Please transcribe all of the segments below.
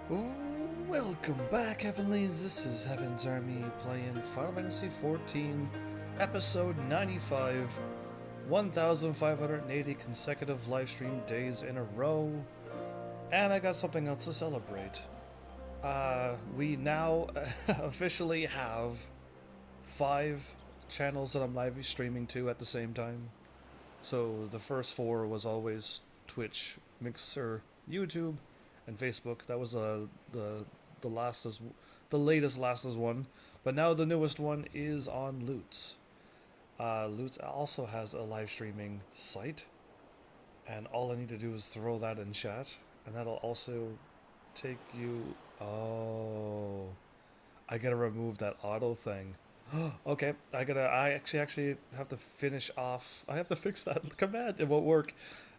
Welcome back, Heavenlies. This is Heaven's Army playing Final Fantasy XIV, Episode 95, 1,580 consecutive livestream days in a row. And I got something else to celebrate. We now officially have 5 channels that I'm live streaming to at the same time. So the first 4 was always Twitch, Mixer, YouTube, and Facebook. That was the the latest lastest one. But now the newest one is on Loots. Loots also has a live streaming site, and all I need to do is throw that in chat, and that'll also take you. Oh, I gotta remove that auto thing. Okay, I actually have to finish off. I have to fix that command. It won't work.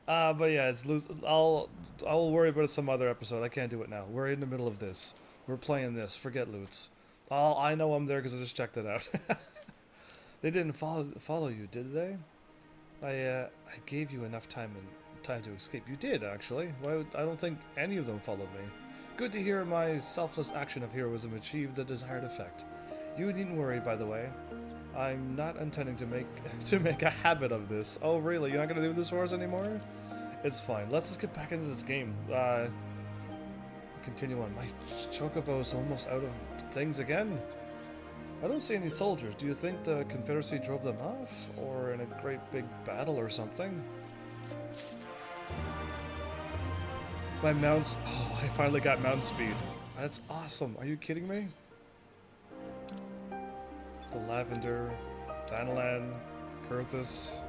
But yeah, it's lose. I'll worry about it some other episode. I can't do it now. We're in the middle of this. We're playing this. Forget Loots. I know I'm there because I just checked it out. They didn't follow you, did they? I gave you enough time to escape. You did actually. I don't think any of them followed me. Good to hear my selfless action of heroism achieved the desired effect. You needn't worry, by the way. I'm not intending to make a habit of this. Oh, really? You're not gonna do this for us anymore? It's fine. Let's just get back into this game. Continue on. My chocobo's almost out of things again. I don't see any soldiers. Do you think the Confederacy drove them off, or in a great big battle or something? My mounts. Oh, I finally got mount speed. That's awesome. Are you kidding me? The Lavender, Thanalan, Kurthus.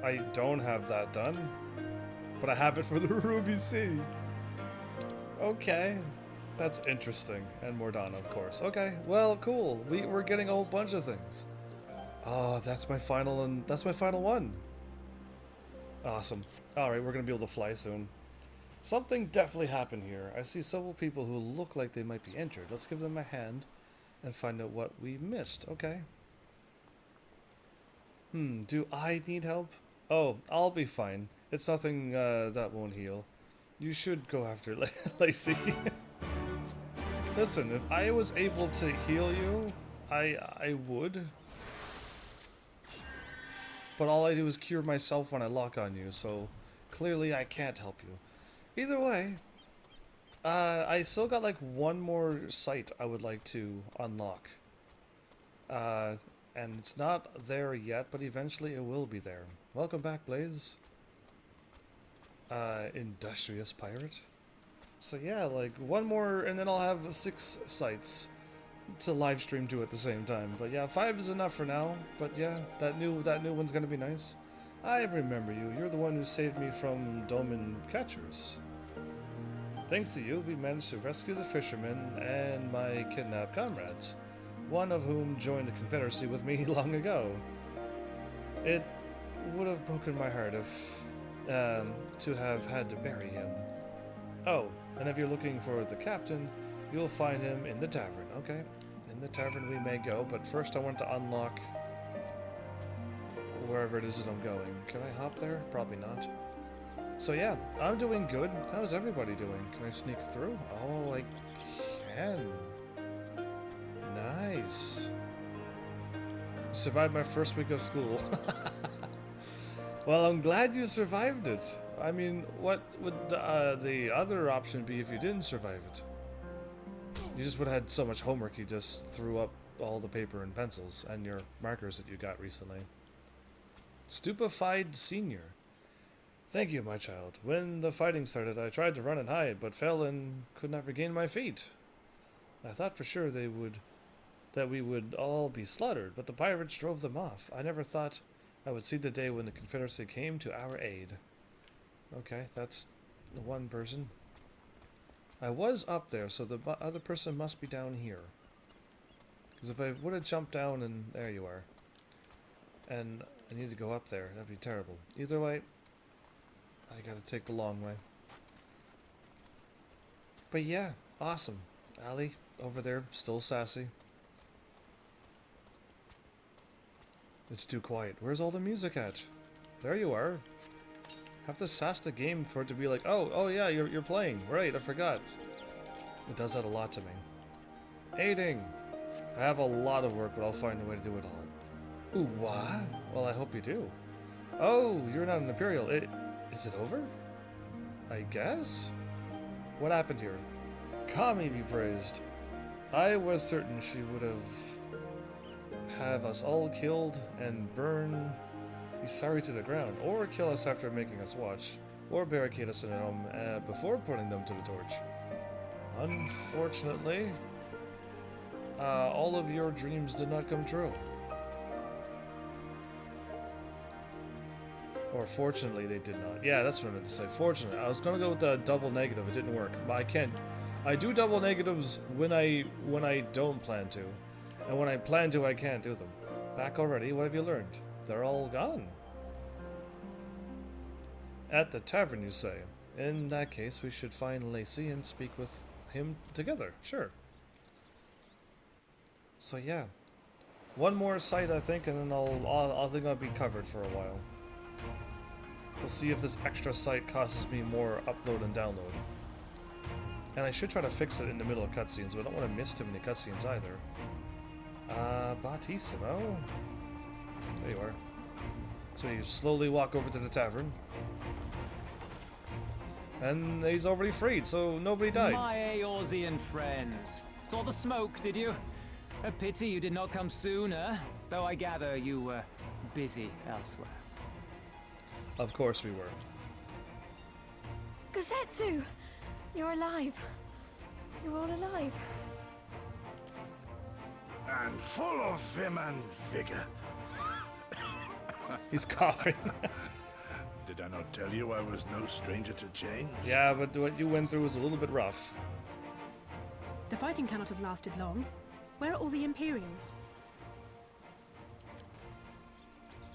I don't have that done, but I have it for the Ruby Sea. Okay, that's interesting. And Mordana, of course. Okay, well, cool. We're getting a whole bunch of things. Oh, that's my final one. Awesome. Alright, we're gonna be able to fly soon. Something definitely happened here. I see several people who look like they might be injured. Let's give them a hand and find out what we missed. Okay. Do I need help? Oh, I'll be fine. It's nothing that won't heal. You should go after Lacey. Listen, if I was able to heal you, I would. But all I do is cure myself when I lock on you, so clearly I can't help you. Either way, I still got like one more site I would like to unlock. And it's not there yet, but eventually it will be there. Welcome back, Blaze. Industrious pirate. So yeah, like one more, and then I'll have 6 sites to live stream to at the same time. But yeah, 5 is enough for now. But yeah, that new one's gonna be nice. I remember you. You're the one who saved me from Domin catchers. Thanks to you, we managed to rescue the fishermen and my kidnapped comrades, one of whom joined the Confederacy with me long ago. It would have broken my heart if to have had to bury him. Oh, and if you're looking for the captain, you'll find him in the tavern. Okay, in the tavern we may go, but first I want to unlock wherever it is that I'm going. Can I hop there? Probably not. So yeah, I'm doing good. How's everybody doing? Can I sneak through? Oh, I can. Nice. Survived my first week of school. Well, I'm glad you survived it. I mean, what would the other option be if you didn't survive it? You just would have had so much homework you just threw up all the paper and pencils and your markers that you got recently. Stupefied senior. Thank you, my child. When the fighting started, I tried to run and hide, but fell and could not regain my feet. I thought for sure that we would all be slaughtered, but the pirates drove them off. I never thought I would see the day when the Confederacy came to our aid. Okay, that's one person. I was up there, so the other person must be down here. Because if I would have jumped down and... There you are. And I need to go up there. That'd be terrible. Either way, I gotta take the long way. But yeah, awesome. Ali, over there, still sassy. It's too quiet. Where's all the music at? There you are. Have to sass the game for it to be like, oh yeah, you're playing. Right, I forgot. It does that a lot to me. Aiding! I have a lot of work, but I'll find a way to do it all. Ooh, what? Well, I hope you do. Oh, you're not an Imperial. Is it over? I guess? What happened here? Kami be praised. I was certain she would have us all killed and burn Isari to the ground, or kill us after making us watch, or barricade us in a home before putting them to the torch. Unfortunately, all of your dreams did not come true. Or fortunately, they did not. Yeah, that's what I meant to say. Fortunately, I was gonna go with the double negative. It didn't work, but I can't. I do double negatives when I don't plan to, and when I plan to, I can't do them. Back already? What have you learned? They're all gone. At the tavern, you say? In that case, we should find Lacey and speak with him together. Sure. So yeah, one more site I think, and then I think I'll be covered for a while. We'll see if this extra site costs me more upload and download. And I should try to fix it in the middle of cutscenes, but I don't want to miss too many cutscenes either. Battissimo. There you are. So you slowly walk over to the tavern. And he's already freed, so nobody died. My Eorzean friends. Saw the smoke, did you? A pity you did not come sooner, though I gather you were busy elsewhere. Of course we were. Gosetsu! You're alive. You're all alive. And full of vim and vigor. He's coughing. Did I not tell you I was no stranger to change? Yeah, but what you went through was a little bit rough. The fighting cannot have lasted long. Where are all the Imperials?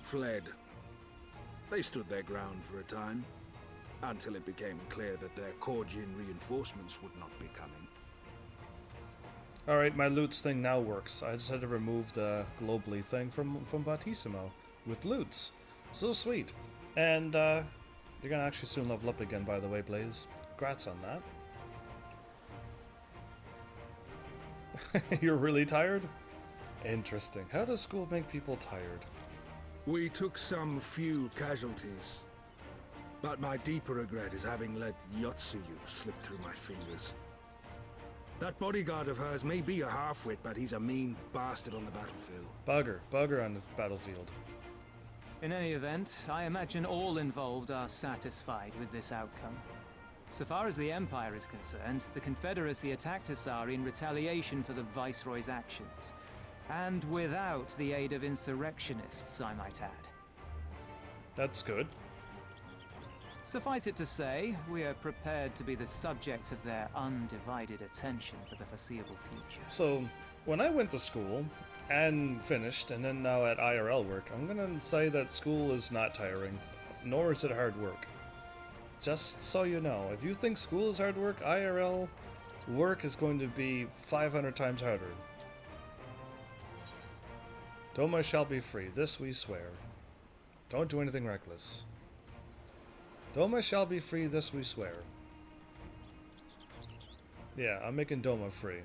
Fled. They stood their ground for a time, until it became clear that their Korgian reinforcements would not be coming. Alright, my loots thing now works. I just had to remove the globally thing from Battissimo with loots. So sweet. And you're gonna actually soon level up again, by the way, Blaze. Congrats on that. You're really tired? Interesting. How does school make people tired? We took some few casualties, but my deeper regret is having let Yotsuyu slip through my fingers. That bodyguard of hers may be a half-wit, but he's a mean bastard on the battlefield. Bugger on the battlefield. In any event, I imagine all involved are satisfied with this outcome. So far as the Empire is concerned, the Confederacy attacked Isari in retaliation for the Viceroy's actions. And without the aid of insurrectionists, I might add. That's good. Suffice it to say, we are prepared to be the subject of their undivided attention for the foreseeable future. So, when I went to school, and finished, and then now at IRL work, I'm gonna say that school is not tiring, nor is it hard work. Just so you know, if you think school is hard work, IRL work is going to be 500 times harder. Doma shall be free, this we swear. Don't do anything reckless. Doma shall be free, this we swear. Yeah, I'm making Doma free.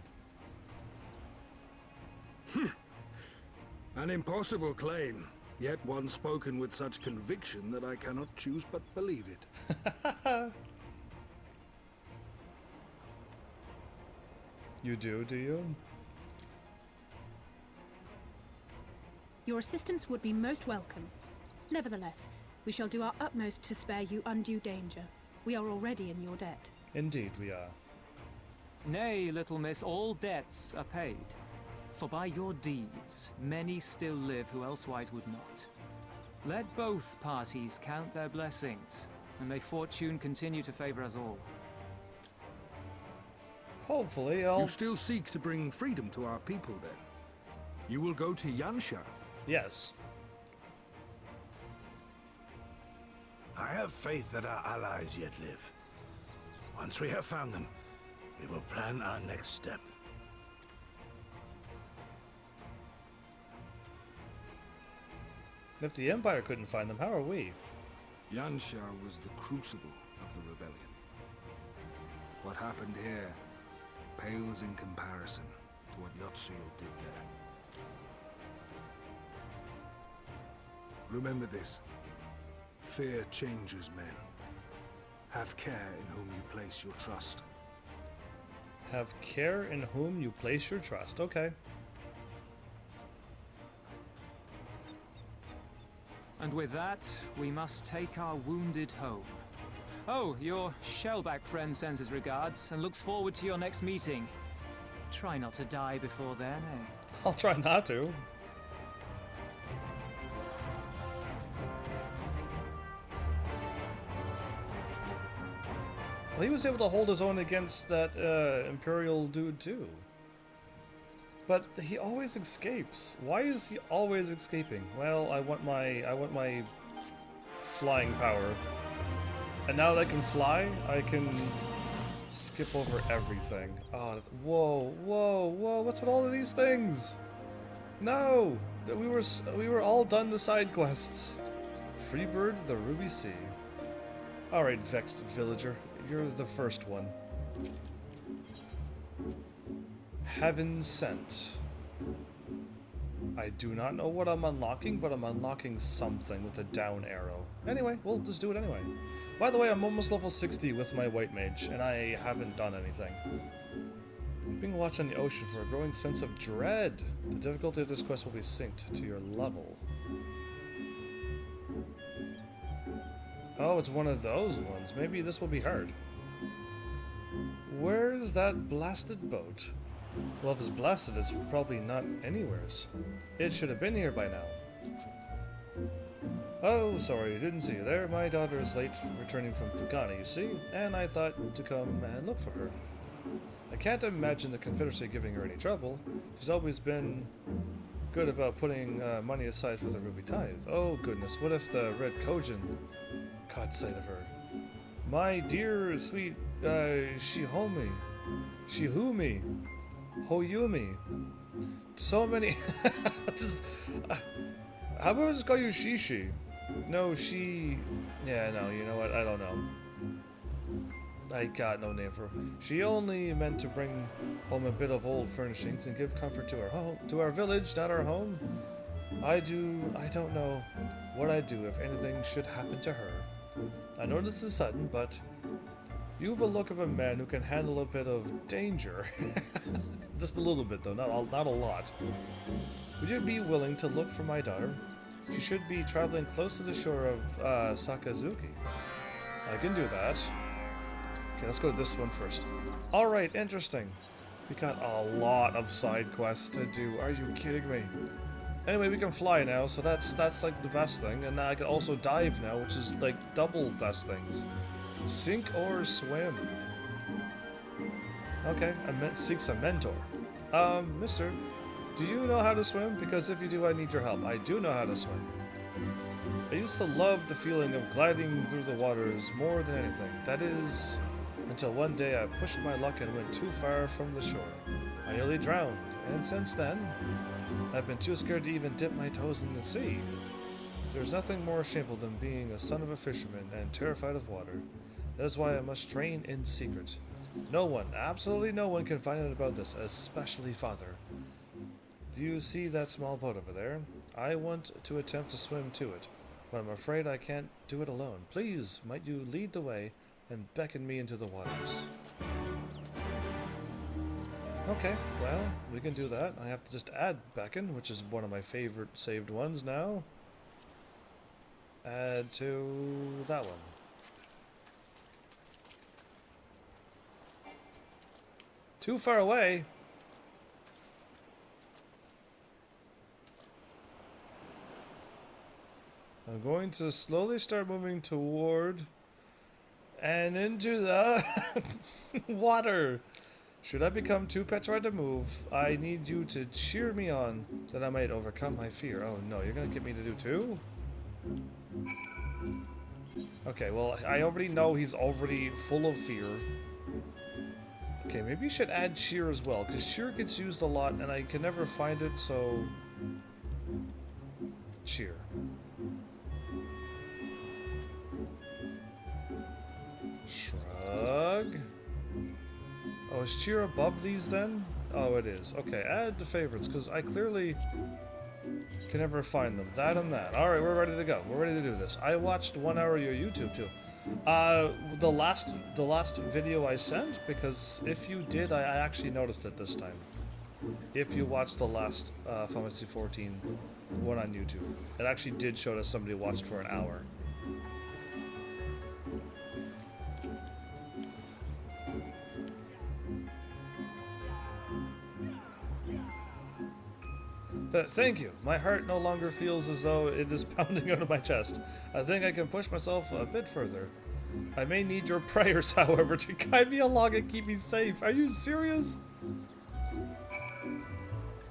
An impossible claim, yet one spoken with such conviction that I cannot choose but believe it. You do you? Your assistance would be most welcome. Nevertheless, we shall do our utmost to spare you undue danger. We are already in your debt. Indeed we are. Nay, little miss, all debts are paid. For by your deeds, many still live who elsewise would not. Let both parties count their blessings, and may fortune continue to favor us all. Hopefully You still seek to bring freedom to our people, then? You will go to Yansha? Yes. I have faith that our allies yet live. Once we have found them, we will plan our next step. If the Empire couldn't find them, how are we? Yansha was the crucible of the rebellion. What happened here pales in comparison to what Yotsuyo did there. Remember this. Fear changes men. Have care in whom you place your trust. Have care in whom you place your trust. Okay. And with that, we must take our wounded home. Oh, your shellback friend sends his regards and looks forward to your next meeting. Try not to die before then, eh? I'll try not to. Well, he was able to hold his own against that Imperial dude too. But he always escapes. Why is he always escaping? Well, I want my flying power. And now that I can fly, I can skip over everything. Oh, whoa, whoa, whoa! What's with all of these things? No, we were all done the side quests. Freebird, the Ruby Sea. All right, vexed villager, you're the first one. Heaven sent. I do not know what I'm unlocking, but I'm unlocking something with a down arrow. Anyway, we'll just do it anyway. By the way, I'm almost level 60 with my white mage, and I haven't done anything. Being watched on the ocean for a growing sense of dread. The difficulty of this quest will be synced to your level. Oh, it's one of those ones. Maybe this will be hard. Where's that blasted boat? Well, if it's blasted, it's probably not anywheres. It should have been here by now. Oh, sorry, didn't see you there. My daughter is late returning from Pugani, you see, and I thought to come and look for her. I can't imagine the Confederacy giving her any trouble. She's always been good about putting money aside for the Ruby Tithe. Oh, goodness, what if the Red Kojin caught sight of her? My dear, sweet, Shihumi. Hoyumi. So many. Just. How about I just call you Shishi? No, she. Yeah, no, you know what? I don't know. I got no name for her. She only meant to bring home a bit of old furnishings and give comfort to our home, to our village, not our home. I don't know what I'd do if anything should happen to her. I know this is sudden, but you have a look of a man who can handle a bit of danger. Just a little bit, though, not a lot. Would you be willing to look for my daughter? She should be traveling close to the shore of Sakazuki. I can do that. Okay, let's go to this one first. Alright, interesting. We got a lot of side quests to do. Are you kidding me? Anyway, we can fly now, so that's like the best thing. And now I can also dive now, which is like double best things. Sink or swim? Okay, seek some mentor. Mister, do you know how to swim? Because if you do, I need your help. I do know how to swim. I used to love the feeling of gliding through the waters more than anything. That is, until one day I pushed my luck and went too far from the shore. I nearly drowned, and since then, I've been too scared to even dip my toes in the sea. There's nothing more shameful than being a son of a fisherman and terrified of water. That is why I must train in secret. No one, absolutely no one, can find out about this, especially Father. Do you see that small boat over there? I want to attempt to swim to it, but I'm afraid I can't do it alone. Please, might you lead the way and beckon me into the waters? Okay, well, we can do that. I have to just add beckon, which is one of my favorite saved ones now. Add to that one. Too far away. I'm going to slowly start moving toward and into the water. Should I become too petrified to move, I need you to cheer me on that I might overcome my fear. Oh no, you're gonna get me to do two? Okay, well, I already know he's already full of fear. Okay, maybe you should add cheer as well, because cheer gets used a lot and I can never find it, so... Cheer. Shrug. Oh, is cheer above these then? Oh, it is. Okay, add to favorites, because I clearly can never find them. That and that. Alright, we're ready to go. We're ready to do this. I watched 1 hour of your YouTube too. The last video I sent, because if you did, I actually noticed it this time. If you watched the last Final Fantasy 14 one on YouTube, it actually did show that somebody watched for an hour. Thank you. My heart no longer feels as though it is pounding out of my chest. I think I can push myself a bit further. I may need your prayers, however, to guide me along and keep me safe. Are you serious?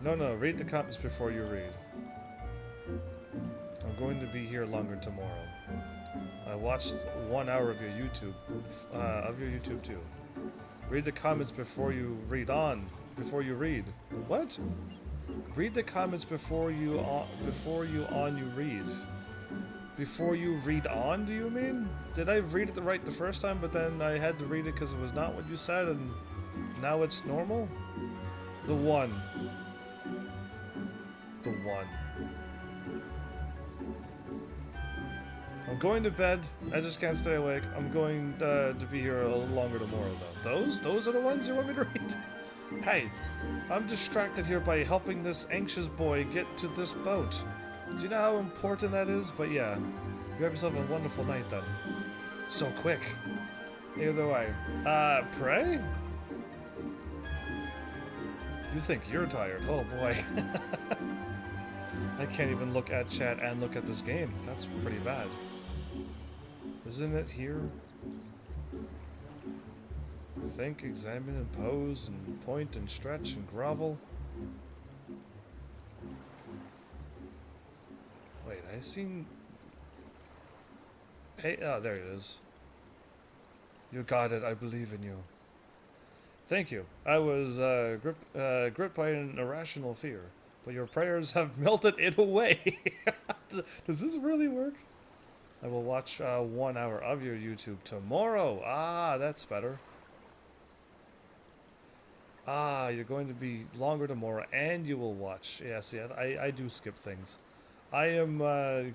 No, read the comments before you read. I'm going to be here longer tomorrow. I watched 1 hour of your YouTube too. Read the comments before you read on. Before you read. What? Read the comments before you read. Before you read on, do you mean? Did I read it right the first time, but then I had to read it because it was not what you said, and now it's normal? The one. The one. I'm going to bed. I just can't stay awake. I'm going to be here a little longer tomorrow, though. Those are the ones you want me to read? Hey, I'm distracted here by helping this anxious boy get to this boat. Do you know how important that is? But yeah, you have yourself a wonderful night then. So quick. Either way. Pray? You think you're tired? Oh boy. I can't even look at chat and look at this game. That's pretty bad. Isn't it here? Think, examine, and pose, and point, and stretch, and grovel. Wait, I seen... Hey, oh, there it is. You got it, I believe in you. Thank you. I was gripped by an irrational fear, but your prayers have melted it away. Does this really work? I will watch 1 hour of your YouTube tomorrow. Ah, that's better. Ah, you're going to be longer tomorrow, and you will watch. Yeah, see, I do skip things. I am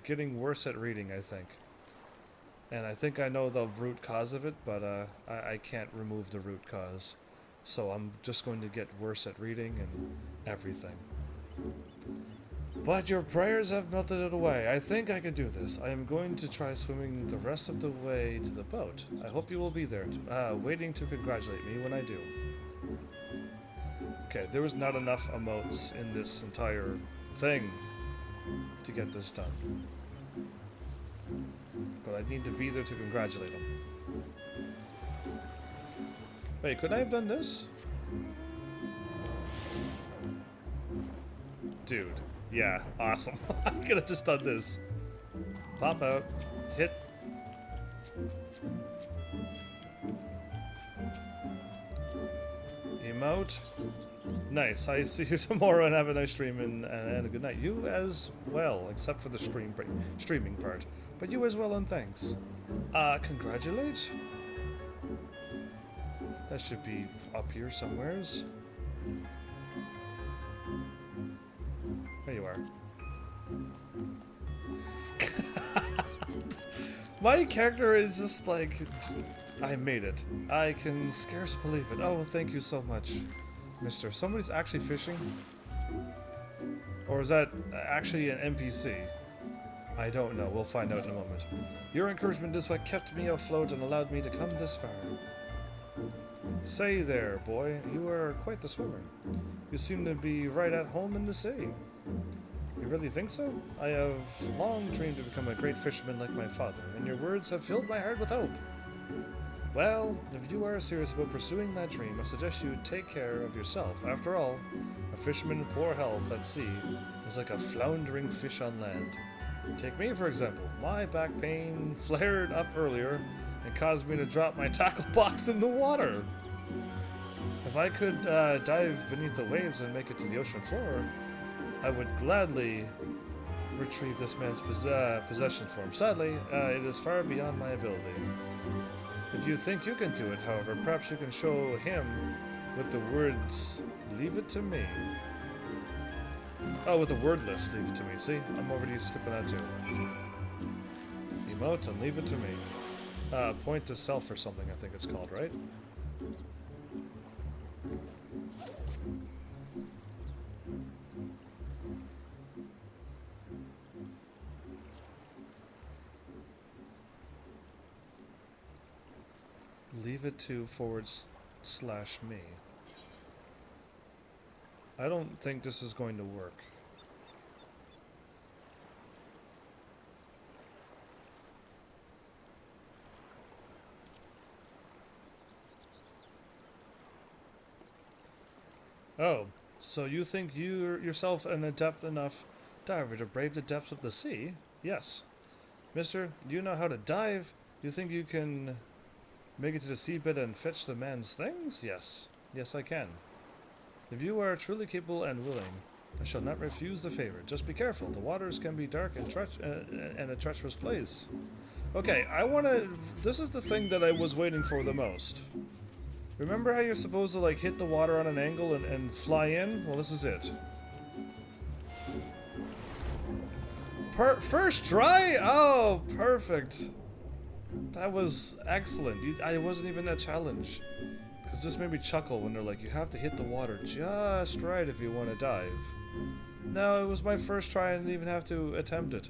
getting worse at reading, I think. And I think I know the root cause of it, but I can't remove the root cause. So I'm just going to get worse at reading and everything. But your prayers have melted it away. I think I can do this. I am going to try swimming the rest of the way to the boat. I hope you will be there, waiting to congratulate me when I do. Okay, there was not enough emotes in this entire thing to get this done. But I need to be there to congratulate him. Wait, could I have done this? Dude, yeah, awesome. I could have just done this. Pop out, hit. Emote. Nice. I see you tomorrow and have a nice stream and a good night. You as well, except for the streaming part. But you as well, and thanks. Congratulate? That should be up here somewheres. There you are. My character is just like... I made it. I can scarce believe it. Oh, thank you so much, mister. Somebody's actually fishing? Or is that actually an NPC? I don't know. We'll find out in a moment. Your encouragement is what kept me afloat and allowed me to come this far. Say there, boy. You are quite the swimmer. You seem to be right at home in the sea. You really think so? I have long dreamed to become a great fisherman like my father, and your words have filled my heart with hope. Well, if you are serious about pursuing that dream, I suggest you take care of yourself. After all, a fisherman in poor health at sea is like a floundering fish on land. Take me, for example. My back pain flared up earlier and caused me to drop my tackle box in the water. If I could dive beneath the waves and make it to the ocean floor, I would gladly retrieve this man's possessions for him. Sadly, it is far beyond my ability. If you think you can do it, however, perhaps you can show him with the words, leave it to me. Oh, with the wordless, leave it to me. See? I'm already skipping that too. Emote and leave it to me. Point to self or something, I think it's called, right? Leave it to /me. I don't think this is going to work. Oh, so you think you're yourself an adept enough diver to brave the depths of the sea? Yes. Mister, do you know how to dive? Do you think you can make it to the seabed and fetch the man's things? Yes. Yes, I can. If you are truly capable and willing, I shall not refuse the favor. Just be careful. The waters can be dark and a treacherous place. Okay, I want to... This is the thing that I was waiting for the most. Remember how you're supposed to, like, hit the water on an angle and fly in? Well, this is it. First try? Oh, perfect. That was excellent. I wasn't even a challenge. Because this made me chuckle when they're like, you have to hit the water just right if you want to dive. No, it was my first try and I didn't even have to attempt it.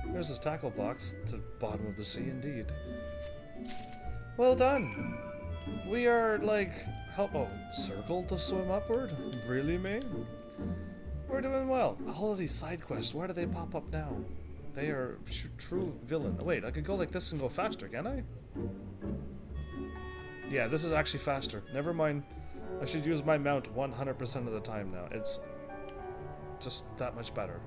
There's this tackle box to the bottom of the sea indeed. Well done. We are like, circle to swim upward? Really, me? We're doing well. All of these side quests, why do they pop up now? They are true villain. Oh, wait, I could go like this and go faster, can I? Yeah, this is actually faster. Never mind. I should use my mount 100% of the time now. It's just that much better.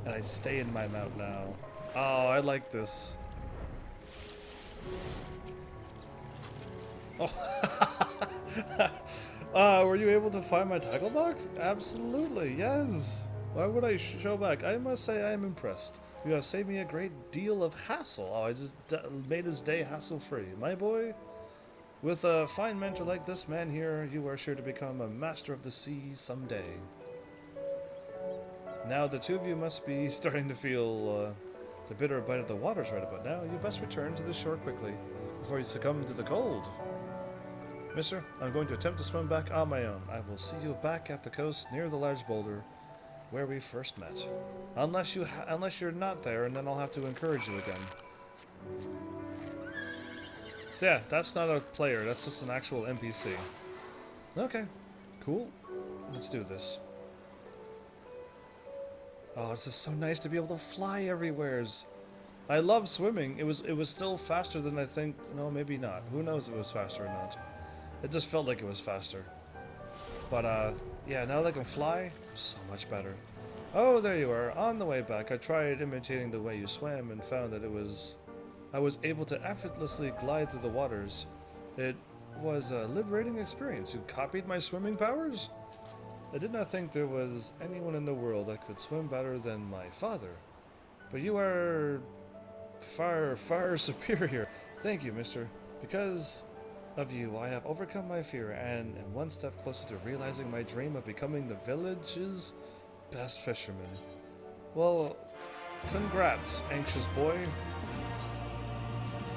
And I stay in my mount now. Oh, I like this. Oh. Were you able to find my tackle box? Absolutely, yes. Why would I show back? I must say I am impressed. You have saved me a great deal of hassle. Oh, I just made his day hassle-free. My boy, with a fine mentor like this man here, you are sure to become a master of the sea someday. Now the two of you must be starting to feel the bitter bite of the waters right about now. You best return to the shore quickly before you succumb to the cold. Mister, I'm going to attempt to swim back on my own. I will see you back at the coast near the large boulder where we first met. Unless you're not there, and then I'll have to encourage you again. So yeah, that's not a player, that's just an actual NPC. Okay, cool. Let's do this. Oh, it's just so nice to be able to fly everywheres. I love swimming. It was still faster than I think. No, maybe not. Who knows if it was faster or not. It just felt like it was faster. But yeah, now that I can fly, so much better. Oh, there you are. On the way back, I tried imitating the way you swam and found that I was able to effortlessly glide through the waters. It was a liberating experience. You copied my swimming powers? I did not think there was anyone in the world that could swim better than my father. But you are far, far superior. Thank you, mister. Because of you, I have overcome my fear and am one step closer to realizing my dream of becoming the village's best fisherman. Well, congrats, anxious boy.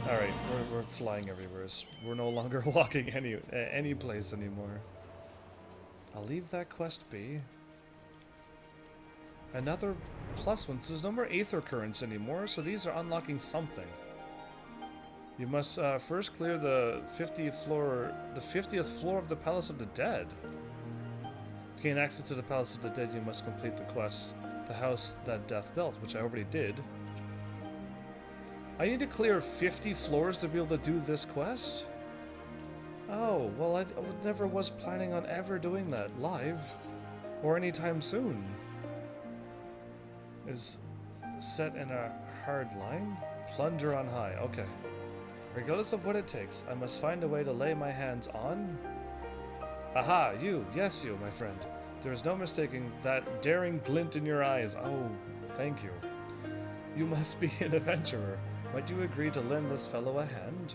Alright, we're flying everywhere. We're no longer walking any place anymore. I'll leave that quest be. Another plus one. So there's no more Aether Currents anymore, so these are unlocking something. You must first clear the 50th floor of the Palace of the Dead. To gain access to the Palace of the Dead, you must complete the quest, the house that death built, which I already did. I need to clear 50 floors to be able to do this quest? Oh, well, I never was planning on ever doing that live, or anytime soon. Is set in a hard line? Plunder on high, okay. Regardless of what it takes, I must find a way to lay my hands on... Aha, you, yes you, my friend. There is no mistaking that daring glint in your eyes. Oh, thank you. You must be an adventurer. Might you agree to lend this fellow a hand?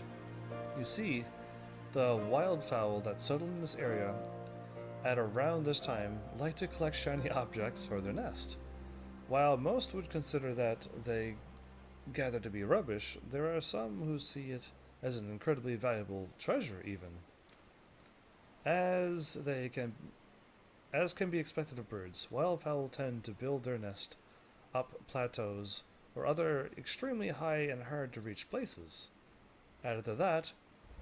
You see, the wildfowl that settle in this area at around this time like to collect shiny objects for their nest. While most would consider that they gather to be rubbish, there are some who see it as an incredibly valuable treasure even. As can be expected of birds, wildfowl tend to build their nest up plateaus or other extremely high and hard to reach places. Added to that,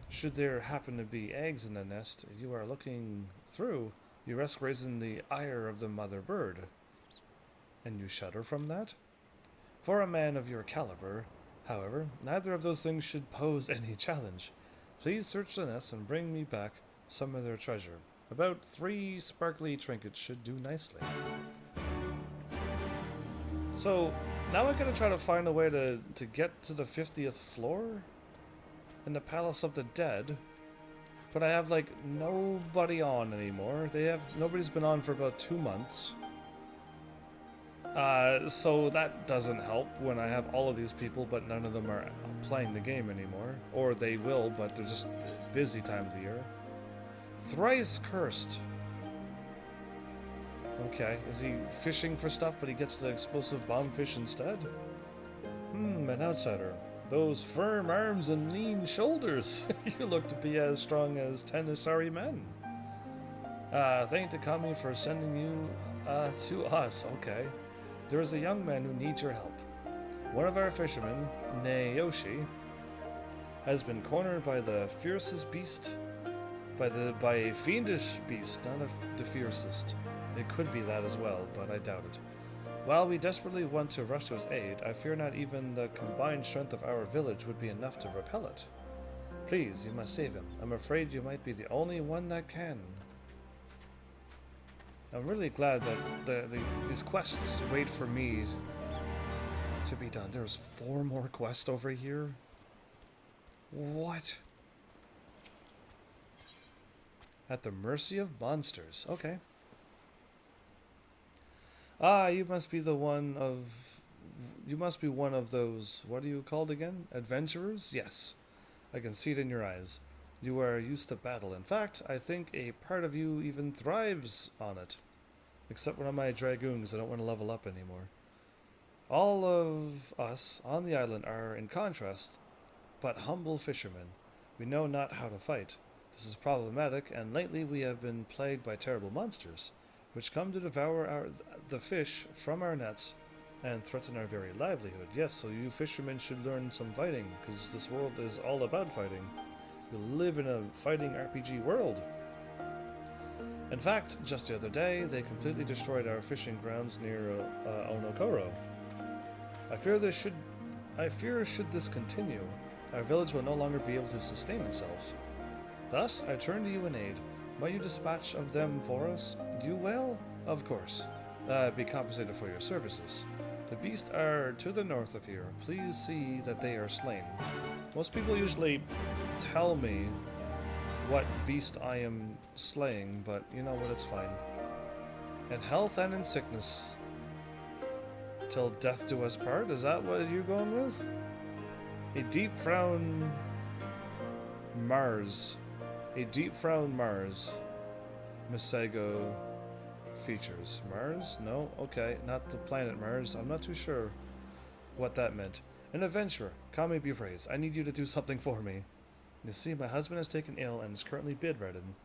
should there happen to be eggs in the nest you are looking through, you risk raising the ire of the mother bird. And you shudder from that? For a man of your caliber, however, neither of those things should pose any challenge. Please search the nest and bring me back some of their treasure. About 3 sparkly trinkets should do nicely. So, now I'm gonna try to find a way to get to the 50th floor in the Palace of the Dead, but I have like nobody on anymore. Nobody's been on for about 2 months. So that doesn't help when I have all of these people, but none of them are playing the game anymore. Or they will, but they're just busy times of the year. Thrice cursed. Okay, is he fishing for stuff, but he gets the explosive bomb fish instead? An outsider. Those firm arms and lean shoulders. You look to be as strong as 10 Asari men. Thank the Kami for sending you to us. Okay. There is a young man who needs your help. One of our fishermen, Naoshi, has been cornered by the fiercest beast, by a fiendish beast, not the fiercest. It could be that as well, but I doubt it. While we desperately want to rush to his aid, I fear not even the combined strength of our village would be enough to repel it. Please, you must save him. I'm afraid you might be the only one that can. I'm really glad that these quests wait for me to be done. There's 4 more quests over here? What? At the mercy of monsters. Okay. You must be one of those, what are you called again? Adventurers? Yes. I can see it in your eyes. You are used to battle. In fact, I think a part of you even thrives on it. Except one of my dragoons, I don't want to level up anymore. All of us on the island are, in contrast, but humble fishermen. We know not how to fight. This is problematic, and lately we have been plagued by terrible monsters, which come to devour the fish from our nets and threaten our very livelihood. Yes, so you fishermen should learn some fighting, because this world is all about fighting. We live in a fighting RPG world. In fact, just the other day, they completely destroyed our fishing grounds near Onokoro. I fear should this continue, our village will no longer be able to sustain itself. Thus, I turn to you in aid. Might you dispatch of them for us? You will? Of course. Be compensated for your services. The beasts are to the north of here. Please see that they are slain. Most people usually tell me what beast I am slaying, but you know what, it's fine. In health and in sickness. Till death do us part? Is that what you're going with? A deep frown Mars. A deep frown Mars. Misego features. Mars? No? Okay, not the planet Mars. I'm not too sure what that meant. An adventurer. Kami be praised. I need you to do something for me. You see, my husband has taken ill and is currently bedridden.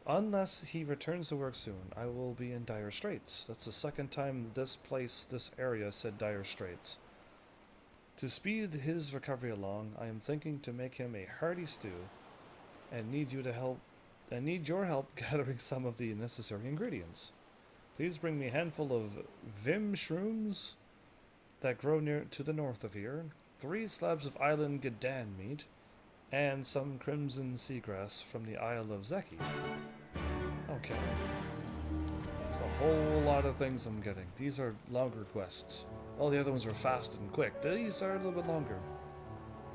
Unless he returns to work soon, I will be in dire straits. That's the second time this area said dire straits. To speed his recovery along, I am thinking to make him a hearty stew, and need your help gathering some of the necessary ingredients. Please bring me a handful of Vim shrooms that grow near to the north of here, 3 slabs of island Gedan meat, and some crimson seagrass from the Isle of Zeki. Okay. There's a whole lot of things I'm getting. These are longer quests. All the other ones are fast and quick. These are a little bit longer.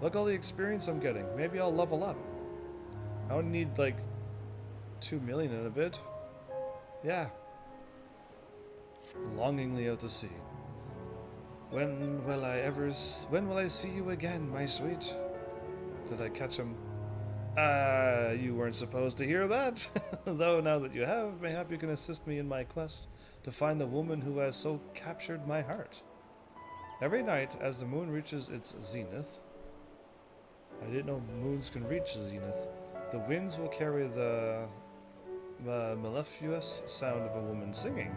Look at all the experience I'm getting. Maybe I'll level up. I only need like 2 million in a bit. Yeah. Longingly out to sea. When will I see you again, my sweet? Did I catch him? You weren't supposed to hear that. Though now that you have, mayhap you can assist me in my quest to find the woman who has so captured my heart. Every night, as the moon reaches its zenith, I didn't know moons can reach zenith, the winds will carry the mellifluous sound of a woman singing.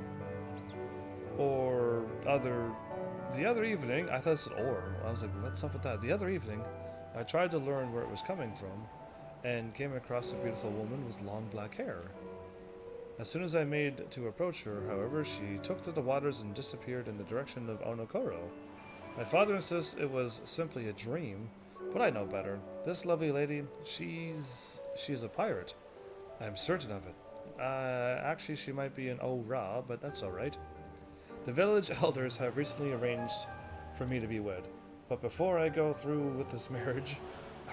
The other evening, I thought it said or. I was like, what's up with that? The other evening, I tried to learn where it was coming from, and came across a beautiful woman with long black hair. As soon as I made to approach her, however, she took to the waters and disappeared in the direction of Onokoro. My father insists it was simply a dream, but I know better. This lovely lady, she's a pirate. I'm certain of it. Actually, she might be an Ora, but that's alright. The village elders have recently arranged for me to be wed. But before I go through with this marriage,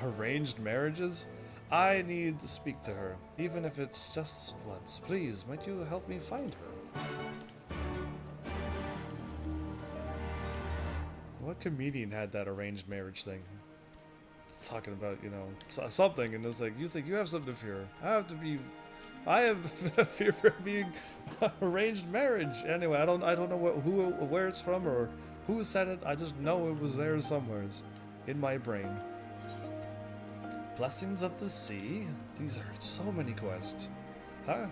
arranged marriages, I need to speak to her, even if it's just once. Please, might you help me find her? What comedian had that arranged marriage thing? Talking about, you know, something, and it's like, you think you have something to fear. I have fear for being arranged marriage. Anyway, I don't know where it's from or who said it. I just know it was there somewheres in my brain. Blessings of the Sea? These are so many quests. Huh?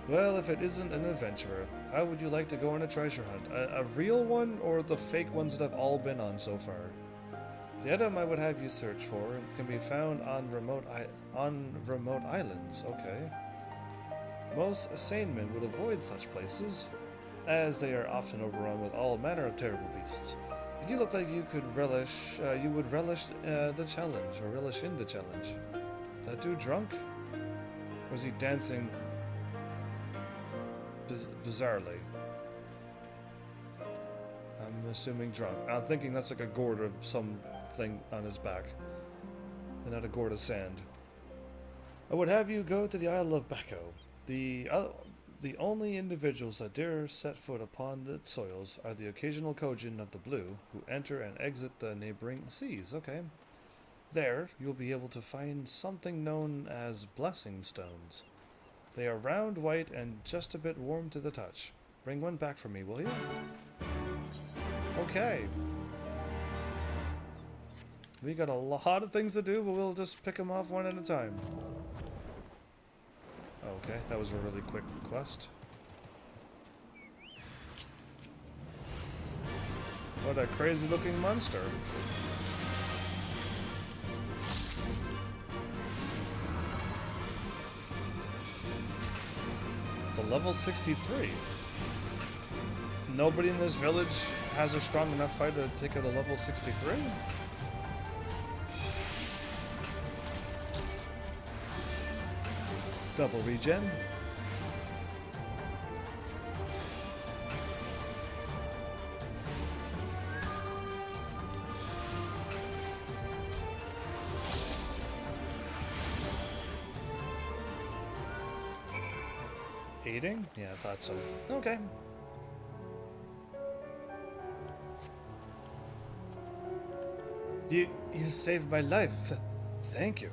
Well, if it isn't an adventurer, how would you like to go on a treasure hunt? A real one or the fake ones that I've all been on so far? The item I would have you search for can be found on remote islands. Okay. Most sane men would avoid such places, as they are often overrun with all manner of terrible beasts. But you look like you would relish the challenge, or relish in the challenge. Is that dude drunk? Or is he dancing bizarrely? I'm assuming drunk. I'm thinking that's like a gourd of something on his back, and not a gourd of sand. I would have you go to the Isle of Bacco. The only individuals that dare set foot upon the soils are the occasional Kojin of the Blue, who enter and exit the neighboring seas. Okay. There, you'll be able to find something known as blessing stones. They are round, white, and just a bit warm to the touch. Bring one back for me, will you? Okay. We got a lot of things to do, but we'll just pick them off one at a time. Okay, that was a really quick quest. What a crazy looking monster. It's a level 63. Nobody in this village has a strong enough fight to take out a level 63? Double regen. Aiding? Yeah, I thought so. Okay. You saved my life. Thank you.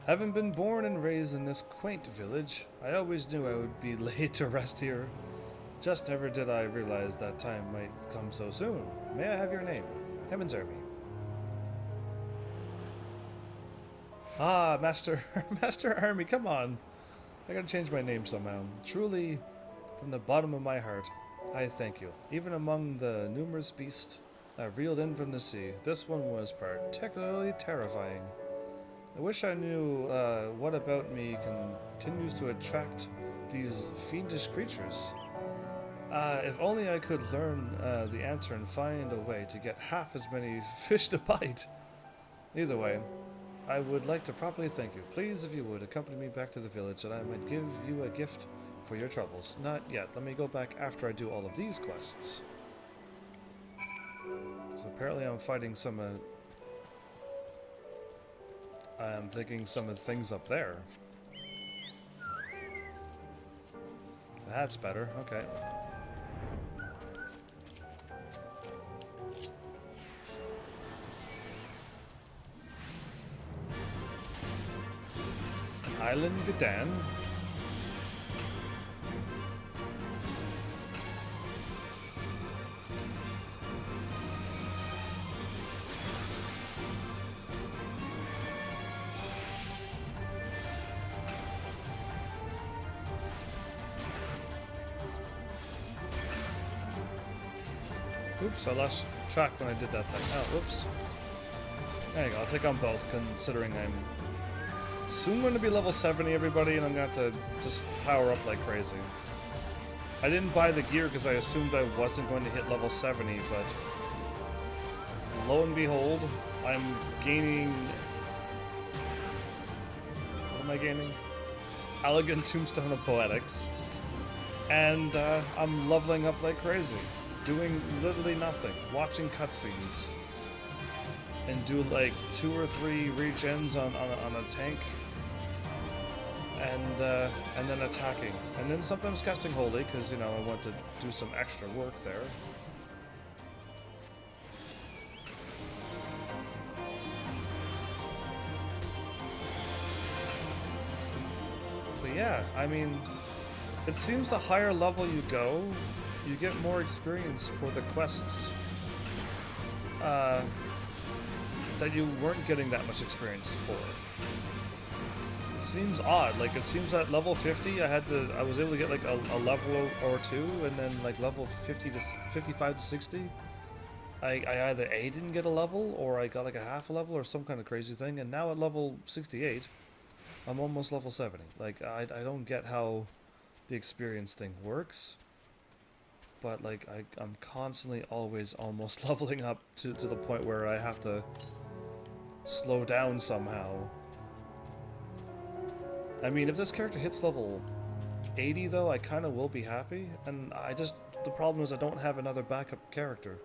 Having been born and raised in this quaint village, I always knew I would be laid to rest here. Just never did I realize that time might come so soon. May I have your name? HEAVENSARMY. Ah, Master Army, come on. I gotta change my name somehow. Truly, from the bottom of my heart, I thank you. Even among the numerous beasts I reeled in from the sea, this one was particularly terrifying. I wish I knew what about me continues to attract these fiendish creatures. If only I could learn the answer and find a way to get half as many fish to bite. Either way, I would like to properly thank you. Please, if you would, accompany me back to the village that I might give you a gift for your troubles. Not yet. Let me go back after I do all of these quests. So apparently I'm fighting some... I'm thinking some of the things up there. That's better. Okay. Island Gadan. Oops, I lost track when I did that thing. Oh, whoops. There you go, I'll take on both, considering I'm soon going to be level 70, everybody, and I'm going to have to just power up like crazy. I didn't buy the gear because I assumed I wasn't going to hit level 70, but lo and behold, I'm gaining... What am I gaining? Elegant Tombstone of Poetics. And I'm leveling up like crazy. Doing literally nothing. Watching cutscenes. And do like 2 or 3 regens on a tank. And then attacking. And then sometimes casting Holy, because, you know, I want to do some extra work there. But yeah, I mean, it seems the higher level you go, you get more experience for the quests that you weren't getting that much experience for. It seems odd. Like, it seems at level 50, I was able to get like a level or 2, and then like level 50 to 55 to 60, I either A, didn't get a level, or I got like a half a level or some kind of crazy thing, and now at level 68, I'm almost level 70. Like, I don't get how the experience thing works. But like I'm constantly always almost leveling up to the point where I have to slow down somehow. I mean, if this character hits level 80 though, I kind of will be happy. And the problem is I don't have another backup character.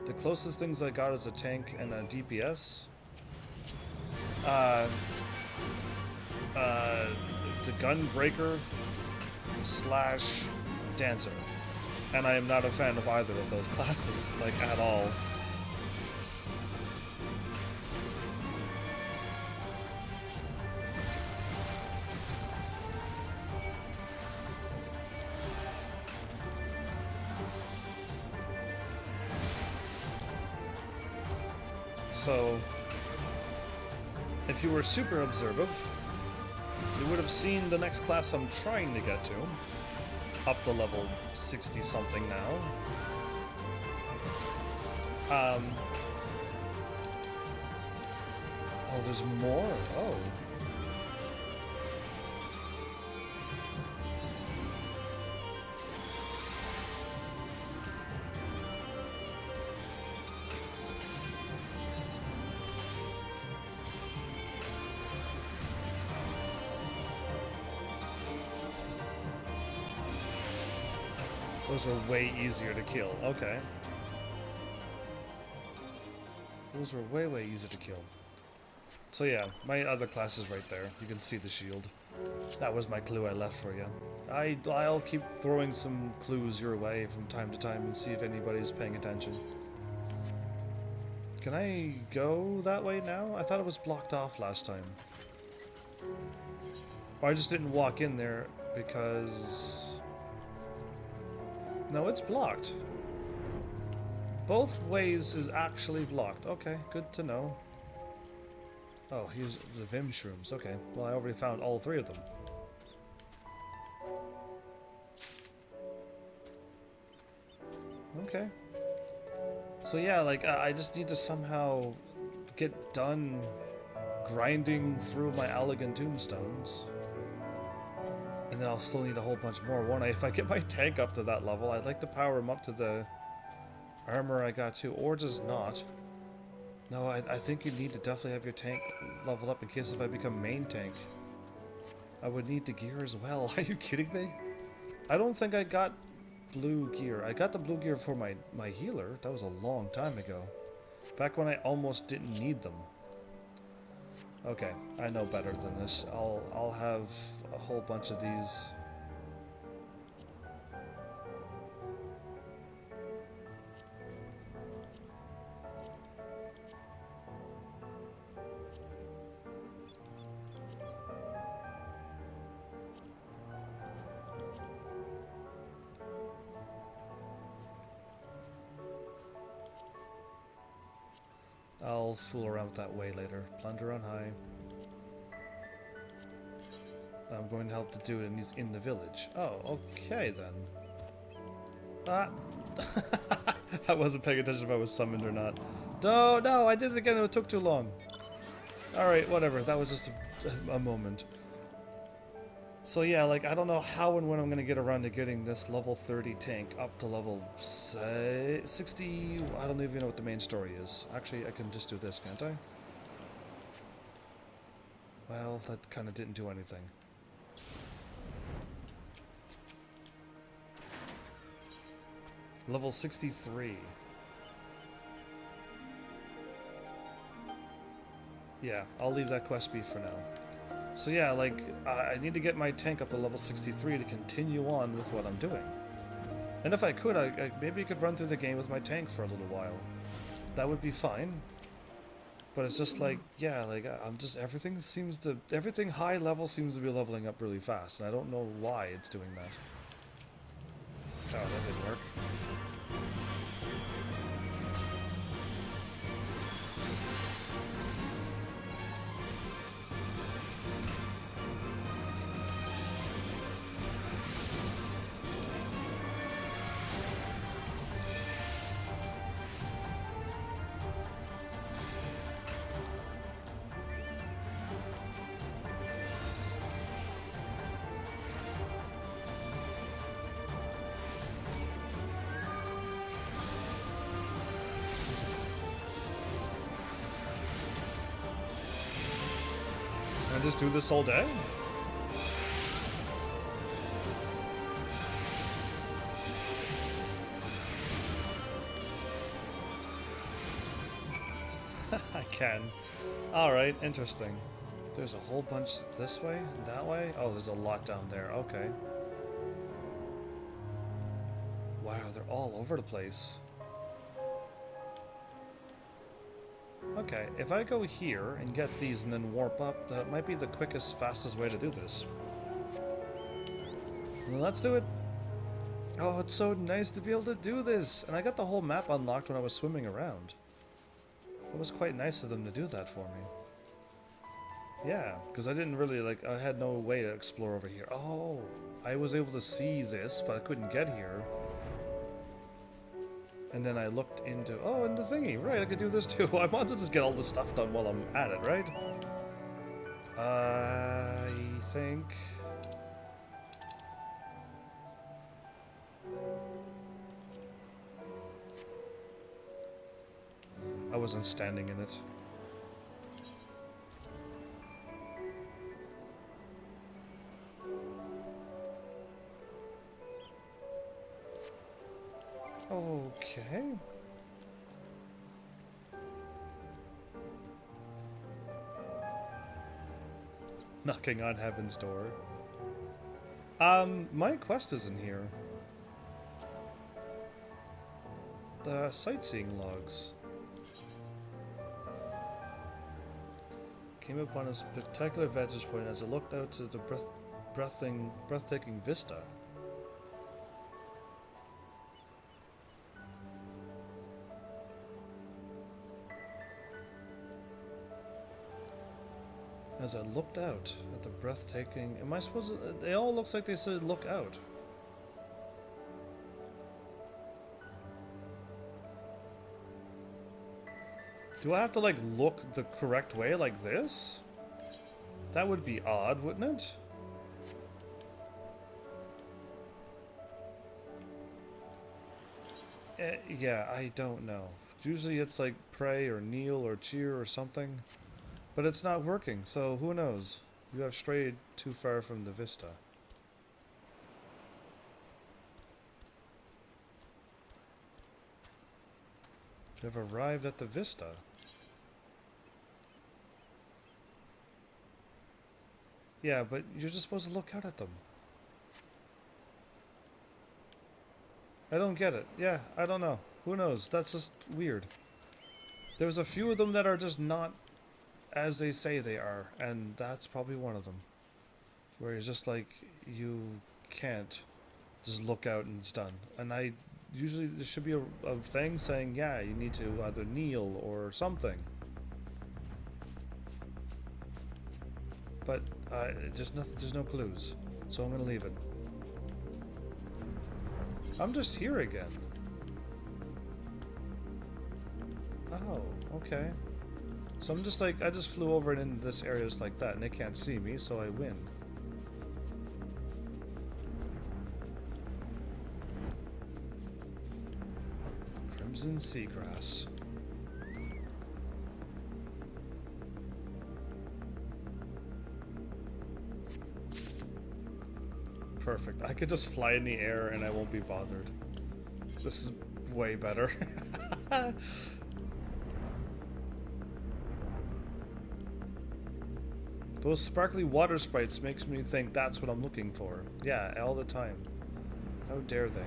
The closest things I got is a tank and a DPS. The Gunbreaker / Dancer. And I am not a fan of either of those classes, like, at all. So, if you were super observant, you would have seen the next class I'm trying to get to. Up to level 60 something now. Oh, there's more? Oh. Those are way easier to kill. Okay. Those are way, way easier to kill. So yeah, my other class is right there. You can see the shield. That was my clue I left for you. I'll keep throwing some clues your way from time to time and see if anybody's paying attention. Can I go that way now? I thought it was blocked off last time. Or I just didn't walk in there because... No, it's blocked. Both ways is actually blocked. Okay, good to know. Oh, here's the Vim shrooms. Okay, well I already found all 3 of them. Okay. So yeah, like, I just need to somehow get done grinding through my elegant tombstones. And then I'll still need a whole bunch more, won't I? If I get my tank up to that level, I'd like to power him up to the armor I got too, or just not. No, I think you need to definitely have your tank leveled up in case if I become main tank. I would need the gear as well. Are you kidding me? I don't think I got blue gear. I got the blue gear for my healer. That was a long time ago. Back when I almost didn't need them. Okay, I know better than this. I'll have a whole bunch of these. I'll fool around with that way later. Plunder on high. I'm going to help the dude and he's in the village. Oh, okay then. Ah! I wasn't paying attention if I was summoned or not. No, no, I did it again. It took too long. Alright, whatever. That was just a moment. So yeah, like, I don't know how and when I'm going to get around to getting this level 30 tank up to level 60. I don't even know what the main story is. Actually, I can just do this, can't I? Well, that kind of didn't do anything. Level 63. Yeah, I'll leave that quest be for now. So yeah, like, I need to get my tank up to level 63 to continue on with what I'm doing. And if I could, I maybe I could run through the game with my tank for a little while. That would be fine. But it's just like, yeah, like, I'm just, everything high level seems to be leveling up really fast, and I don't know why it's doing that. Oh, that didn't work. Can I just do this all day? I can. Alright, interesting. There's a whole bunch this way, that way? Oh, there's a lot down there, okay. Wow, they're all over the place. Okay, if I go here and get these and then warp up, that might be the quickest, fastest way to do this. Well, let's do it. Oh, it's so nice to be able to do this. And I got the whole map unlocked when I was swimming around. It was quite nice of them to do that for me. Yeah, because I didn't really, like, I had no way to explore over here. Oh, I was able to see this, but I couldn't get here. And then I looked into, oh, and the thingy, right, I could do this too. I want to just get all this stuff done while I'm at it, right? I think... I wasn't standing in it. Okay. Knocking on heaven's door. My quest isn't here. The sightseeing logs. Came upon a spectacular vantage point as I looked out to the breathtaking vista. As I looked out at the breathtaking... Am I supposed to... It all looks like they said look out. Do I have to, like, look the correct way like this? That would be odd, wouldn't it? Yeah, I don't know. Usually it's like pray or kneel or cheer or something. But it's not working, so who knows? You have strayed too far from the vista. You've arrived at the vista. Yeah, but you're just supposed to look out at them. I don't get it. Yeah, I don't know. Who knows? That's just weird. There's a few of them that are just not as they say they are, and that's probably one of them. Where it's just like, you can't just look out and it's done. And I usually there should be a thing saying, yeah, you need to either kneel or something. But just nothing. There's no clues, so I'm gonna leave it. I'm just here again. Oh, okay. So I'm just like, I just flew over and into this area just like that, and they can't see me, so I win. Crimson seagrass. Perfect. I could just fly in the air and I won't be bothered. This is way better. Those sparkly water sprites makes me think that's what I'm looking for. Yeah, all the time. How dare they?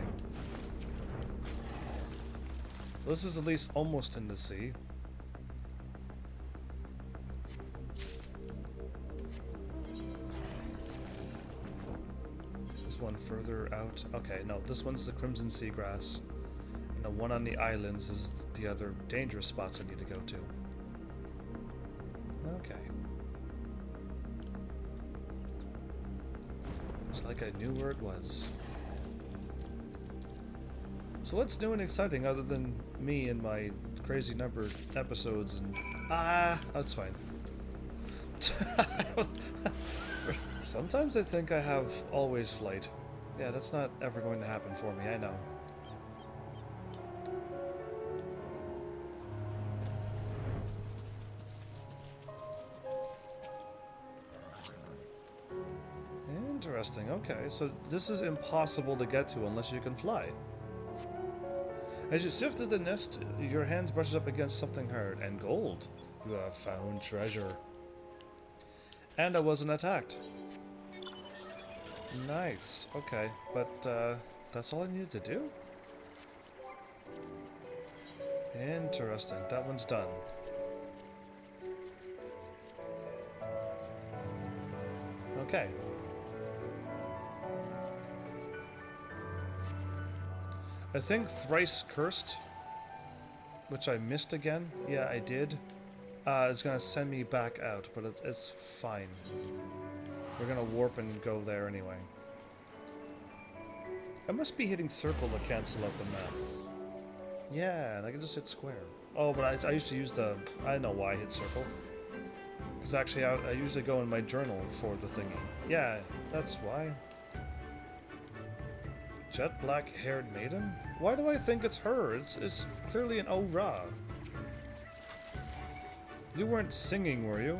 This is at least almost in the sea. One further out. Okay, no, this one's the Crimson Seagrass. And the one on the islands is the other dangerous spots I need to go to. Okay. It's like I knew where it was. So what's new and exciting other than me and my crazy numbered episodes and... that's fine. Sometimes I think I have always flight. Yeah, that's not ever going to happen for me, I know. Interesting, okay. So this is impossible to get to unless you can fly. As you sift through the nest, your hands brushes up against something hard. And gold. You have found treasure. And I wasn't attacked. Nice. Okay, but that's all I needed to do? Interesting. That one's done. Okay. I think thrice cursed, which I missed again. Yeah, I did. Is gonna send me back out, but it's fine. We're gonna warp and go there anyway. I must be hitting circle to cancel out the map. Yeah, and I can just hit square. Oh, but I used to use the... I know why I hit circle. Because actually, I usually go in my journal for the thingy. Yeah, that's why. Jet black haired maiden? Why do I think it's her? It's clearly an O-Ra. You weren't singing, were you?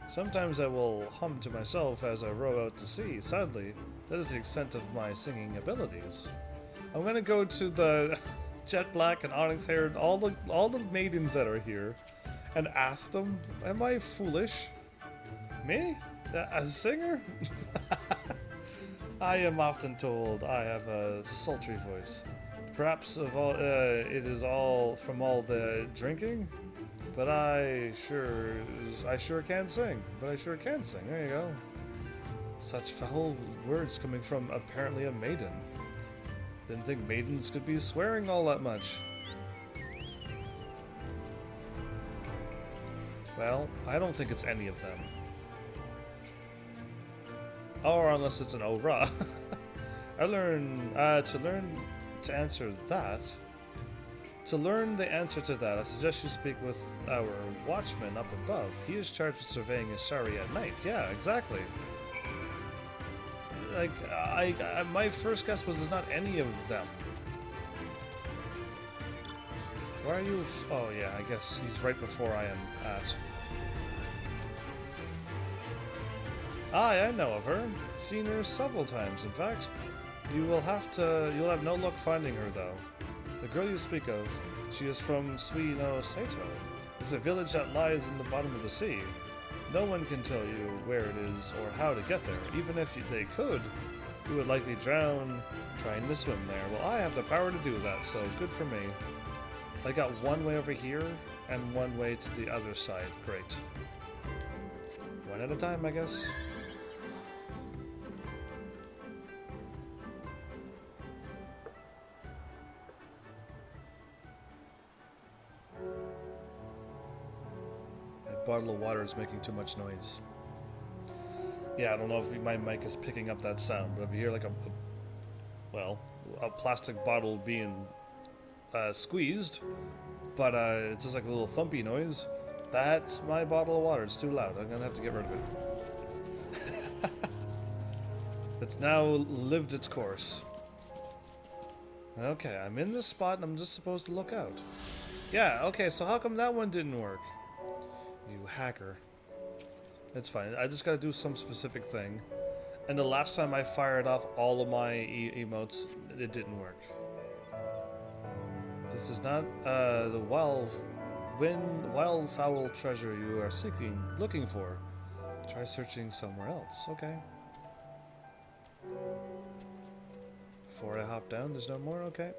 Sometimes I will hum to myself as I row out to sea. Sadly, that is the extent of my singing abilities. I'm gonna go to the jet black and onyx haired, all the maidens that are here, and ask them, am I foolish? Me? As a singer? I am often told I have a sultry voice. Perhaps of all, it is all from all the drinking? But I sure can sing. But I sure can sing. There you go. Such foul words coming from apparently a maiden. Didn't think maidens could be swearing all that much. Well, I don't think it's any of them. Or unless it's an O-Ra. To learn the answer to that, I suggest you speak with our watchman up above. He is charged with surveying Isari at night. Yeah, exactly. Like, my first guess was it's not any of them. Why are you... Oh yeah, I guess he's right before I am at. I know of her. Seen her several times, in fact. You'll have no luck finding her, though. The girl you speak of, she is from Suino Sato. It's a village that lies in the bottom of the sea. No one can tell you where it is or how to get there. Even if they could, you would likely drown trying to swim there. Well, I have the power to do that, so good for me. I got one way over here and one way to the other side. Great. One at a time, I guess. bottle of water is making too much noise. Yeah, I don't know if my mic is picking up that sound, but if you hear like a plastic bottle being squeezed, but it's just like a little thumpy noise, that's my bottle of water. It's too loud. I'm gonna have to get rid of it. It's now lived its course. Okay, I'm in this spot and I'm just supposed to look out. Yeah, okay, so how come that one didn't work? You hacker. It's fine. I just gotta do some specific thing. And the last time I fired off all of my emotes, it didn't work. This is not the wildfowl treasure you are looking for. Try searching somewhere else. Okay. Before I hop down, there's no more? Okay.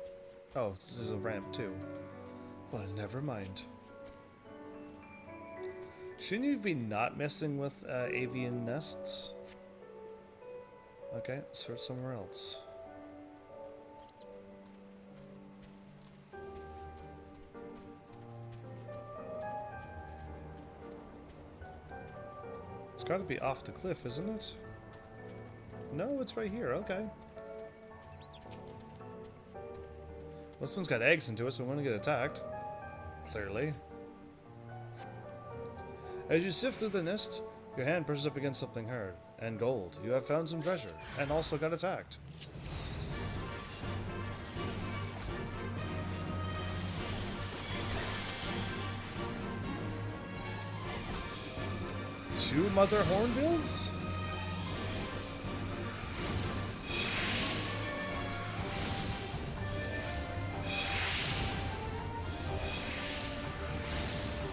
Oh, there's a ramp too. Well, never mind. Shouldn't you be not messing with avian nests? Okay, search somewhere else. It's gotta be off the cliff, isn't it? No, it's right here, okay. This one's got eggs into it, so we want to get attacked. Clearly. As you sift through the nest, your hand brushes up against something hard. And gold. You have found some treasure. And also got attacked. Two mother hornbills?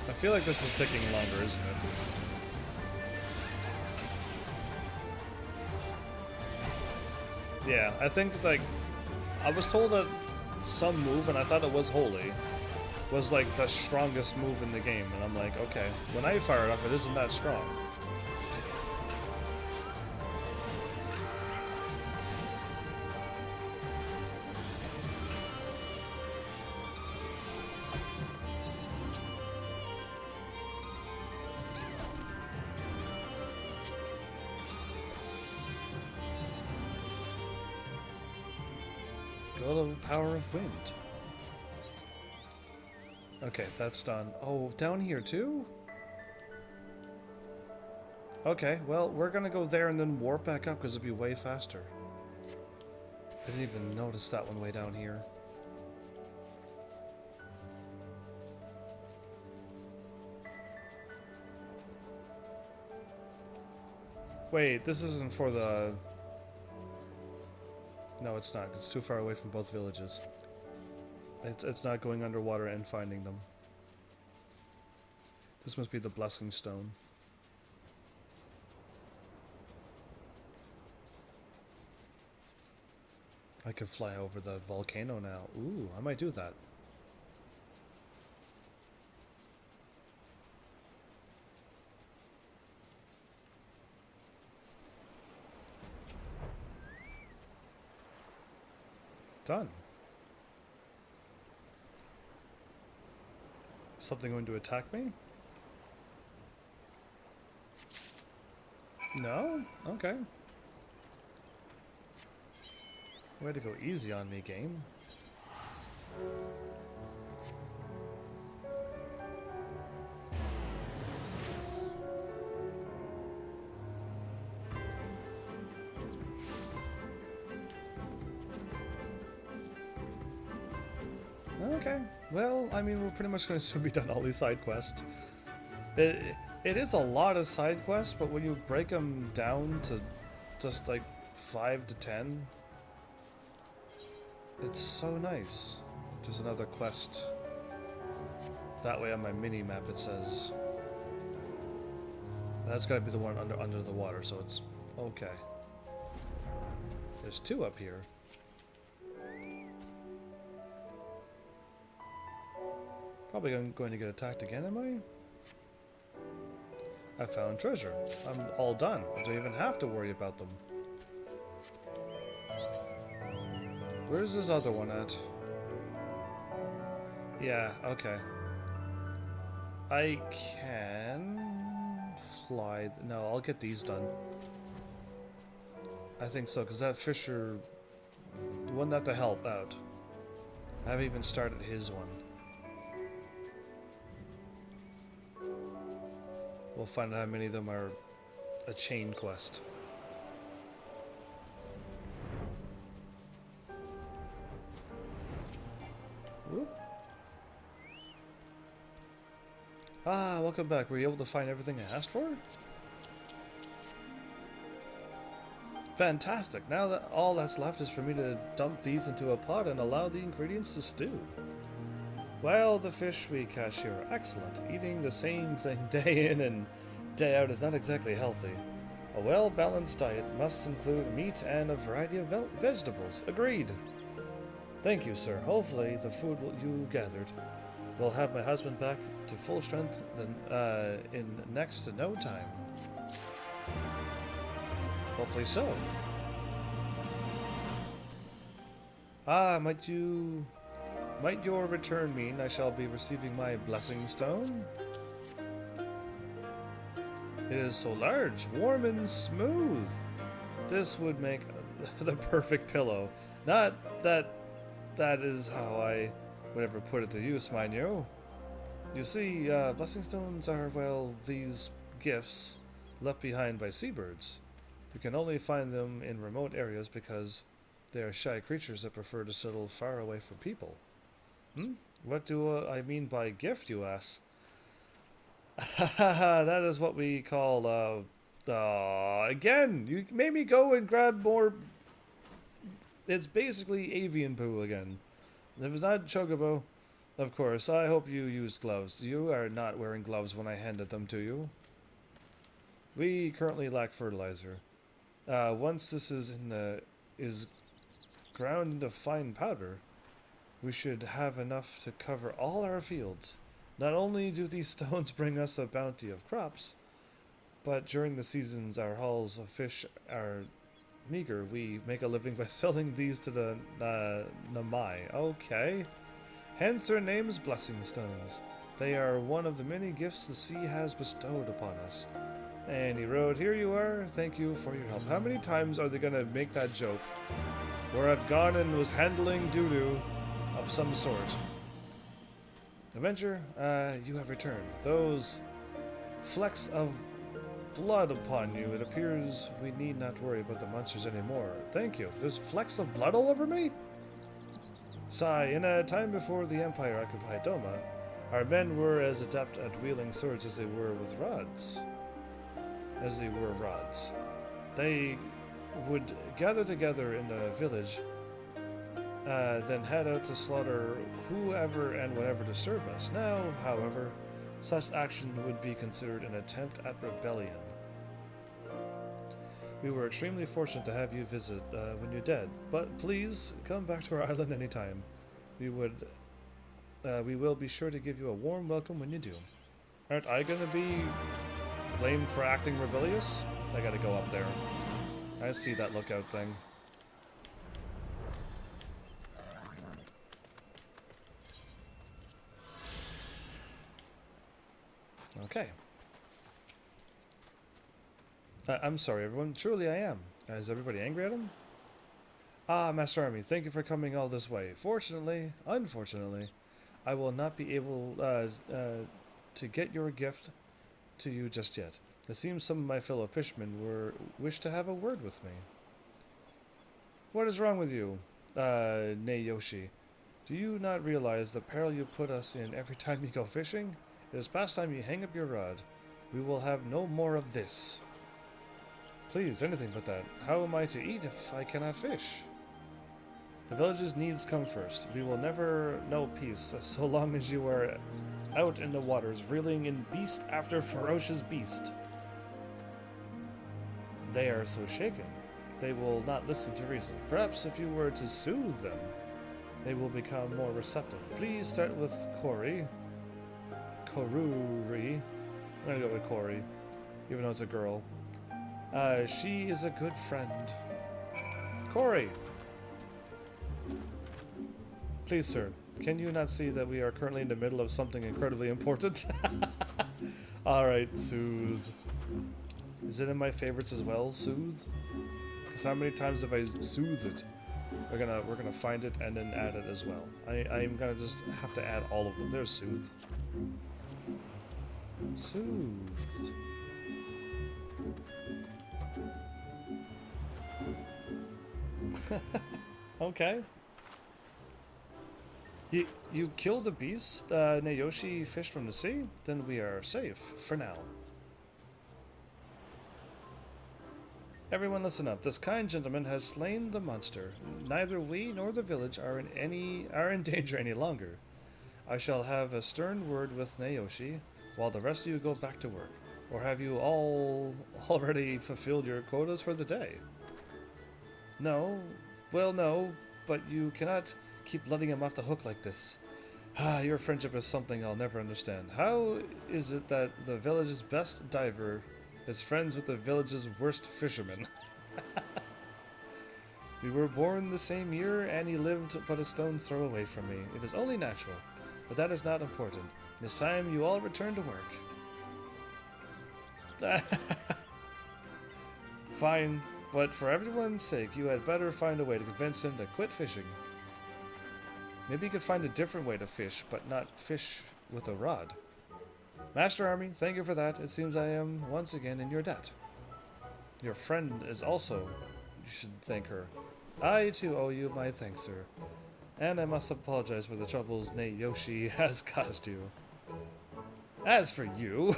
I feel like this is taking longer, isn't it? Yeah, I think, like, I was told that some move, and I thought it was holy, was, like, the strongest move in the game, and I'm like, okay, when I fire it up, it isn't that strong. The power of wind. Okay, that's done. Oh, down here too? Okay, well, we're gonna go there and then warp back up because it'll be way faster. I didn't even notice that one way down here. Wait, this isn't for the... No, it's not. It's too far away from both villages. It's not going underwater and finding them. This must be the Blessing Stone. I can fly over the volcano now. Ooh, I might do that. Done. Something going to attack me? No? Okay. Way to go easy on me, game. Okay, well, I mean, we're pretty much going to soon be done all these side quests. It is a lot of side quests, but when you break them down to just like 5 to 10, it's so nice. There's another quest. That way on my mini-map it says... That's gotta be the one under the water, so it's okay. There's 2 up here. Probably going to get attacked again, am I? I found treasure. I'm all done. I don't even have to worry about them. Where's this other one at? Yeah, okay. I can fly. No, I'll get these done. I think so, because that Fisher wouldn't have to help out. I haven't even started his one. We'll find out how many of them are a chain quest. Whoop. Ah, welcome back. Were you able to find everything I asked for? Fantastic. Now that all that's left is for me to dump these into a pot and allow the ingredients to stew. Well, the fish we catch here are excellent. Eating the same thing day in and day out is not exactly healthy. A well-balanced diet must include meat and a variety of vegetables. Agreed. Thank you, sir. Hopefully the food you gathered will have my husband back to full strength in next to no time. Hopefully so. Ah, might your return mean I shall be receiving my blessing stone? It is so large, warm and smooth. This would make the perfect pillow. Not that that is how I would ever put it to use, mind you. You see, blessing stones are, well, these gifts left behind by seabirds. You can only find them in remote areas because they are shy creatures that prefer to settle far away from people. What do I mean by gift, you ask? That is what we call, again, you made me go and grab more. It's basically avian poo again. If it's not chocobo, of course, I hope you used gloves. You are not wearing gloves when I handed them to you. We currently lack fertilizer. Once this is ground into fine powder, we should have enough to cover all our fields. Not only do these stones bring us a bounty of crops, but during the seasons our hauls of fish are meager. We make a living by selling these to the Namai. Okay. Hence their names, blessing stones. They are one of the many gifts the sea has bestowed upon us. And he wrote, here you are, thank you for your help. How many times are they going to make that joke? Where I've gone and was handling doo-doo of some sort. Avenger, you have returned. Those flecks of blood upon you, it appears we need not worry about the monsters anymore. Thank you. There's flecks of blood all over me? Sigh, in a time before the Empire occupied Doma, our men were as adept at wielding swords as they were with rods. They would gather together in the village, then head out to slaughter whoever and whatever disturb us. Now, however, such action would be considered an attempt at rebellion. We were extremely fortunate to have you visit when you're dead, but please come back to our island anytime. We will be sure to give you a warm welcome when you do. Aren't I gonna be blamed for acting rebellious? I gotta go up there. I see that lookout thing. Okay. I'm sorry, everyone. Truly I am. Is everybody angry at him? Ah, Master Army, thank you for coming all this way. Unfortunately, I will not be able to get your gift to you just yet. It seems some of my fellow fishermen wish to have a word with me. What is wrong with you, Neyoshi? Do you not realize the peril you put us in every time you go fishing? It is past time you hang up your rod. We will have no more of this. Please, anything but that. How am I to eat if I cannot fish? The village's needs come first. We will never know peace so long as you are out in the waters, reeling in beast after ferocious beast. They are so shaken, they will not listen to reason. Perhaps if you were to soothe them, they will become more receptive. Please start with Koruri. I'm gonna go with Corey, even though it's a girl. She is a good friend. Corey! Please, sir, Can you not see that we are currently in the middle of something incredibly important? Alright, Soothe. Is it in my favorites as well, Soothe? Because how many times have I soothed it? We're gonna find it and then add it as well. I'm gonna just have to add all of them. There's Soothe. Soothed. Okay. You killed the beast Nayoshi fished from the sea? Then we are safe, for now. Everyone listen up. This kind gentleman has slain the monster. Neither we nor the village are in danger any longer. I shall have a stern word with Nayoshi, while the rest of you go back to work. Or have you all already fulfilled your quotas for the day? No. Well, no, but you cannot keep letting him off the hook like this. Your friendship is something I'll never understand. How is it that the village's best diver is friends with the village's worst fisherman? We were born the same year, and he lived but a stone's throw away from me. It is only natural, but that is not important. This time you all return to work. Fine, but for everyone's sake, you had better find a way to convince him to quit fishing. Maybe you could find a different way to fish, but not fish with a rod. Master Army, thank you for that. It seems I am once again in your debt. Your friend is also. You should thank her. I too owe you my thanks, sir. And I must apologize for the troubles Nayoshi has caused you. As for you...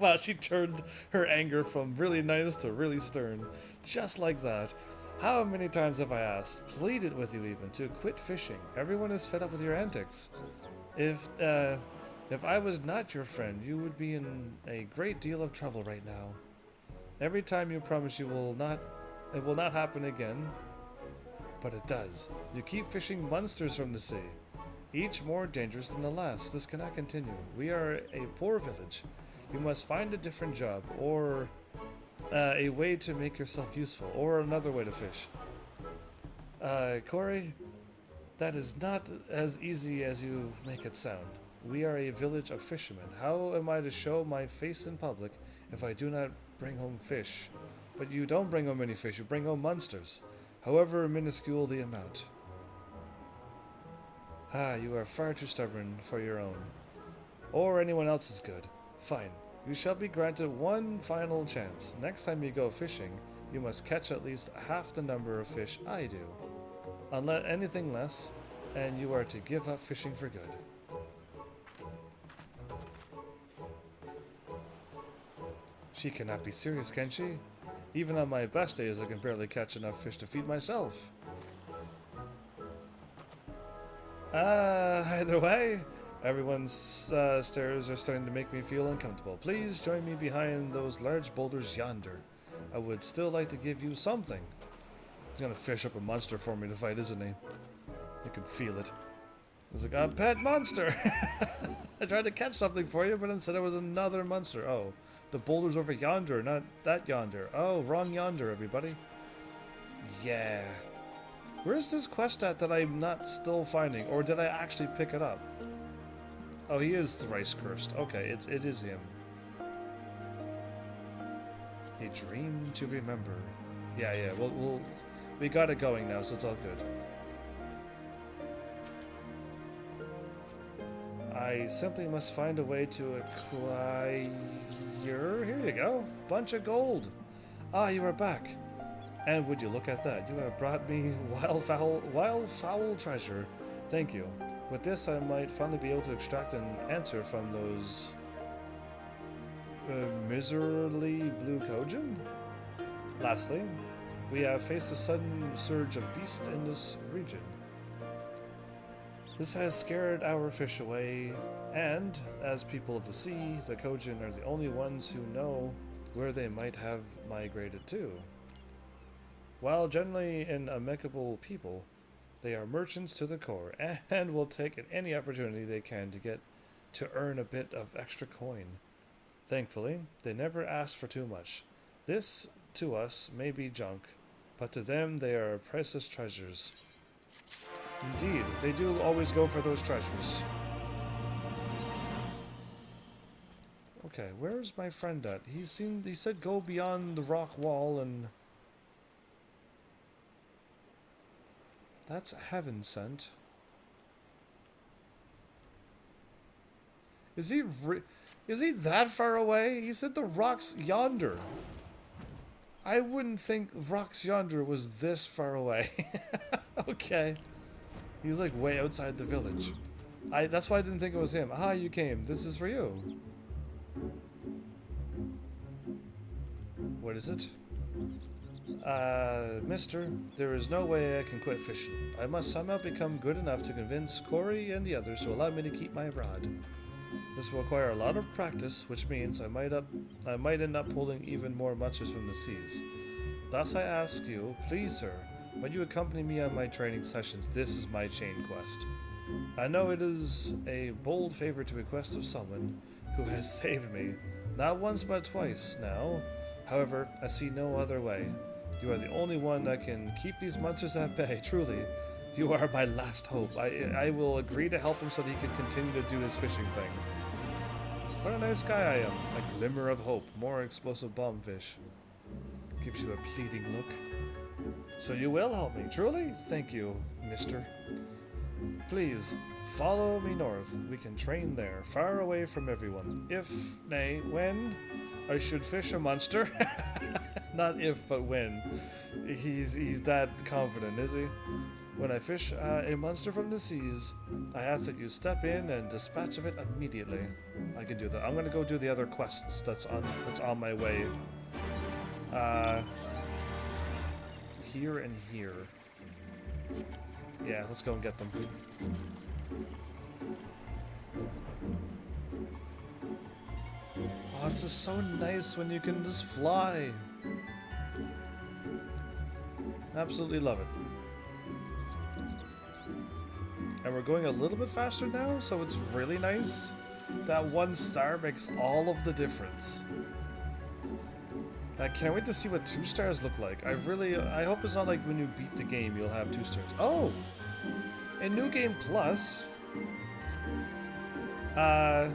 Wow, she turned her anger from really nice to really stern. Just like that. How many times have I asked, pleaded with you even, to quit fishing? Everyone is fed up with your antics. If I was not your friend, you would be in a great deal of trouble right now. Every time you promise it will not happen again, but it does. You keep fishing monsters from the sea, each more dangerous than the last. This cannot continue. We are a poor village. You must find a different job, or a way to make yourself useful, or another way to fish. Corey, that is not as easy as you make it sound. We are a village of fishermen. How am I to show my face in public if I do not bring home fish? But you don't bring home any fish, you bring home monsters, however minuscule the amount. You are far too stubborn for your own. Or anyone else is good. Fine. You shall be granted one final chance. Next time you go fishing, you must catch at least half the number of fish I do. Unless anything less, and you are to give up fishing for good. She cannot be serious, can she? Even on my best days, I can barely catch enough fish to feed myself. Either way, everyone's stares are starting to make me feel uncomfortable. Please join me behind those large boulders yonder. I would still like to give you something. He's gonna fish up a monster for me to fight, isn't he? You can feel it. He's like, a pet monster! I tried to catch something for you, but instead it was another monster. Oh, the boulder's over yonder, not that yonder. Oh, wrong yonder, everybody. Yeah. Where's this quest at that I'm not still finding? Or did I actually pick it up? Oh, he is thrice cursed. Okay, it is him. A dream to remember. Yeah, we got it going now, so it's all good. I simply must find a way to acquire... Here you go. Bunch of gold. Ah, you are back. And would you look at that? You have brought me wild-fowl treasure. Thank you. With this, I might finally be able to extract an answer from those... miserably blue Kojin? Lastly, we have faced a sudden surge of beasts in this region. This has scared our fish away, and, as people of the sea, the Kojin are the only ones who know where they might have migrated to. While generally an amicable people, they are merchants to the core, and will take any opportunity they can to earn a bit of extra coin. Thankfully, they never ask for too much. This, to us, may be junk, but to them they are priceless treasures. Indeed, they do always go for those treasures. Okay, where's my friend at? He said go beyond the rock wall and... That's heaven sent. Is he that far away? He said the rocks yonder. I wouldn't think rocks yonder was this far away. Okay. He's like way outside the village. That's why I didn't think it was him. Ah, you came. This is for you. What is it? Mister, there is no way I can quit fishing. I must somehow become good enough to convince Corey and the others to allow me to keep my rod. This will require a lot of practice, which means I might end up pulling even more munchers from the seas. Thus I ask you, please sir, would you accompany me on my training sessions? This is my chain quest. I know it is a bold favor to request of someone who has saved me, not once but twice now. However, I see no other way. You are the only one that can keep these monsters at bay, truly. You are my last hope. I will agree to help him so that he can continue to do his fishing thing. What a nice guy I am. A glimmer of hope. More explosive bombfish. Gives you a pleading look. So you will help me, truly? Thank you, mister. Please, follow me north. We can train there, far away from everyone. If, nay, when, I should fish a monster. Not if, but when. He's that confident, is he? When I fish a monster from the seas, I ask that you step in and dispatch of it immediately. I can do that. I'm gonna go do the other quests that's on my way. Here and here. Yeah, let's go and get them. Oh, this is so nice when you can just fly. Absolutely love it. And we're going a little bit faster now, so it's really nice. That 1 star makes all of the difference. I can't wait to see what 2 stars look like. I hope it's not like when you beat the game you'll have 2 stars. Oh! In New Game Plus... Okay,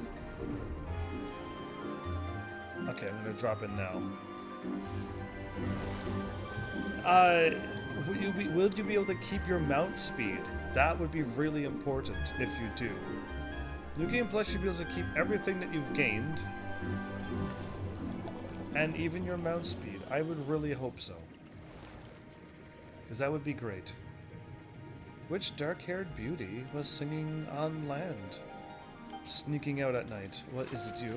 I'm gonna drop in now. Will you be able to keep your mount speed? That would be really important if you do. New Game Plus should be able to keep everything that you've gained. And even your mount speed. I would really hope so. Because that would be great. Which dark-haired beauty was singing on land? Sneaking out at night. What, is it you?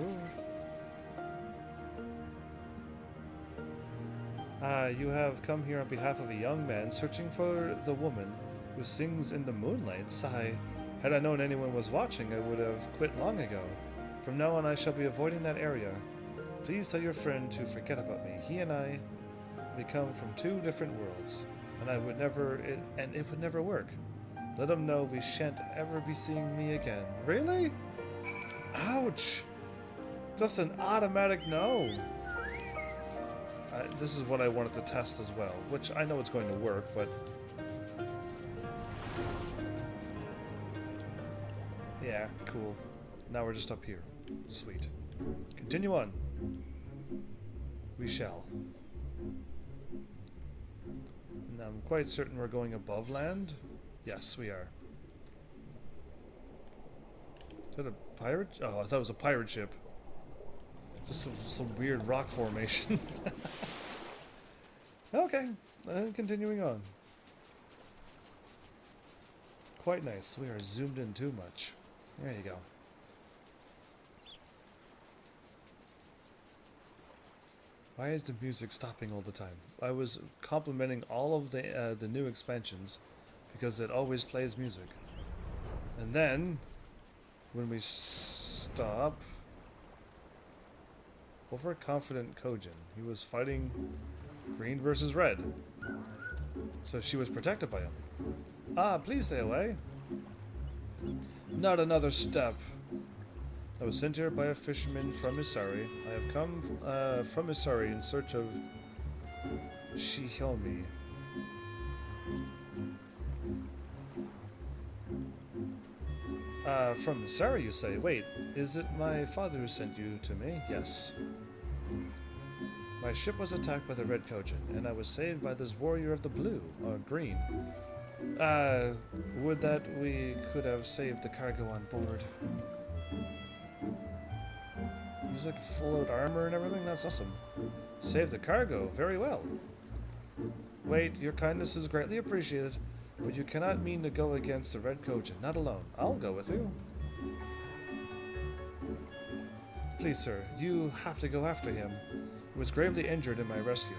You have come here on behalf of a young man searching for the woman who sings in the moonlight. Sigh. Had I known anyone was watching, I would have quit long ago. From now on, I shall be avoiding that area. Please tell your friend to forget about me. He and I, we come from 2 different worlds, and it would never work. Let him know we shan't ever be seeing me again. Really? Ouch! Just an automatic no. This is what I wanted to test as well, which I know it's going to work, but... Yeah, cool. Now we're just up here. Sweet. Continue on. We shall. And I'm quite certain we're going above land. Yes, we are. Is that a pirate? Oh, I thought it was a pirate ship. Just some weird rock formation. Okay, continuing on. Quite nice. We are zoomed in too much. There you go. Why is the music stopping all the time? I was complimenting all of the new expansions because it always plays music. And then, when we stop... Overconfident Kojin. He was fighting green versus red. So she was protected by him. Ah, please stay away. Not another step. I was sent here by a fisherman from Isari. I have come from Isari in search of Shihomi. From Sarah, you say? Wait, is it my father who sent you to me? Yes. My ship was attacked by the Red Kojin, and I was saved by this warrior of the blue, or green. Would that we could have saved the cargo on board. He's like full of armor and everything? That's awesome. Save the cargo, very well. Wait, your kindness is greatly appreciated, but you cannot mean to go against the Red Kojin, not alone. I'll go with you. Please, sir, you have to go after him. He was gravely injured in my rescue.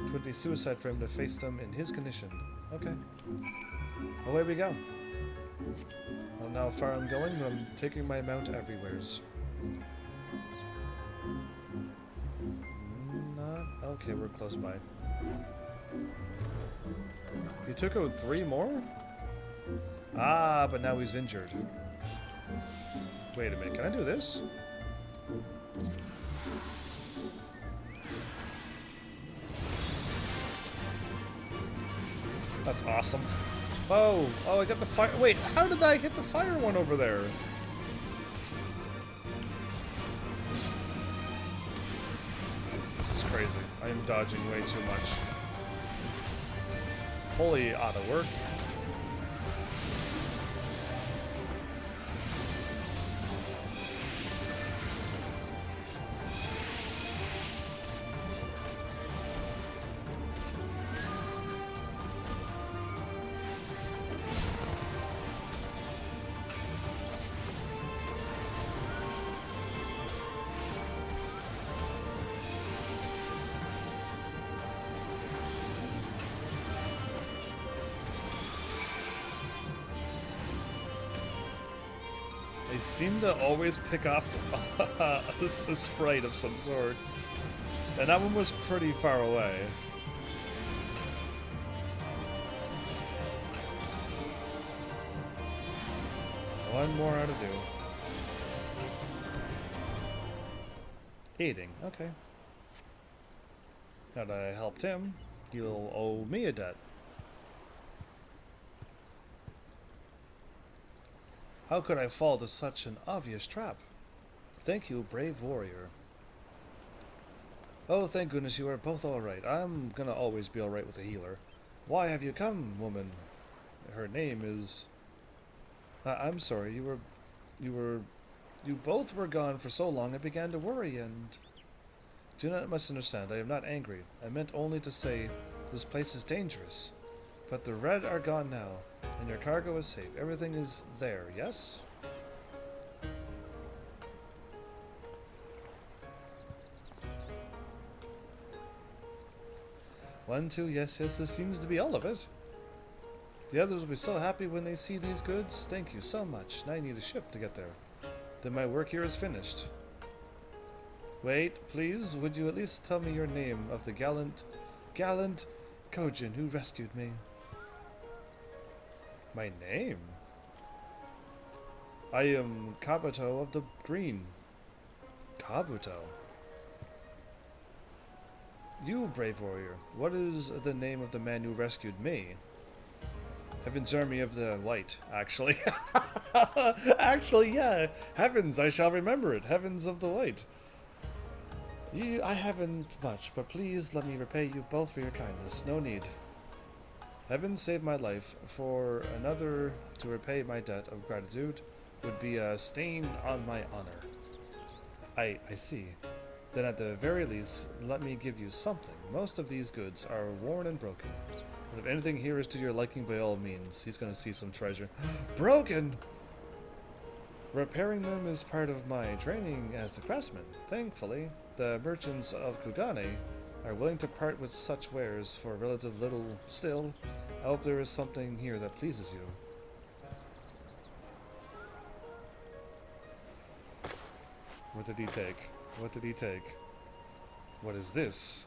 It would be suicide for him to face them in his condition. Okay. Away we go. I don't know how far I'm going, but I'm taking my mount everywheres. Okay, we're close by. He took out 3 more? Ah, but now he's injured. Wait a minute, can I do this? That's awesome. Oh, I got the fire. Wait, how did I hit the fire one over there? This is crazy. I am dodging way too much. Holy ought to work. They seem to always pick off a sprite of some sort. And that one was pretty far away. One more out to do. Aiding, okay. Now that I helped him, he'll owe me a debt. How could I fall to such an obvious trap? Thank you, brave warrior. Oh, thank goodness you are both alright. I'm gonna always be alright with a healer. Why have you come, woman? Her name is... I'm sorry, you both were gone for so long I began to worry and... Do not misunderstand, I am not angry. I meant only to say this place is dangerous. But the Red are gone now, and your cargo is safe. Everything is there, yes? One, two, yes, this seems to be all of it. The others will be so happy when they see these goods. Thank you so much. Now I need a ship to get there. Then my work here is finished. Wait, please, would you at least tell me your name of the gallant Kojin who rescued me? My name? I am Kabuto of the Green. Kabuto? You, brave warrior, what is the name of the man who rescued me? HEAVENSARMY of the White, actually. Actually, yeah. Heavens, I shall remember it. Heavens of the White. I haven't much, but please let me repay you both for your kindness. No need. Heaven saved my life. For another to repay my debt of gratitude would be a stain on my honor. I see. Then at the very least, let me give you something. Most of these goods are worn and broken. But if anything here is to your liking, by all means. He's going to see some treasure. Broken! Repairing them is part of my training as a craftsman. Thankfully, the merchants of Kugane are willing to part with such wares for relative little. Still, I hope there is something here that pleases you. What did he take? What did he take? What is this?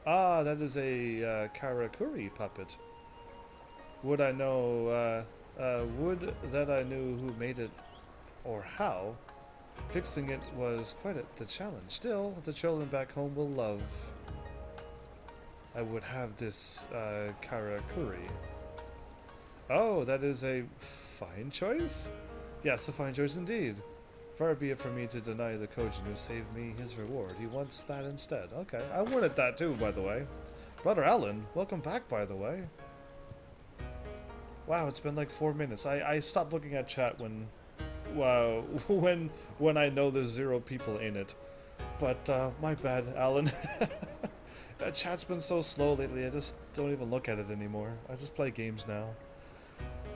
Ah, that is a Karakuri puppet. Would I know, would that I knew who made it or how. Fixing it was quite the challenge. Still, the children back home will love. I would have this Karakuri. Oh, that is a fine choice? Yes, a fine choice indeed. Far be it from me to deny the Kojin who saved me his reward. He wants that instead. Okay, I wanted that too, by the way. Brother Alan, welcome back, by the way. Wow, it's been like 4 minutes. I stopped looking at chat when, wow, when I know there's 0 people in it. But my bad, Alan. Chat's been so slow lately. I just don't even look at it anymore. I just play games now.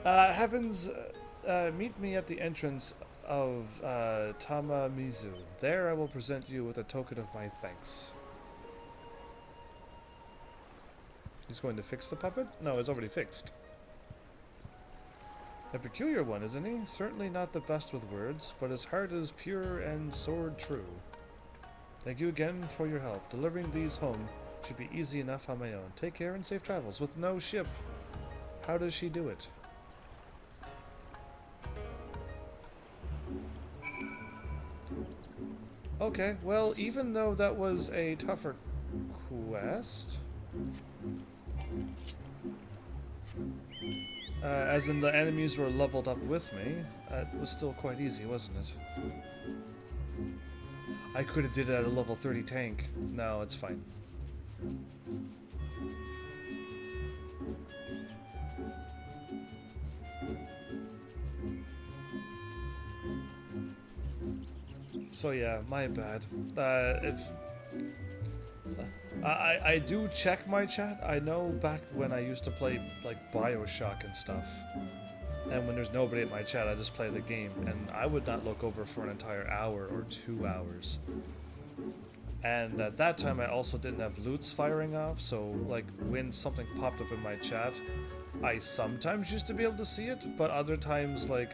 Heavens, meet me at the entrance of Tamamizu. There I will present you with a token of my thanks. He's going to fix the puppet? No, it's already fixed. A peculiar one, isn't he? Certainly not the best with words, but his heart is pure and sword true. Thank you again for your help. Delivering these home should be easy enough on my own. Take care and safe travels with no ship. How does she do it? Okay, well, even though that was a tougher quest, as in the enemies were leveled up with me, it was still quite easy, wasn't it? I could have did it at a level 30 tank. No, it's fine. So yeah, my bad. I do check my chat. I know back when I used to play like BioShock and stuff, and when there's nobody at my chat, I just play the game, and I would not look over for an entire hour or 2 hours. And at that time, I also didn't have loots firing off, so like when something popped up in my chat, I sometimes used to be able to see it, but other times like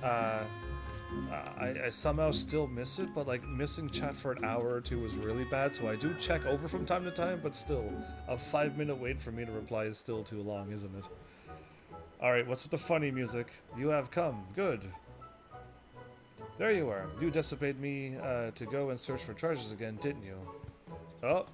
I somehow still miss it, but like missing chat for an hour or 2 was really bad, so I do check over from time to time, but still, a 5-minute wait for me to reply is still too long, isn't it? Alright, what's with the funny music? You have come. Good. There you are. You disobeyed me to go and search for treasures again, didn't you? Oh.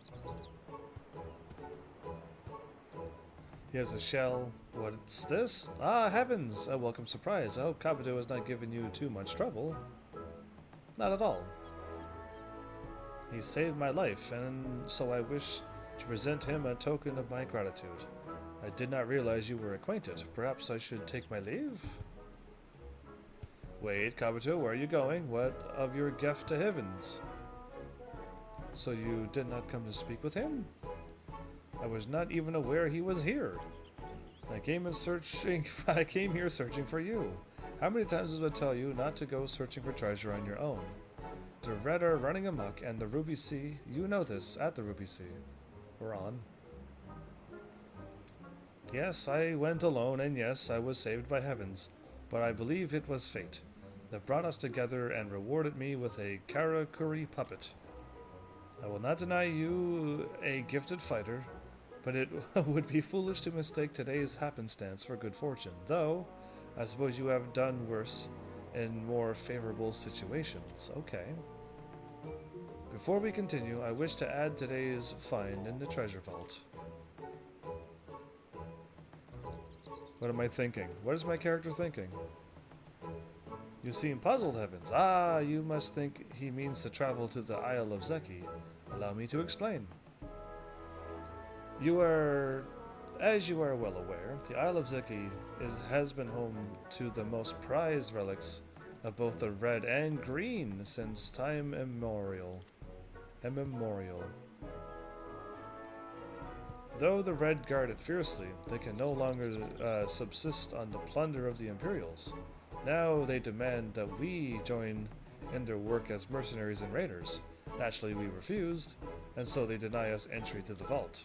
Here's a shell. What's this? Ah, heavens! A welcome surprise. I hope Kabuto has not given you too much trouble. Not at all. He saved my life, and so I wish to present him a token of my gratitude. I did not realize you were acquainted. Perhaps I should take my leave? Wait, Kabuto, where are you going? What of your gift to heavens? So you did not come to speak with him? I was not even aware he was here. I came here searching for you. How many times did I tell you not to go searching for treasure on your own? The Red are running amok, and the Ruby Sea, you know this, at the Ruby Sea. We're on. Yes, I went alone, and yes, I was saved by heavens, but I believe it was fate that brought us together and rewarded me with a Karakuri puppet. I will not deny you a gifted fighter, but it would be foolish to mistake today's happenstance for good fortune, though I suppose you have done worse in more favorable situations. Okay. Before we continue, I wish to add today's find in the treasure vault. What am I thinking? What is my character thinking? You seem puzzled, heavens. Ah, you must think he means to travel to the Isle of Zeki. Allow me to explain. As you are well aware, the Isle of Zeki has been home to the most prized relics of both the red and green since time immemorial. Though the red guard it fiercely, they can no longer subsist on the plunder of the Imperials. Now they demand that we join in their work as mercenaries and raiders. Naturally, we refused, and so they deny us entry to the vault.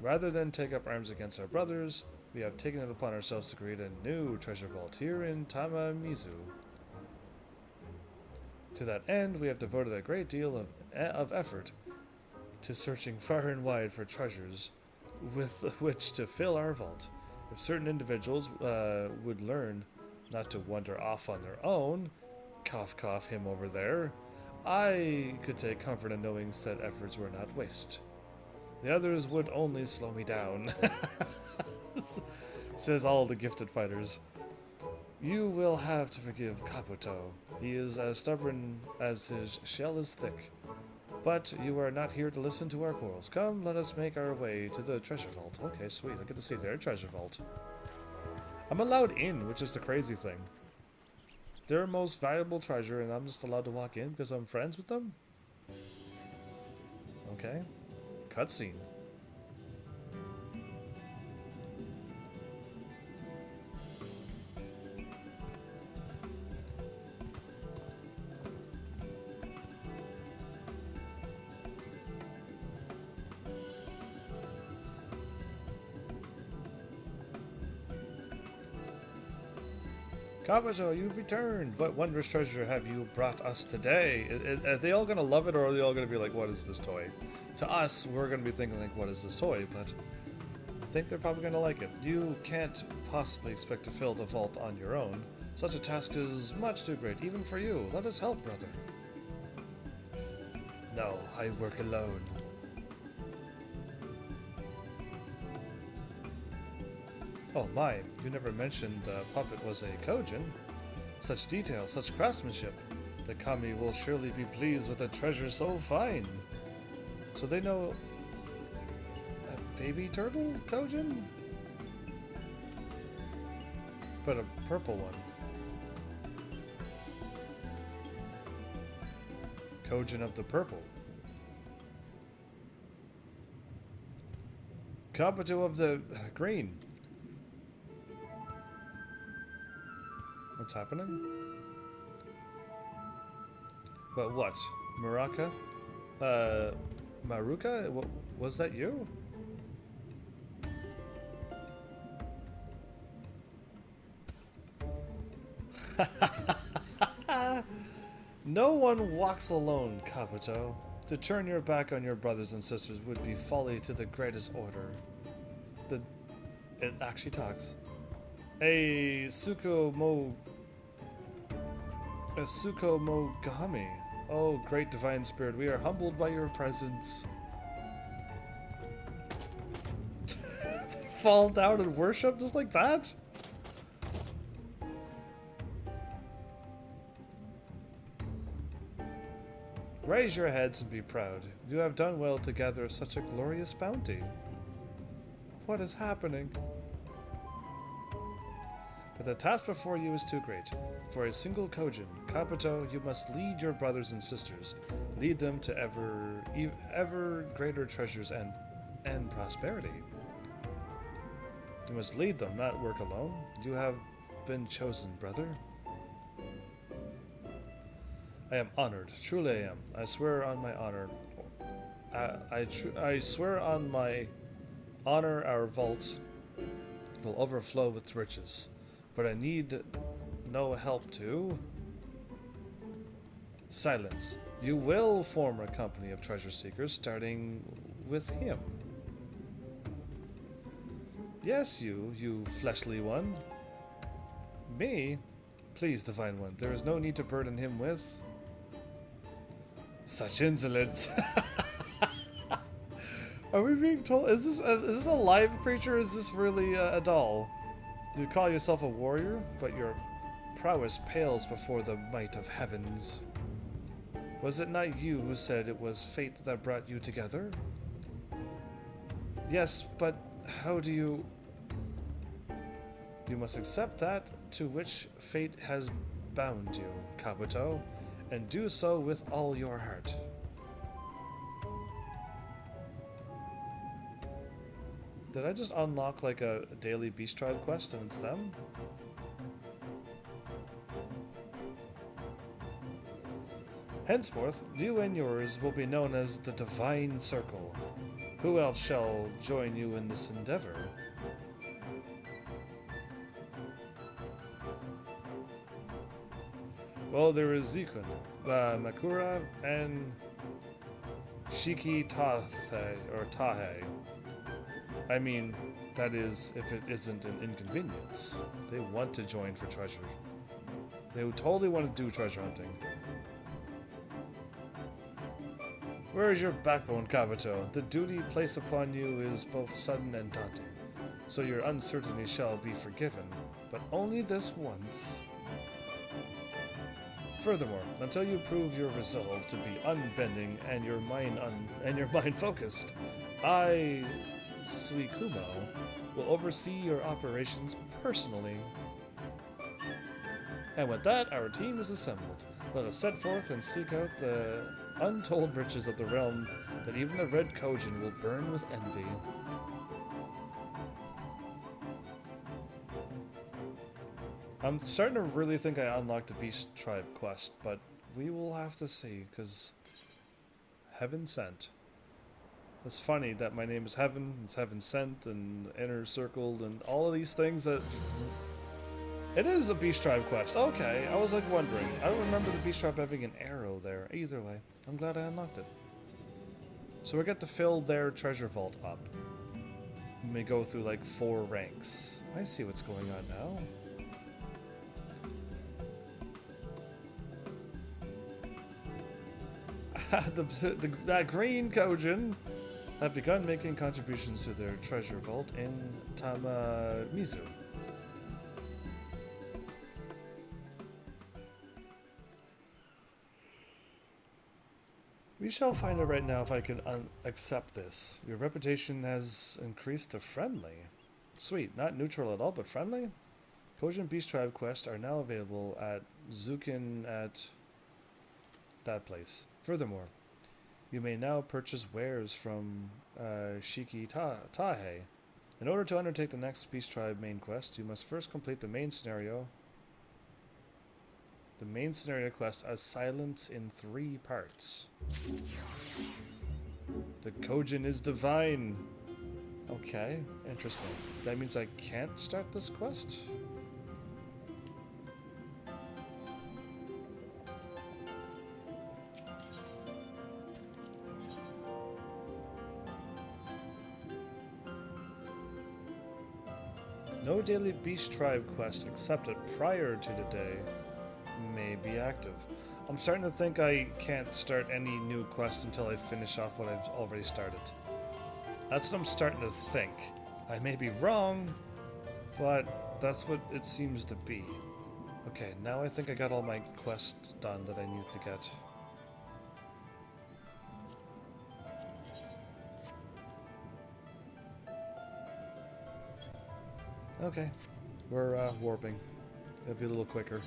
Rather than take up arms against our brothers, we have taken it upon ourselves to create a new treasure vault here in Tamamizu. To that end, we have devoted a great deal of effort to searching far and wide for treasures with which to fill our vault. If certain individuals would learn not to wander off on their own, cough cough him over there, I could take comfort in knowing said efforts were not wasted. The others would only slow me down. Says all the gifted fighters. You will have to forgive Kabuto. He is as stubborn as his shell is thick. But you are not here to listen to our quarrels. Come, let us make our way to the treasure vault. Okay, sweet. I get to see their treasure vault. I'm allowed in, which is the crazy thing. Their most valuable treasure, and I'm just allowed to walk in because I'm friends with them? Okay. Cutscene. Kabuto, you've returned! What wondrous treasure have you brought us today? Are they all gonna love it, or are they all gonna be like, what is this toy? To us, we're gonna be thinking like, what is this toy? But I think they're probably gonna like it. You can't possibly expect to fill the vault on your own. Such a task is much too great, even for you. Let us help, brother. No, I work alone. Oh my, you never mentioned the puppet was a Kojin. Such detail, such craftsmanship. The kami will surely be pleased with a treasure so fine. So they know a baby turtle Kojin? But a purple one. Kojin of the purple. Kabuto of the green. What's happening? But what? Maraka? Maruka? Was that you? No one walks alone, Kabuto. To turn your back on your brothers and sisters would be folly to the greatest order. It actually talks. A Suko Mogami. Oh, great divine spirit, we are humbled by your presence. They fall down and worship just like that? Raise your heads and be proud. You have done well to gather such a glorious bounty. What is happening? But the task before you is too great. For a single Kojin, Kabuto, you must lead your brothers and sisters. Lead them to ever greater treasures and prosperity. You must lead them, not work alone. You have been chosen, brother. I am honored. Truly I am. I swear on my honor. I swear on my honor our vault will overflow with riches. But I need no help to... Silence. You will form a company of treasure seekers, starting with him. Yes, you fleshly one. Me? Please, divine one, there is no need to burden him with... Such insolence. Are we being told... Is this a live creature, or is this really a doll? You call yourself a warrior, but your prowess pales before the might of heavens. Was it not you who said it was fate that brought you together? Yes, but how do you... You must accept that to which fate has bound you, Kabuto, and do so with all your heart. Did I just unlock like a daily Beast Tribe quest and it's them? Henceforth, you and yours will be known as the Divine Circle. Who else shall join you in this endeavor? Well, there is Zikun, Makura, and Shiki Tahe. I mean, that is, if it isn't an inconvenience. They want to join for treasure. They would totally want to do treasure hunting. Where is your backbone, Kabuto? The duty placed upon you is both sudden and daunting. so your uncertainty shall be forgiven, but only this once. Furthermore, until you prove your resolve to be unbending and your mind focused, I, Suikumo, will oversee your operations personally. And with that, our team is assembled. Let us set forth and seek out the untold riches of the realm that even the Red Kojin will burn with envy. I'm starting to really think I unlocked a Beast Tribe quest, but we will have to see, because Heaven Sent. It's funny that my name is Heaven, it's Heaven Sent, and Inner Circled, and all of these things that... It is a Beast Tribe quest, okay, I was like wondering. I don't remember the Beast Tribe having an arrow there. Either way, I'm glad I unlocked it. So we get to fill their treasure vault up. We may go through like 4 ranks. I see what's going on now. That green Kojin have begun making contributions to their treasure vault in Tamamizu. We shall find out right now if I can accept this. Your reputation has increased to friendly. Sweet, not neutral at all, but friendly? Kojin Beast Tribe quests are now available at Zukin at that place. Furthermore, you may now purchase wares from Shiki Tahe. In order to undertake the next Beast Tribe main quest, you must first complete the main scenario. The main scenario quest as Silence in 3 parts. The Kojin is divine. Okay, interesting. That means I can't start this quest? No daily Beast Tribe quests accepted prior to the day may be active. I'm starting to think I can't start any new quests until I finish off what I've already started. That's what I'm starting to think. I may be wrong, but that's what it seems to be. Okay, now I think I got all my quests done that I need to get. Okay, we're warping. It'll be a little quicker.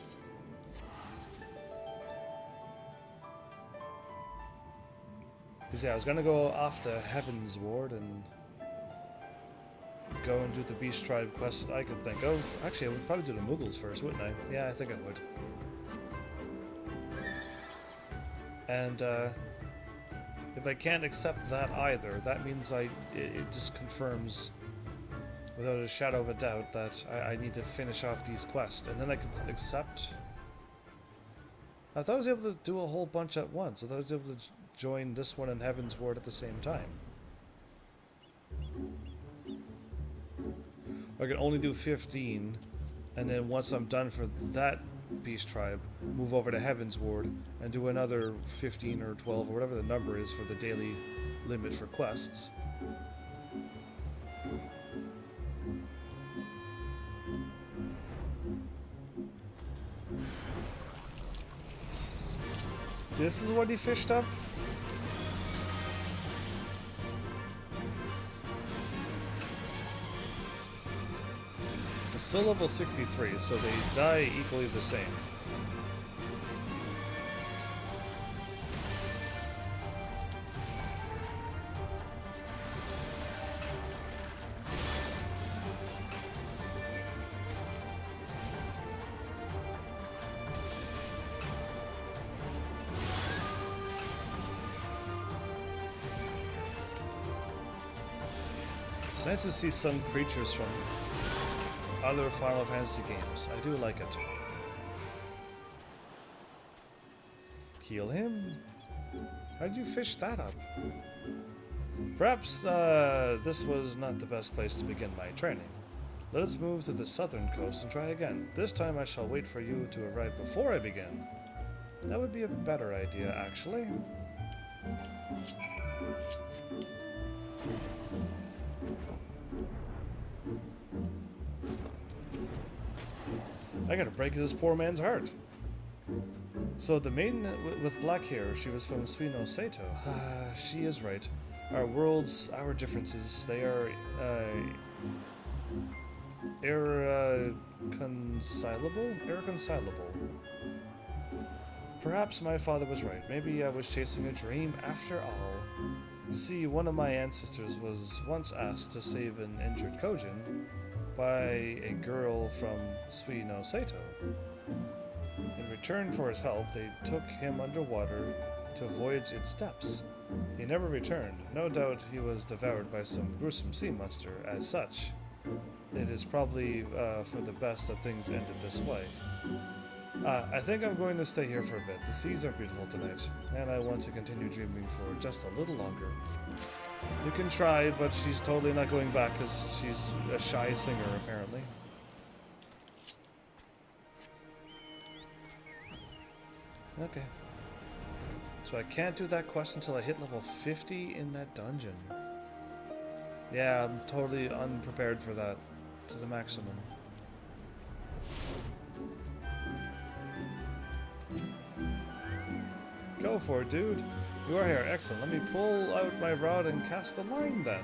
Because yeah, I was gonna go off to Heaven's Ward and go and do the Beast Tribe quest that I could think of. Actually, I would probably do the Muggles first, wouldn't I? Yeah, I think I would. And if I can't accept that either, that means it just confirms without a shadow of a doubt that I need to finish off these quests, and then I could accept. I thought I was able to do a whole bunch at once. I thought I was able to join this one and Heaven's Ward at the same time. I can only do 15, and then once I'm done for that Beast Tribe, move over to Heaven's Ward and do another 15 or 12 or whatever the number is for the daily limit for quests. This is what he fished up? They're still level 63, so they die equally the same. It's nice to see some creatures from other Final Fantasy games. I do like it. Heal him? How'd you fish that up? Perhaps this was not the best place to begin my training. Let us move to the southern coast and try again. This time I shall wait for you to arrive before I begin. That would be a better idea, actually. I gotta break this poor man's heart. So the maiden with black hair, she was from Suino Sato. She is right. Our worlds, our differences, they are irreconcilable. Perhaps my father was right. Maybe I was chasing a dream after all. You see, one of my ancestors was once asked to save an injured Kojin by a girl from Suino Sato. In return for his help, they took him underwater to voyage its depths. He never returned. No doubt he was devoured by some gruesome sea monster. As such, it is probably for the best that things ended this way. I think I'm going to stay here for a bit. The seas are beautiful tonight, and I want to continue dreaming for just a little longer. You can try, but she's totally not going back because she's a shy singer, apparently. Okay. So I can't do that quest until I hit level 50 in that dungeon. Yeah, I'm totally unprepared for that to the maximum. Go for it, dude. You are here. Excellent. Let me pull out my rod and cast the line then.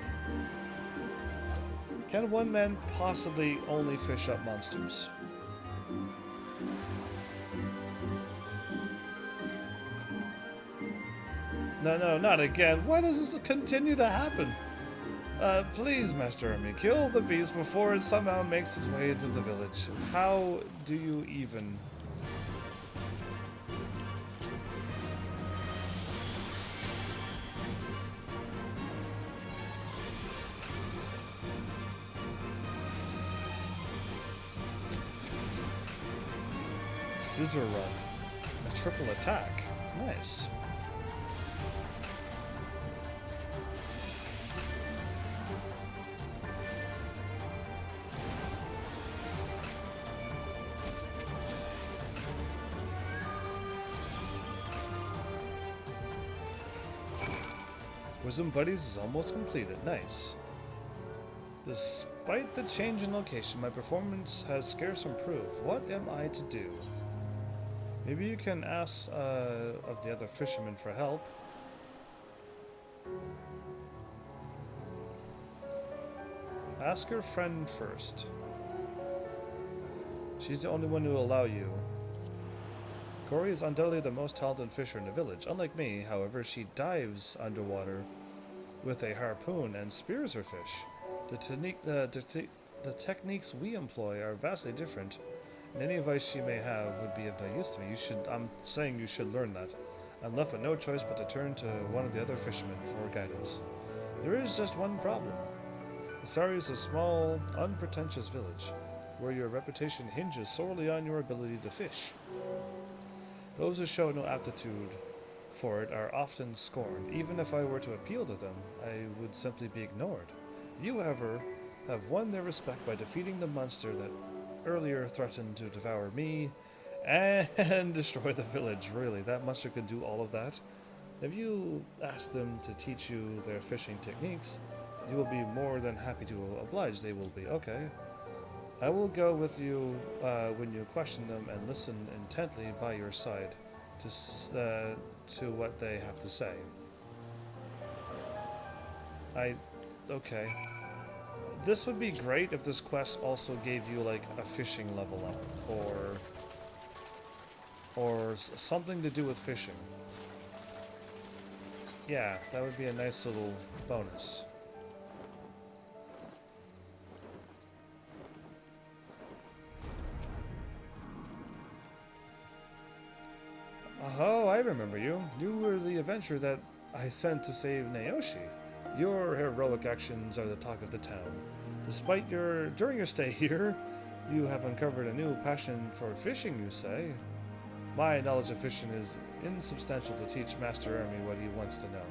Can one man possibly only fish up monsters? No, not again. Why does this continue to happen? Please, Master Ermi, kill the beast before it somehow makes its way into the village. How do you even... Scissor run. A triple attack. Nice. Wisdom Buddies is almost completed. Nice. Despite the change in location, my performance has scarce improved. What am I to do? Maybe you can ask of the other fishermen for help. Ask your friend first. She's the only one who will allow you. Cory is undoubtedly the most talented fisher in the village. Unlike me, however, she dives underwater with a harpoon and spears her fish. The techniques we employ are vastly different, and any advice she may have would be of no use to me. I'm saying you should learn that. I'm left with no choice but to turn to one of the other fishermen for guidance. There is just one problem. Isari is a small, unpretentious village, where your reputation hinges solely on your ability to fish. Those who show no aptitude for it are often scorned. Even if I were to appeal to them, I would simply be ignored. You, however, have won their respect by defeating the monster that earlier threatened to devour me and destroy the village. Really, that monster could do all of that? If you ask them to teach you their fishing techniques, you will be more than happy to oblige. They will be. Okay. I will go with you when you question them and listen intently by your side to what they have to say. Okay. This would be great if this quest also gave you like a fishing level up or something to do with fishing. Yeah, that would be a nice little bonus. Oh, I remember you. You were the adventurer that I sent to save Naoshi. Your heroic actions are the talk of the town. During your stay here, you have uncovered a new passion for fishing, you say? My knowledge of fishing is insubstantial to teach Master Ermi what he wants to know.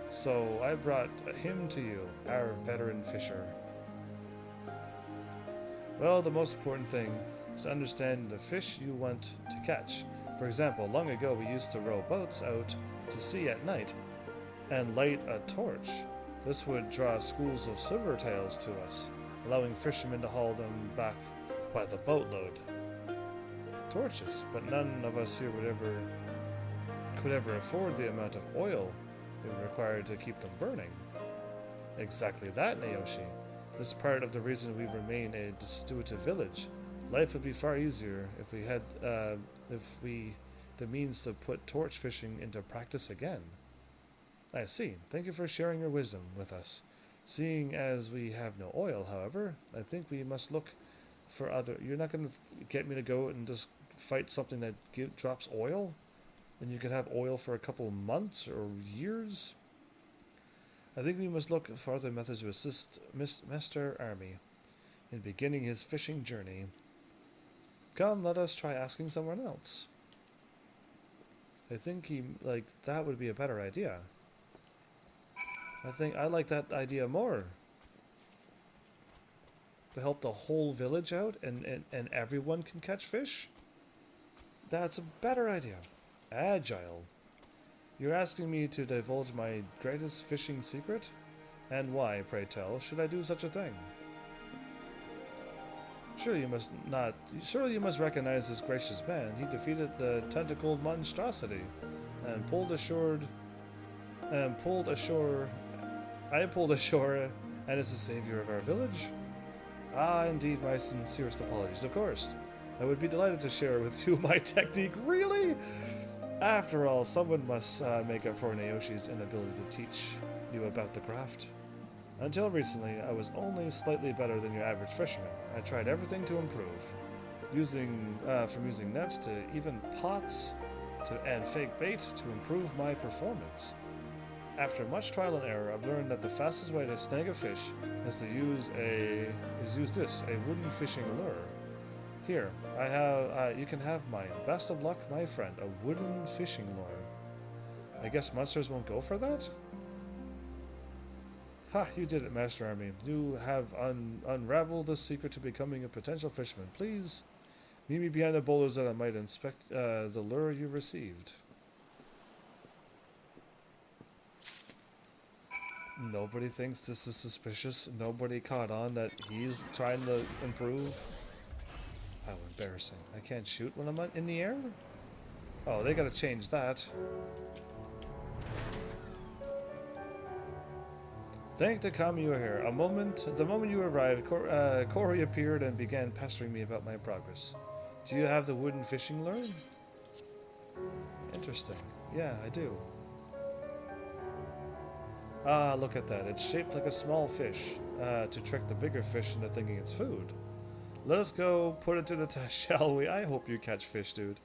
So I brought him to you, our veteran fisher. Well, the most important thing is to understand the fish you want to catch. For example, long ago we used to row boats out to sea at night and light a torch. This would draw schools of silvertails to us. allowing fishermen to haul them back by the boatload. Torches, but none of us here could ever afford the amount of oil it would require to keep them burning. Exactly that, Naoshi. This is part of the reason we remain a destitute village. Life would be far easier if we had the means to put torch fishing into practice again. I see. Thank you for sharing your wisdom with us. Seeing as we have no oil, however, I think we must look for other... You're not going to get me to go and just fight something that drops oil? And you could have oil for a couple months or years? I think we must look for other methods to assist Master Army in beginning his fishing journey. Come, let us try asking someone else. I think that would be a better idea. I think I like that idea more. To help the whole village out and everyone can catch fish? That's a better idea. Agile. You're asking me to divulge my greatest fishing secret? And why, pray tell, should I do such a thing? Surely you must recognize this gracious man. He defeated the tentacled monstrosity and pulled ashore and is the savior of our village. Ah, indeed, my sincerest apologies. Of course, I would be delighted to share with you my technique. Really? After all, someone must make up for Naoshi's inability to teach you about the craft. Until recently, I was only slightly better than your average fisherman. I tried everything to improve, from using nets to even pots and fake bait to improve my performance. After much trial and error, I've learned that the fastest way to snag a fish is to use a wooden fishing lure. Here, I have. You can have mine. Best of luck, my friend. A wooden fishing lure. I guess monsters won't go for that? Ha! You did it, Master Army. You have unraveled the secret to becoming a potential fisherman. Please, meet me behind the boulders that I might inspect the lure you received. Nobody thinks this is suspicious. Nobody caught on that he's trying to improve. How embarrassing. I can't shoot when I'm in the air? Oh, they gotta change that. Thank the Kami you are here. The moment you arrived, Corey appeared and began pestering me about my progress. Do you have the wooden fishing lure? Interesting. Yeah, I do. Ah, look at that. It's shaped like a small fish, to trick the bigger fish into thinking it's food. Let us go put it to the test, shall we? I hope you catch fish, dude.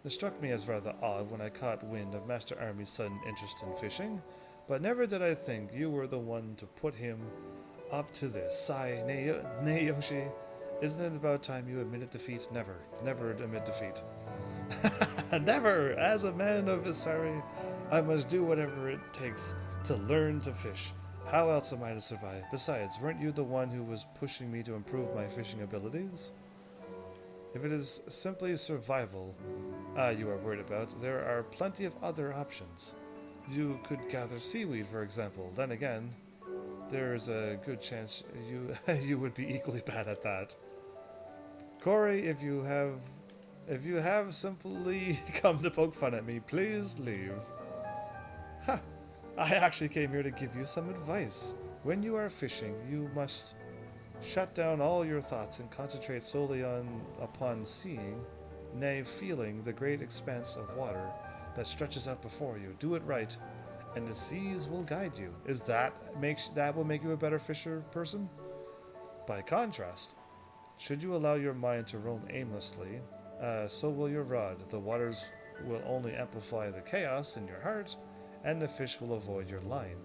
It struck me as rather odd when I caught wind of Master Army's sudden interest in fishing, but never did I think you were the one to put him up to this. Sigh, Naoshi, isn't it about time you admitted defeat? Never, never admit defeat. Never! As a man of Isari, I must do whatever it takes to learn to fish. How else am I to survive? Besides, weren't you the one who was pushing me to improve my fishing abilities? If it is simply survival you are worried about, there are plenty of other options. You could gather seaweed, for example. Then again, there's a good chance you would be equally bad at that. Corey, if you have simply come to poke fun at me, please leave. Ha! I actually came here to give you some advice. When you are fishing, you must shut down all your thoughts and concentrate solely upon seeing, nay, feeling the great expanse of water that stretches out before you. Do it right, and the seas will guide you. That will make you a better fisher person? By contrast, should you allow your mind to roam aimlessly, so will your rod. The waters will only amplify the chaos in your heart, and the fish will avoid your line,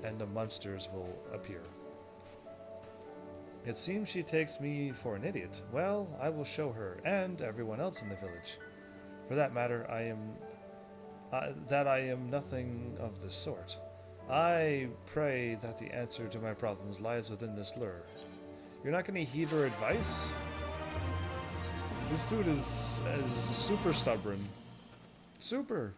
and the monsters will appear. It seems she takes me for an idiot. Well, I will show her, and everyone else in the village. For that matter, I am nothing of the sort. I pray that the answer to my problems lies within this lure. You're not going to heed her advice? This dude is super stubborn. Super.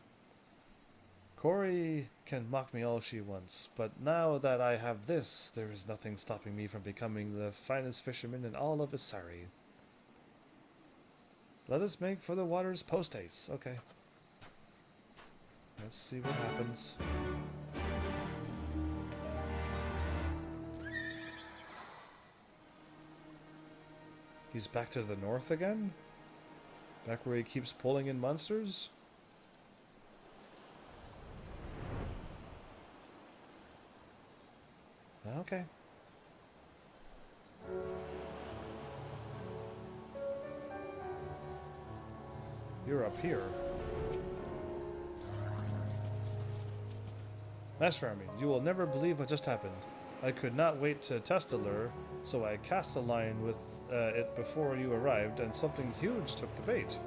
Corey can mock me all she wants, but now that I have this, there is nothing stopping me from becoming the finest fisherman in all of Isari. Let us make for the waters post-haste. Okay. Let's see what happens. He's back to the north again? Back where he keeps pulling in monsters? Okay. You're up here. Master Army, you will never believe what just happened. I could not wait to test the lure, so I cast the line with it before you arrived, and something huge took the bait.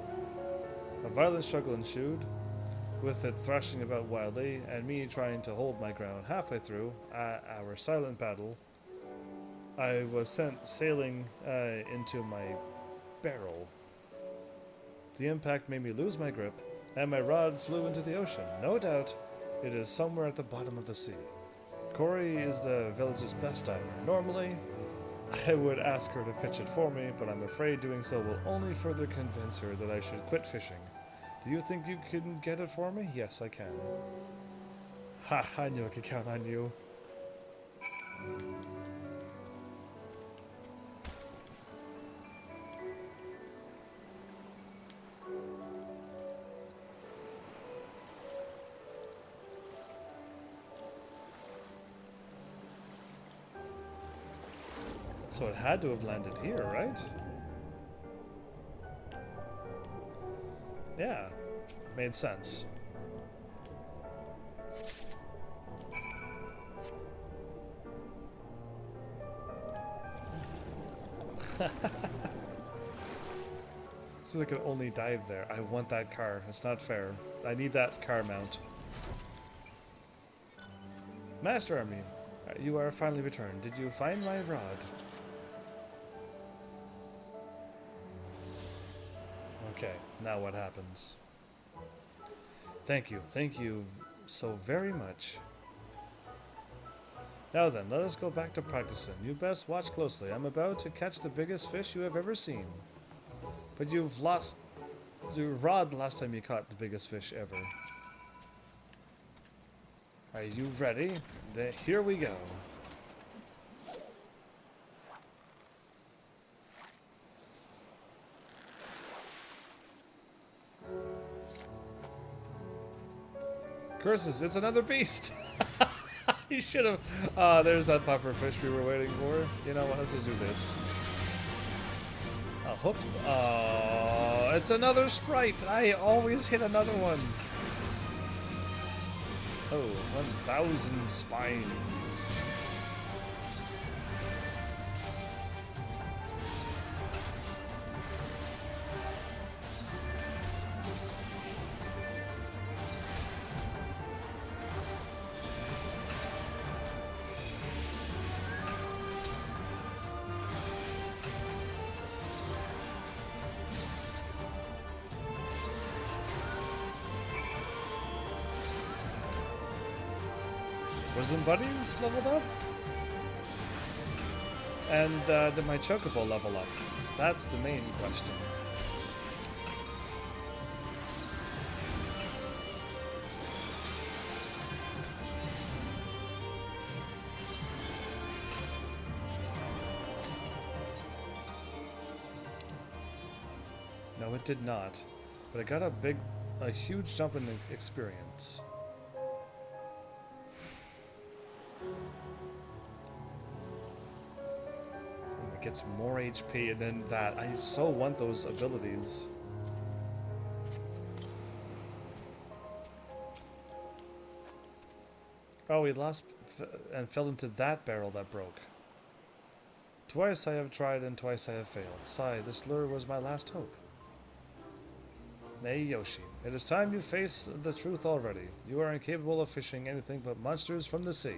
A violent struggle ensued, with it thrashing about wildly, and me trying to hold my ground. Halfway through our silent battle, I was sent sailing into my barrel. The impact made me lose my grip, and my rod flew into the ocean. No doubt, it is somewhere at the bottom of the sea. Corey is the village's best diver. Normally, I would ask her to fetch it for me, but I'm afraid doing so will only further convince her that I should quit fishing. Do you think you can get it for me? Yes, I can. Ha, I knew I could count on you. So it had to have landed here, right? Yeah, made sense. So I could only dive there. I want that car. It's not fair. I need that car mount. Master Army, you are finally returned. Did you find my rod? Okay, now what happens? Thank you so very much. Now then, let us go back to practicing. You best watch closely. I'm about to catch the biggest fish you have ever seen. But you've lost your rod last time you caught the biggest fish ever. Are you ready? Then here we go. Curses, it's another beast! You should have... there's that puffer fish we were waiting for. You know what, let's just do this. Oh, hooked. Oh, it's another sprite! I always hit another one! Oh, 1,000 spines. Bosom buddies leveled up? And did my chocobo level up? That's the main question. No, it did not. But I got a huge jump in experience. Gets more HP, and then that. I so want those abilities. Oh, he lost and fell into that barrel that broke. Twice I have tried and twice I have failed. Sigh, this lure was my last hope. Nay, Yoshi, it is time you face the truth already. You are incapable of fishing anything but monsters from the sea.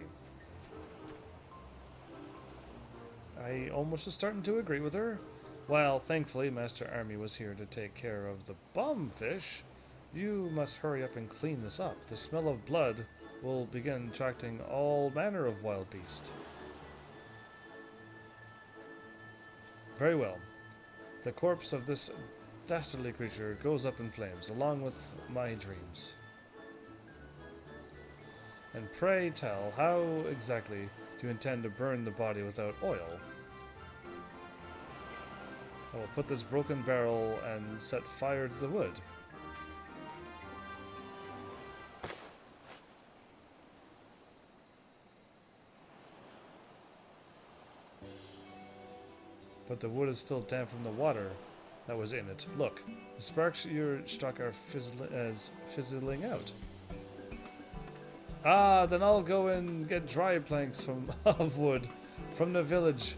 I almost was starting to agree with her. While thankfully Master Army was here to take care of the bum fish, You must hurry up and clean this up. The smell of blood will begin attracting all manner of wild beasts. Very well. The corpse of this dastardly creature goes up in flames, along with my dreams. And pray tell, how exactly do you intend to burn the body without oil? I will put this broken barrel and set fire to the wood. But the wood is still damp from the water that was in it. Look, the sparks you struck are fizzling out. Ah, then I'll go and get dry planks from of wood from the village.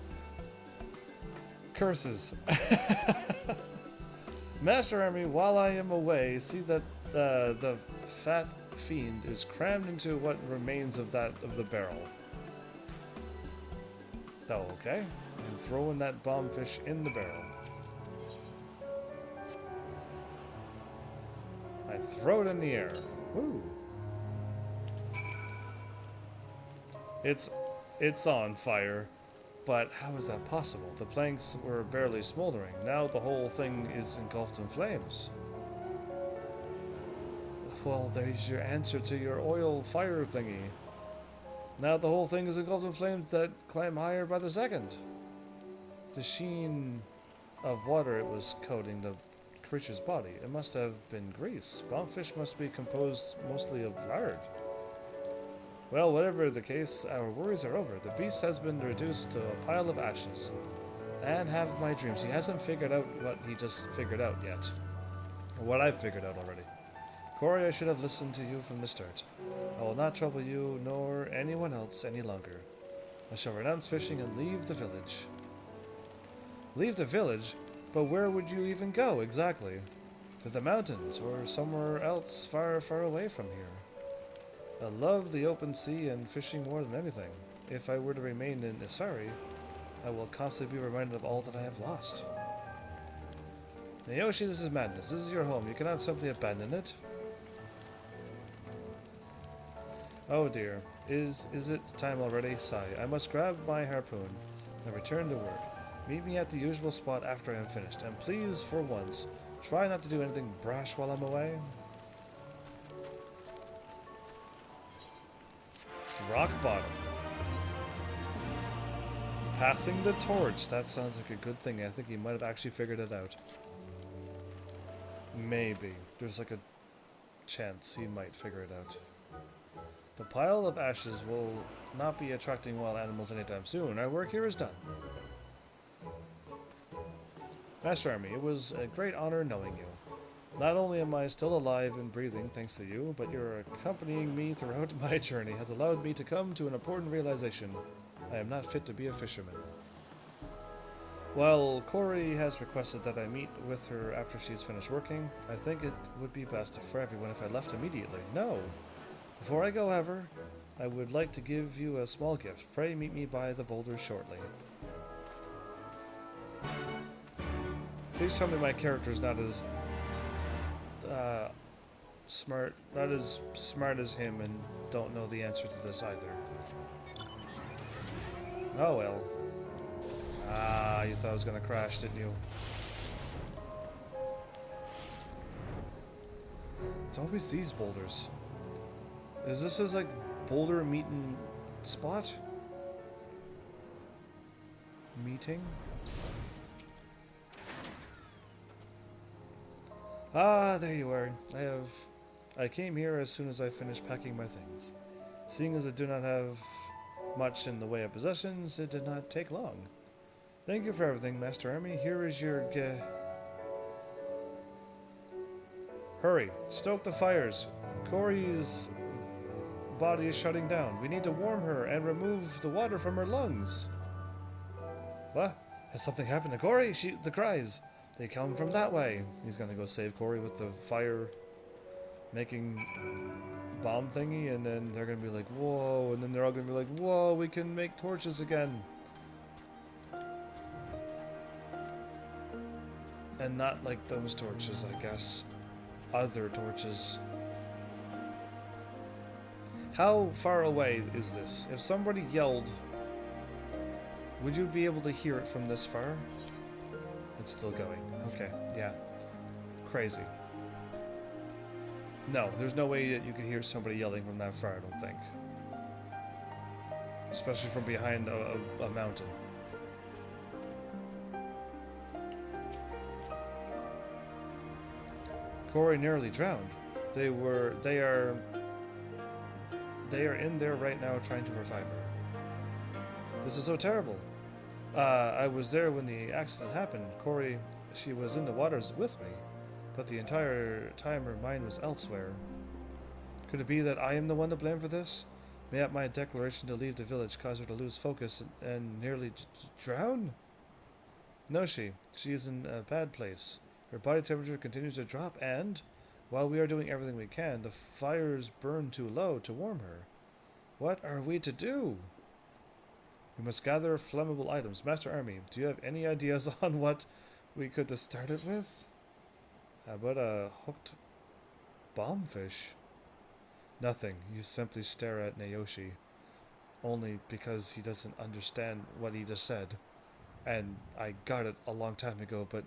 Curses. Master Army, while I am away, see that the fat fiend is crammed into what remains of the barrel. Oh, okay. And throwing that bombfish in the barrel. I throw it in the air. Woo. It's on fire, but how is that possible? The planks were barely smoldering. Now the whole thing is engulfed in flames. Well, there's your answer to your oil fire thingy. Now the whole thing is engulfed in flames that climb higher by the second. The sheen of water it was coating the creature's body. It must have been grease. Bombfish must be composed mostly of lard. Well, whatever the case, our worries are over. The beast has been reduced to a pile of ashes. And have my dreams. He hasn't figured out what he just figured out yet. Or what I've figured out already. Corey, I should have listened to you from the start. I will not trouble you nor anyone else any longer. I shall renounce fishing and leave the village. Leave the village? But where would you even go, exactly? To the mountains, or somewhere else far, far away from here. I love the open sea and fishing more than anything. If I were to remain in Isari, I will constantly be reminded of all that I have lost. Naoshi, this is madness. This is your home. You cannot simply abandon it. Oh dear. Is it time already? Sigh. I must grab my harpoon and return to work. Meet me at the usual spot after I am finished. And please, for once, try not to do anything brash while I'm away. Rock bottom. Passing the torch. That sounds like a good thing. I think he might have actually figured it out. Maybe. There's like a chance he might figure it out. The pile of ashes will not be attracting wild animals anytime soon. Our work here is done. Master Army, it was a great honor knowing you. Not only am I still alive and breathing thanks to you, but your accompanying me throughout my journey has allowed me to come to an important realization. I am not fit to be a fisherman. Well, Corey has requested that I meet with her after she's finished working. I think it would be best for everyone if I left immediately. No. Before I go, however, I would like to give you a small gift. Pray meet me by the boulder shortly. Please tell me my character is not as not as smart as him and don't know the answer to this either. Oh well. Ah, you thought I was gonna crash, didn't you? It's always these boulders. Is this his like boulder meeting spot? Meeting? Ah, there you are. I came here as soon as I finished packing my things. Seeing as I do not have much in the way of possessions, it did not take long. Thank you for everything, Master Army. Here is your Hurry, stoke the fires. Corey's body is shutting down. We need to warm her and remove the water from her lungs. What? Has something happened to Corey? The cries. They come from that way. He's gonna go save Corey with the fire making bomb thingy, and then they're gonna be like, whoa, and then they're all gonna be like, whoa, we can make torches again. And not like those torches, I guess. other torches. How far away is this? If somebody yelled, would you be able to hear it from this far? It's still going. Okay, yeah. Crazy. No, there's no way that you could hear somebody yelling from that far, I don't think. Especially from behind a mountain. Corey nearly drowned. They are in there right now trying to revive her. This is so terrible. I was there when the accident happened. Corey, she was in the waters with me, but the entire time her mind was elsewhere. Could it be that I am the one to blame for this? Maybe my declaration to leave the village caused her to lose focus and nearly drown? No, she is in a bad place. Her body temperature continues to drop, and while we are doing everything we can, the fires burn too low to warm her. What are we to do? We must gather flammable items. Master Army, do you have any ideas on what we could start it with? How about a hooked bombfish? Nothing. You simply stare at Naoshi. Only because he doesn't understand what he just said. And I got it a long time ago, but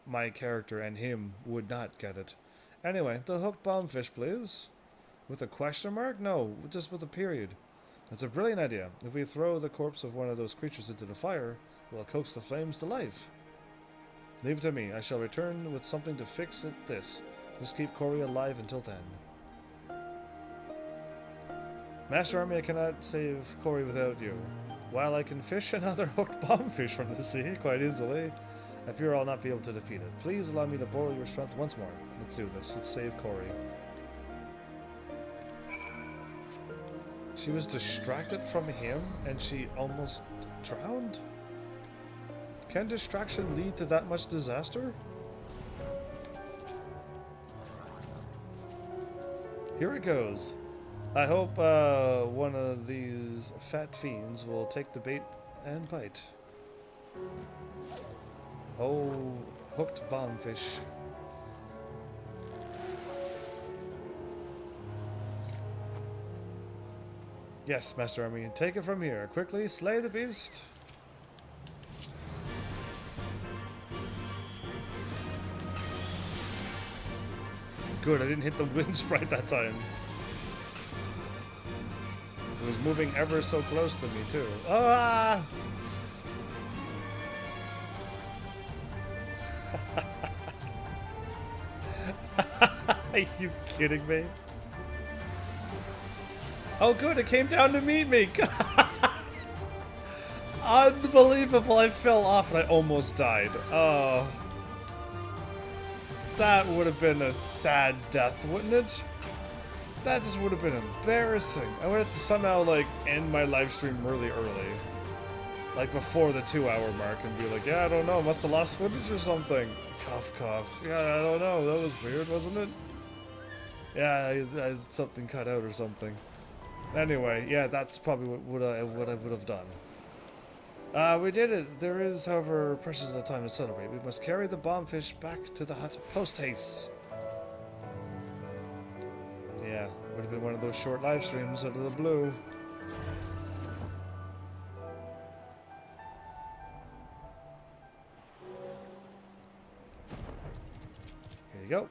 my character and him would not get it. Anyway, the hooked bombfish, please. With a question mark? No, just with a period. That's a brilliant idea. If we throw the corpse of one of those creatures into the fire, we'll coax the flames to life. Leave it to me. I shall return with something to fix this. Just keep Corey alive until then. Master Army, I cannot save Corey without you. While I can fish another hooked bombfish from the sea quite easily, I fear I'll not be able to defeat it. Please allow me to borrow your strength once more. Let's do this. Let's save Corey. She was distracted from him, and she almost drowned? Can distraction lead to that much disaster? Here it goes. I hope one of these fat fiends will take the bait and bite. Oh, hooked bombfish. Yes, Master Army, take it from here. Quickly slay the beast. Good, I didn't hit the wind sprite that time. It was moving ever so close to me, too. Ah! Are you kidding me? Oh good, it came down to meet me! Unbelievable, I fell off and I almost died. Oh. That would have been a sad death, wouldn't it? That just would have been embarrassing. I would have to somehow, like, end my live stream really early. Like, before the 2-hour mark and be like, yeah, I don't know, must have lost footage or something. Cough, cough. Yeah, I don't know, that was weird, wasn't it? Yeah, I had something cut out or something. Anyway, yeah, that's probably what I would have done. We did it. There is, however, precious little time to celebrate. We must carry the bombfish back to the hut post-haste. Yeah, would have been one of those short live streams out of the blue. Here you go.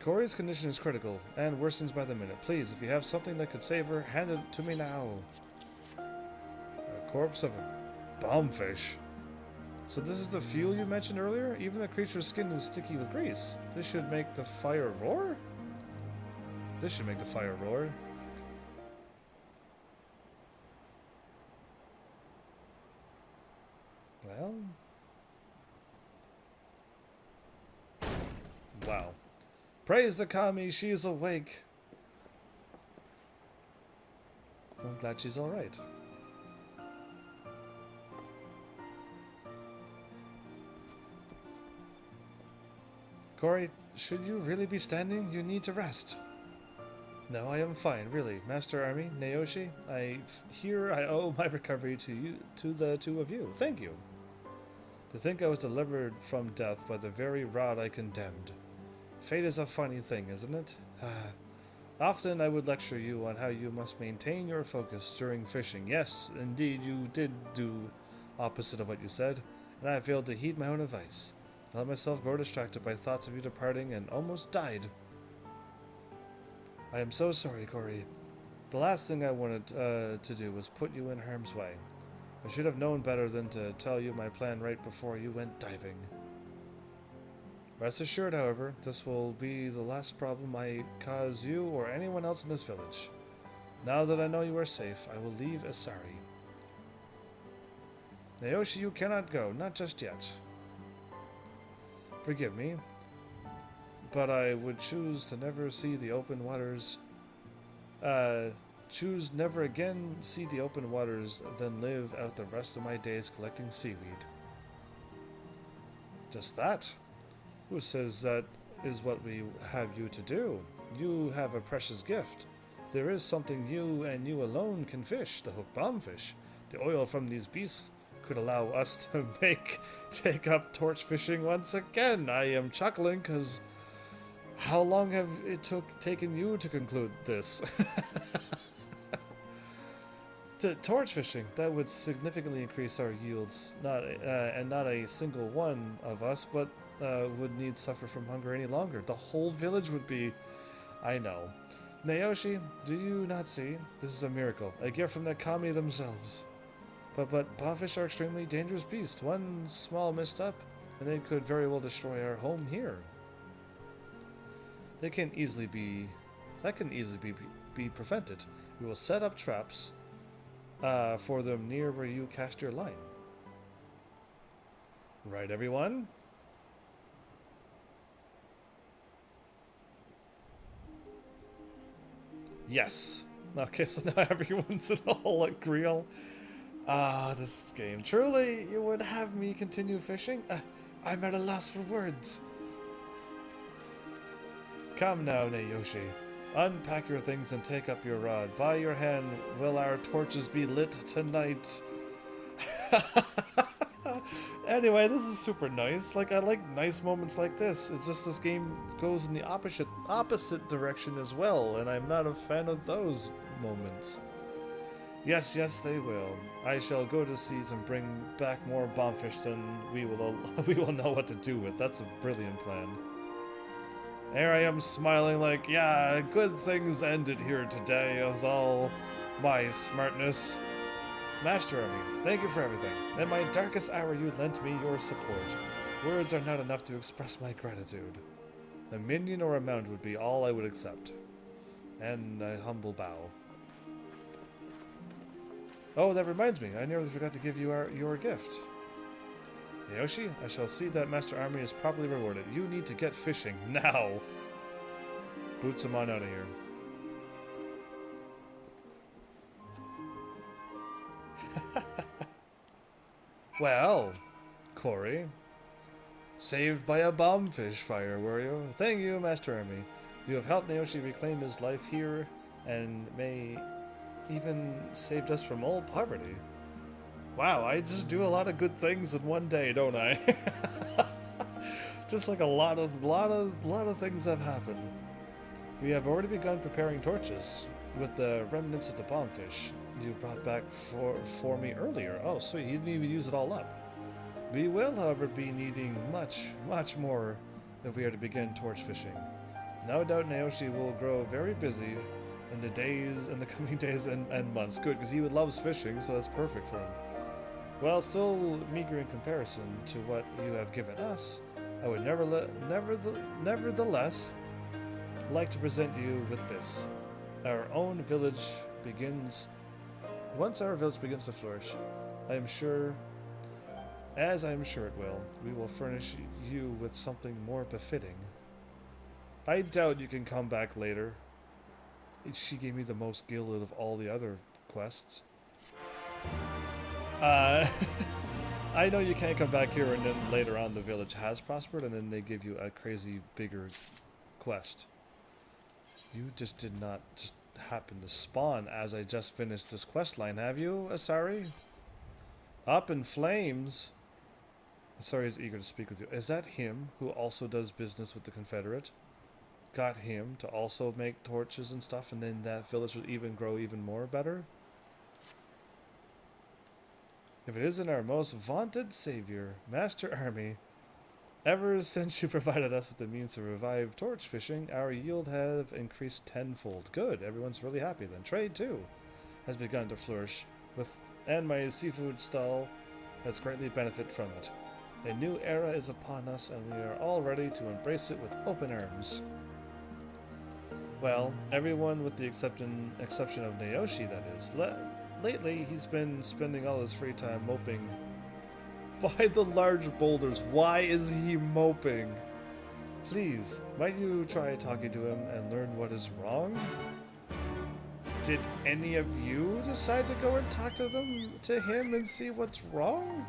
Corey's condition is critical and worsens by the minute. Please, if you have something that could save her, hand it to me now. A corpse of a bombfish. So this is the fuel you mentioned earlier? Even the creature's skin is sticky with grease. This should make the fire roar? This should make the fire roar. Well. Wow. Praise the Kami, she is awake. I'm glad she's alright. Corey, should you really be standing? You need to rest. No, I am fine, really. Master Army, Naoshi, I owe my recovery to you, to the two of you. Thank you. To think I was delivered from death by the very rod I condemned. Fate is a funny thing, isn't it? Often I would lecture you on how you must maintain your focus during fishing. Yes, indeed, you did do opposite of what you said, and I failed to heed my own advice. I let myself grow distracted by thoughts of you departing and almost died. I am so sorry, Corey. The last thing I wanted to do was put you in harm's way. I should have known better than to tell you my plan right before you went diving. Rest assured, however, this will be the last problem I cause you or anyone else in this village. Now that I know you are safe, I will leave Asari. Naoshi, you cannot go, not just yet. Forgive me, but I would choose to never see the open waters. Choose never again see the open waters than live out the rest of my days collecting seaweed. Just that? Who says that is what we have you to do? You have a precious gift. There is something you and you alone can fish, the hook bombfish. The oil from these beasts could allow us to take up torch fishing once again. I am chuckling because how long have it taken you to conclude this? Torch fishing, that would significantly increase our yields. Not a single one of us, but would need suffer from hunger any longer. The whole village would be... I know. Naoshi, do you not see? This is a miracle. A gift from the kami themselves. But bombfish are extremely dangerous beasts. One small misstep, and they could very well destroy our home here. That can easily be prevented. We will set up traps for them near where you cast your line. Right, everyone? Yes. Okay, so now everyone's in all agreeal. This game. Truly, you would have me continue fishing? I'm at a loss for words. Come now, Naoshi. Unpack your things and take up your rod. By your hand will our torches be lit tonight. Anyway, this is super nice. Like, I like nice moments like this. It's just this game goes in the opposite direction as well, and I'm not a fan of those moments. Yes, they will. I shall go to seas and bring back more bombfish than we will know what to do with. That's a brilliant plan. There I am smiling like, yeah, good things ended here today with all my smartness. Master Army, thank you for everything. In my darkest hour you lent me your support. Words are not enough to express my gratitude. A minion or a mount would be all I would accept. And a humble bow. Oh, that reminds me, I nearly forgot to give you your gift. Naoshi, I shall see that Master Army is properly rewarded. You need to get fishing now. Boots him on out of here. Well, Corey, saved by a bombfish fire, were you? Thank you, Master Army. You have helped Naoshi reclaim his life here, and may even saved us from all poverty. Wow, I just do a lot of good things in one day, don't I? Just like a lot of things have happened. We have already begun preparing torches with the remnants of the bombfish you brought back for me earlier. Oh, sweet, you didn't even use it all up. We will, however, be needing much more if we are to begin torch fishing. No doubt Naoshi will grow very busy in the coming days and months. Good, because he loves fishing, so that's perfect for him. While still meager in comparison to what you have given us, I would nevertheless like to present you with this. Once our village begins to flourish, I am sure it will, we will furnish you with something more befitting. I doubt you can come back later. She gave me the most gilded of all the other quests. I know you can't come back here, and then later on the village has prospered, and then they give you a crazy bigger quest. You just did not just happen to spawn as I just finished this quest line, have you, Asari? Up in flames? Sorry, is eager to speak with you. Is that him who also does business with the Confederate? Got him to also make torches and stuff, and then that village would even grow even more better? If it isn't our most vaunted savior, Master Army, ever since you provided us with the means to revive torch fishing, our yield have increased tenfold. Good, everyone's really happy then. Trade, too, has begun to flourish, and my seafood stall has greatly benefited from it. A new era is upon us, and we are all ready to embrace it with open arms. Well, everyone with the exception of Naoshi, that is. Lately, he's been spending all his free time moping by the large boulders. Why is he moping? Please, might you try talking to him and learn what is wrong? Did any of you decide to go and talk to him and see what's wrong?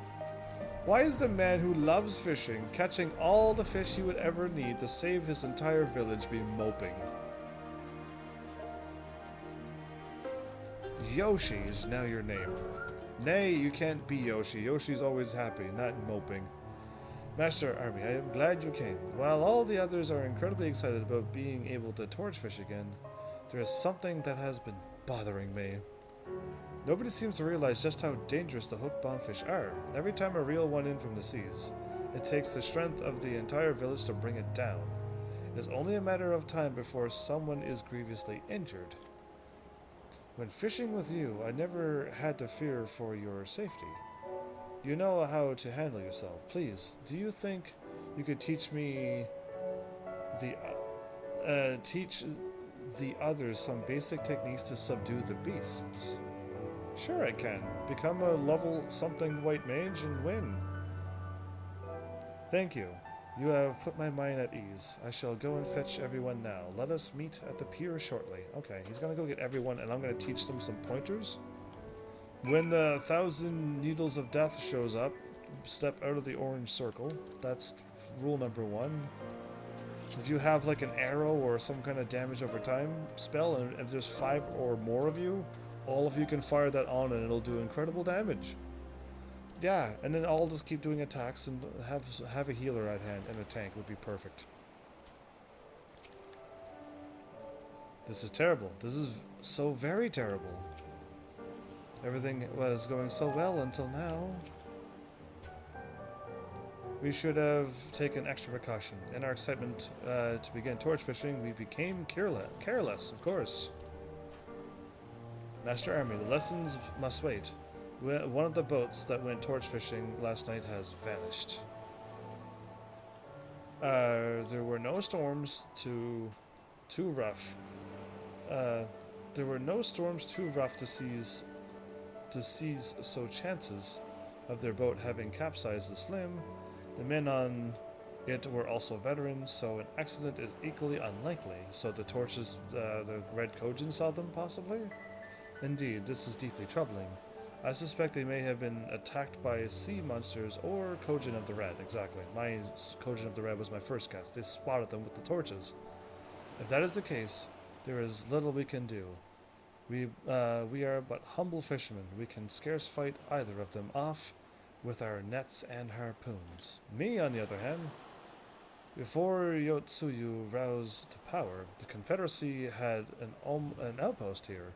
Why is the man who loves fishing, catching all the fish he would ever need to save his entire village, be moping? Yoshi is now your name. Nay, you can't be Yoshi. Yoshi's always happy, not moping. Master Army, I am glad you came. While all the others are incredibly excited about being able to torch fish again, there is something that has been bothering me. Nobody seems to realize just how dangerous the hook-bound fish are. Every time I reel one in from the seas, it takes the strength of the entire village to bring it down. It is only a matter of time before someone is grievously injured. When fishing with you, I never had to fear for your safety. You know how to handle yourself. Please, do you think you could teach me teach the others some basic techniques to subdue the beasts? Sure I can. Become a level something white mage and win. Thank you. You have put my mind at ease. I shall go and fetch everyone now. Let us meet at the pier shortly. Okay, he's gonna go get everyone and I'm gonna teach them some pointers. When the 1,000 Needles of Death shows up, step out of the orange circle. That's rule number 1. If you have like an arrow or some kind of damage over time spell, and if there's 5 or more of you, all of you can fire that on and it'll do incredible damage. Yeah, and then I'll just keep doing attacks and have a healer at hand, and a tank would be perfect. This is terrible. This is so very terrible. Everything was going so well until now. We should have taken extra precaution. In our excitement to begin torch fishing, we became careless, of course. Master Army, the lessons must wait. One of the boats that went torch fishing last night has vanished. There were no storms too rough. There were no storms too rough to seize, so chances of their boat having capsized is slim. The men on it were also veterans, so an accident is equally unlikely. So the torches, the Red Kojin saw them, possibly? Indeed, this is deeply troubling. I suspect they may have been attacked by sea monsters or Kojin of the Red, exactly. My Kojin of the Red was my first guess. They spotted them with the torches. If that is the case, there is little we can do. We are but humble fishermen. We can scarce fight either of them off with our nets and harpoons. Me, on the other hand, before Yotsuyu roused to power, the Confederacy had an outpost here.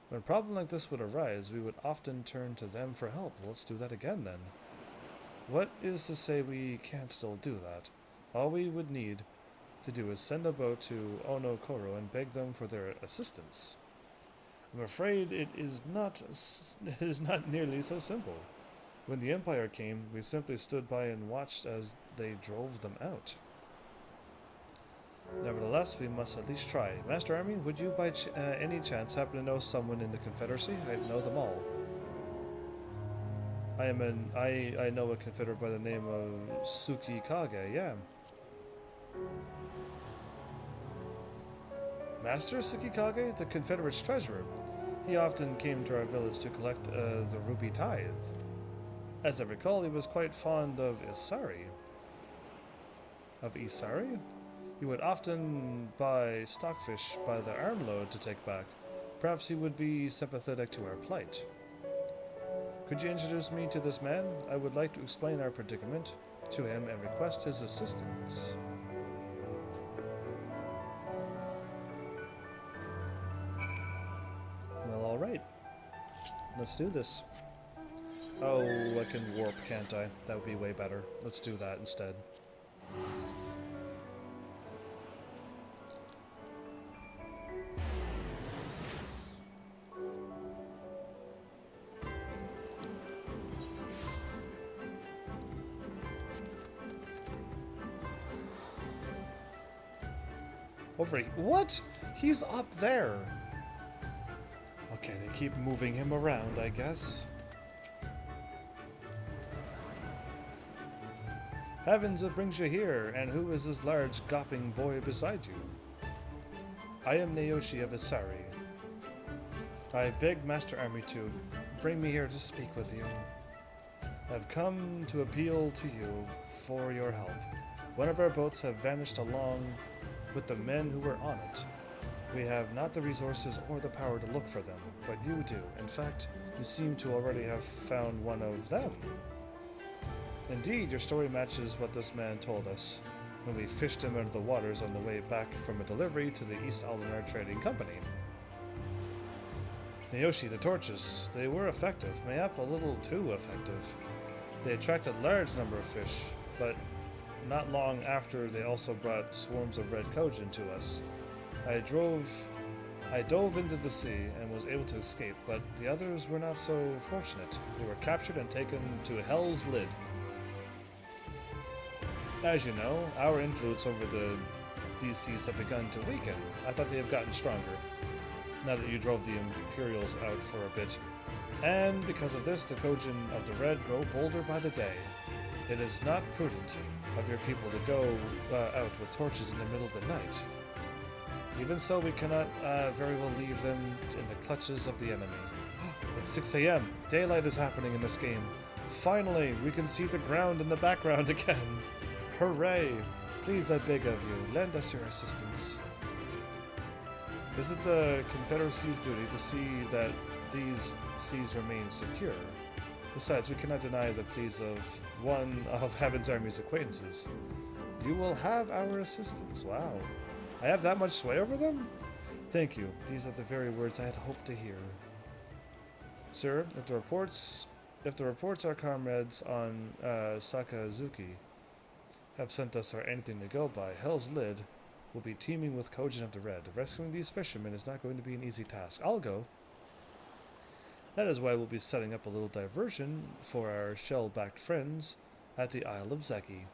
When a problem like this would arise, we would often turn to them for help. Let's do that again, then. What is to say we can't still do that? All we would need to do is send a boat to Onokoro and beg them for their assistance. I'm afraid it is not nearly so simple. When the Empire came, we simply stood by and watched as they drove them out. Nevertheless, we must at least try. Master Army, would you by any chance happen to know someone in the Confederacy? I know them all. I know a Confederate by the name of Tsukikage, yeah. Master Tsukikage, the Confederate's treasurer. He often came to our village to collect the ruby tithe. As I recall, he was quite fond of Isari. Of Isari? He would often buy stockfish by the armload to take back. Perhaps he would be sympathetic to our plight. Could you introduce me to this man? I would like to explain our predicament. to him and request his assistance. Well, alright. Let's do this. Oh, I can warp, can't I? That would be way better. Let's do that instead. Over here. What? He's up there. Okay, they keep moving him around, I guess. Heavens, what brings you here? And who is this large, gawping boy beside you? I am Naoshi of Isari. I begged Master Army to bring me here to speak with you. I've come to appeal to you for your help. One of our boats have vanished along with the men who were on it. We have not the resources or the power to look for them, but you do. In fact, you seem to already have found one of them. Indeed, your story matches what this man told us when we fished him out of the waters on the way back from a delivery to the East Aldenar Trading Company. Naoshi, the torches, they were effective, mayhap a little too effective. They attracted a large number of fish, but not long after they also brought swarms of red kojin to us. I dove into the sea and was able to escape, but the others were not so fortunate. They were captured and taken to Hell's Lid. As you know, our influence over these seas have begun to weaken. I thought they have gotten stronger, now that you drove the Imperials out for a bit. And because of this, the Kojin of the Red grow bolder by the day. It is not prudent of your people to go out with torches in the middle of the night. Even so, we cannot very well leave them in the clutches of the enemy. It's 6 a.m. Daylight is happening in this game. Finally, we can see the ground in the background again. Hooray! Please, I beg of you, lend us your assistance. Is it the Confederacy's duty to see that these seas remain secure? Besides, we cannot deny the pleas of one of Heaven's Army's acquaintances. You will have our assistance. Wow. I have that much sway over them? Thank you. These are the very words I had hoped to hear. Sir, if the reports our comrades on Sakazuki have sent us are anything to go by, Hell's Lid will be teeming with Kojin of the Red. Rescuing these fishermen is not going to be an easy task. I'll go. That is why we'll be setting up a little diversion for our shell-backed friends at the Isle of Zeki.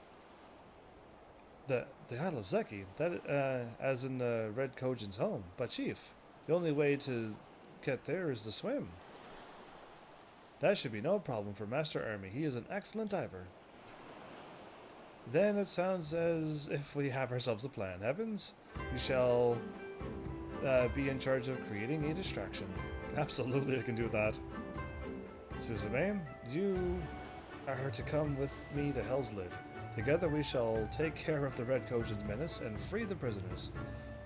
The Isle of Zeki? That, as in the Red Kojin's home. But Chief, the only way to get there is to swim. That should be no problem for Master Army. He is an excellent diver. Then it sounds as if we have ourselves a plan. Heavens, we shall be in charge of creating a distraction. Absolutely, I can do that. Suzume, you are to come with me to Hell's Lid. Together we shall take care of the Red Kojin's menace and free the prisoners.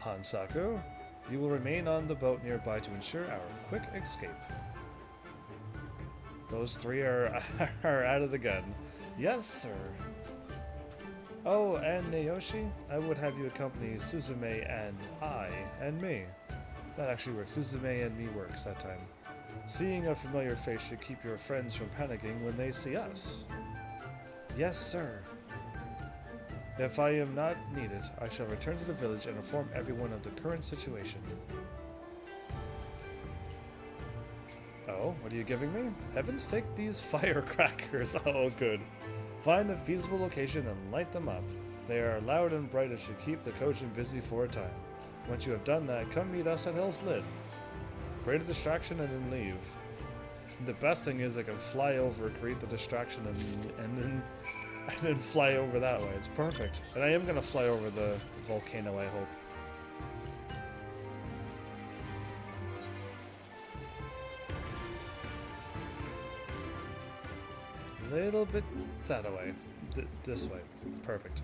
Hansaku, you will remain on the boat nearby to ensure our quick escape. Those three are out of the gun. Yes, sir. Oh, and Naoshi, I would have you accompany Suzume and me. That actually works. Suzume and me works that time. Seeing a familiar face should keep your friends from panicking when they see us. Yes, sir. If I am not needed, I shall return to the village and inform everyone of the current situation. Oh, what are you giving me? Heavens, take these firecrackers. Oh, good. Find a feasible location and light them up. They are loud and bright and should keep the Kojin busy for a time. Once you have done that, come meet us at Hell's Lid. Create a distraction and then leave. And the best thing is I can fly over, create the distraction, and then fly over that way. It's perfect. And I am going to fly over the volcano, I hope. Little bit that way. This way. Perfect.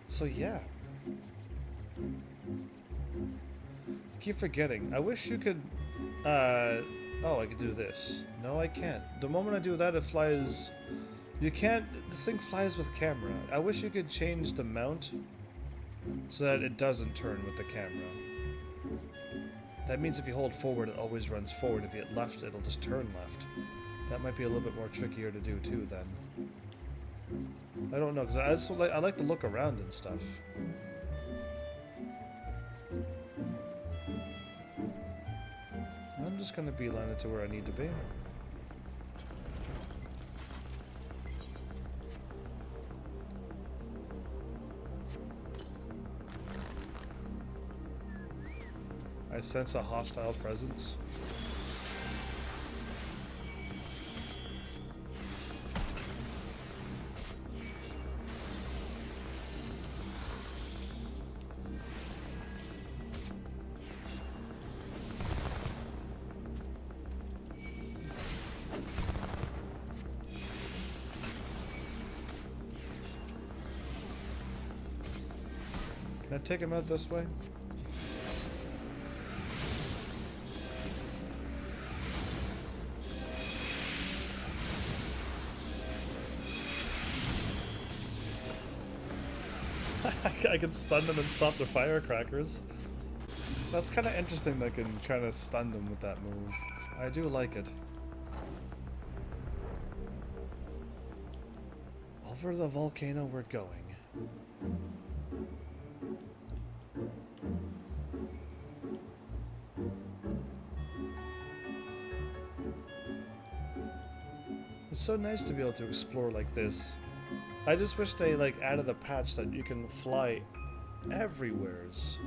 So yeah. Keep forgetting. I wish you could oh, I could do this. No, I can't. The moment I do that, it flies You can't. This thing flies with camera. I wish you could change the mount so that it doesn't turn with the camera. That means if you hold forward, it always runs forward. If you hit left, it'll just turn left. That might be a little bit more trickier to do too. Then I don't know, because I like to look around and stuff. I'm just gonna beeline it to where I need to be. I sense a hostile presence. Can I take him out this way? I can stun them and stop their firecrackers. That's kind of interesting that I can kind of stun them with that move. I do like it. Over the volcano we're going. It's so nice to be able to explore like this. I just wish they like added a patch that you can fly everywheres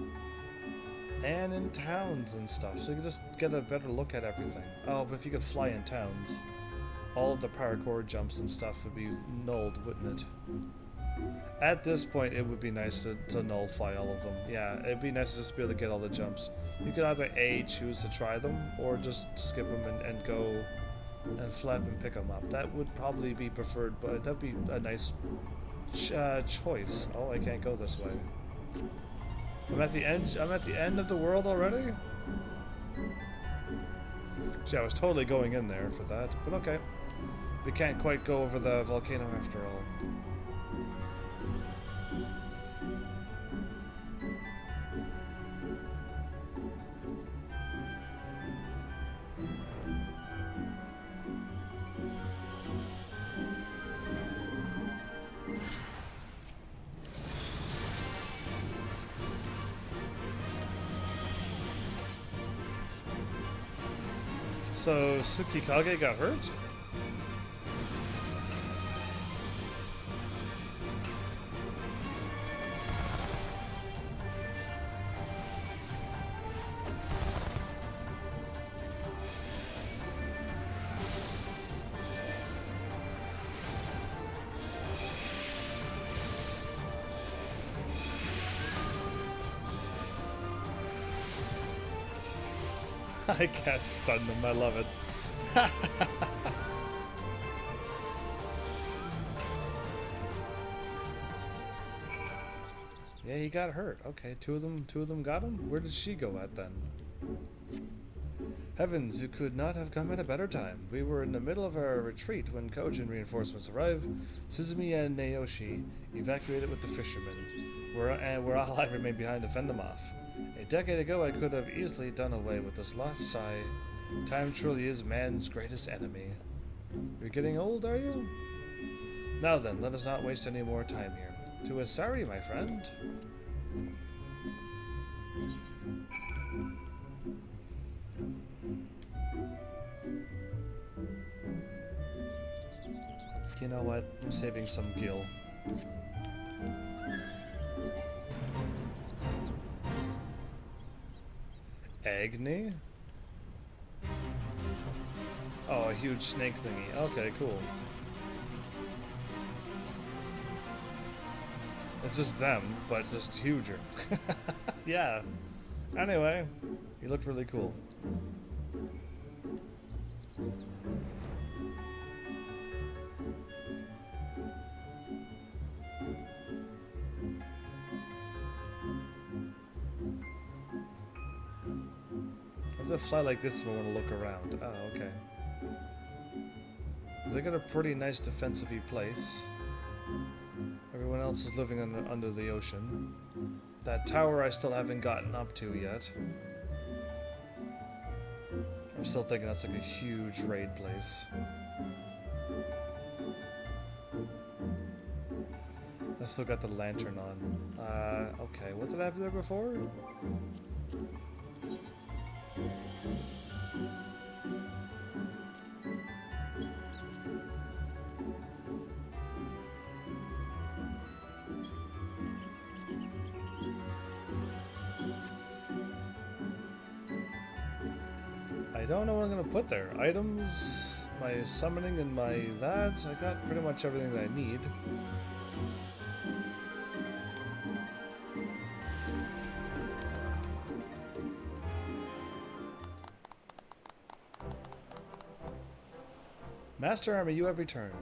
and in towns and stuff, so you can just get a better look at everything. Oh, but if you could fly in towns, all of the parkour jumps and stuff would be nulled, wouldn't it? At this point, it would be nice to nullify all of them. Yeah, it'd be nice to just be able to get all the jumps. You could either A, choose to try them, or just skip them and go and flap and pick them up. That would probably be preferred, but that'd be a nice choice. Oh, I can't go this way. I'm at the end. I'm at the end of the world already. See, I was totally going in there for that, but okay. We can't quite go over the volcano after all. So, Tsukikage got hurt? I can't stun them, I love it. Yeah, he got hurt. Okay, two of them got him? Where did she go at then? Heavens, you could not have come at a better time. We were in the middle of our retreat when Kojin reinforcements arrived. Suzumi and Naoshi evacuated with the fishermen. We're all I remained behind to fend them off. A decade ago, I could have easily done away with this lot. Sigh. Time truly is man's greatest enemy. You're getting old, are you? Now then, let us not waste any more time here. To Asari, my friend. You know what? I'm saving some gil. Agni? Oh, a huge snake thingy. Okay, cool. It's just them, but just huger. Yeah. Anyway, he looked really cool. I have to fly like this if I want to look around. Oh, okay. They got a pretty nice defensive-y place. Everyone else is living under the ocean. That tower I still haven't gotten up to yet. I'm still thinking that's like a huge raid place. I still got the lantern on. Okay, what did I have there before? I don't know what I'm gonna put there. Items, my summoning, and my that. I got pretty much everything that I need. Master Army, you have returned.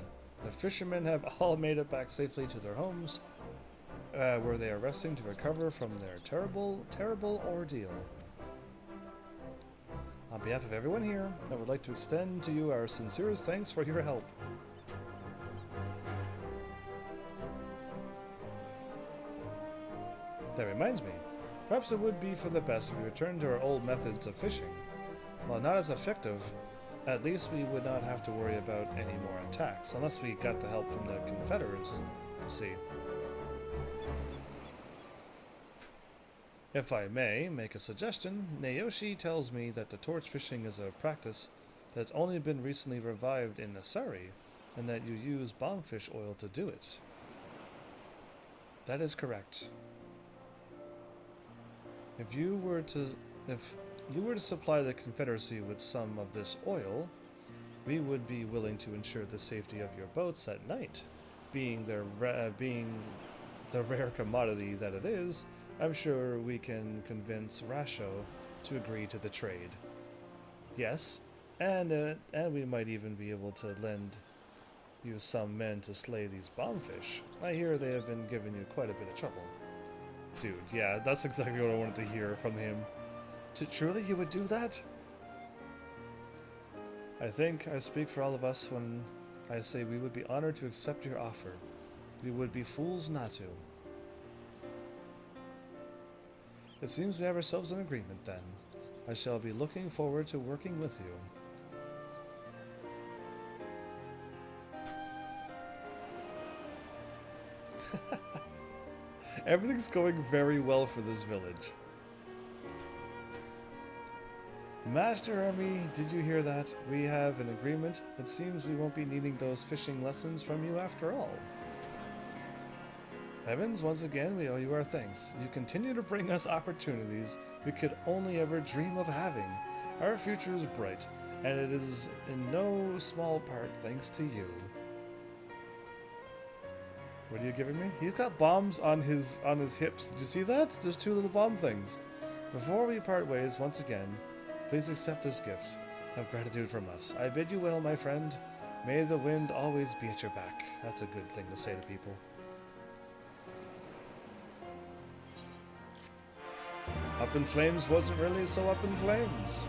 The fishermen have all made it back safely to their homes, where they are resting to recover from their terrible, terrible ordeal. On behalf of everyone here, I would like to extend to you our sincerest thanks for your help. That reminds me, perhaps it would be for the best if we returned to our old methods of fishing. While not as effective, at least we would not have to worry about any more attacks, unless we got the help from the Confederates. See. If I may make a suggestion, Naoshi tells me that the torch fishing is a practice that's only been recently revived in Asari, and that you use bombfish oil to do it. That is correct. If you were to supply the Confederacy with some of this oil, we would be willing to ensure the safety of your boats at night. Being the rare commodity that it is, I'm sure we can convince Rasho to agree to the trade. Yes, and we might even be able to lend you some men to slay these bombfish. I hear they have been giving you quite a bit of trouble. Dude, yeah, that's exactly what I wanted to hear from him. Truly, you would do that? I think I speak for all of us when I say we would be honored to accept your offer. We would be fools not to. It seems we have ourselves an agreement then. I shall be looking forward to working with you. Everything's going very well for this village. Master Army, did you hear that? We have an agreement. It seems we won't be needing those fishing lessons from you after all. Heavens, once again, we owe you our thanks. You continue to bring us opportunities we could only ever dream of having. Our future is bright, and it is in no small part thanks to you. What are you giving me? He's got bombs on his hips. Did you see that? There's two little bomb things. Before we part ways once again, please accept this gift of gratitude from us. I bid you well, my friend. May the wind always be at your back. That's a good thing to say to people. Up in Flames wasn't really so up in flames.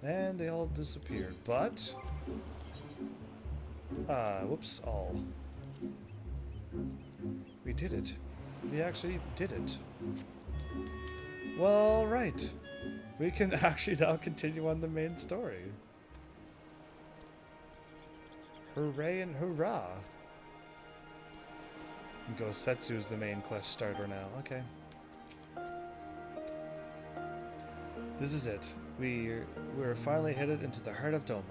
And they all disappeared, but... whoops, all. We did it. We actually did it. Well, right. We can actually now continue on the main story. Hooray and hurrah. Gosetsu's the main quest starter now. Okay. This is it. We're finally headed into the heart of Doma.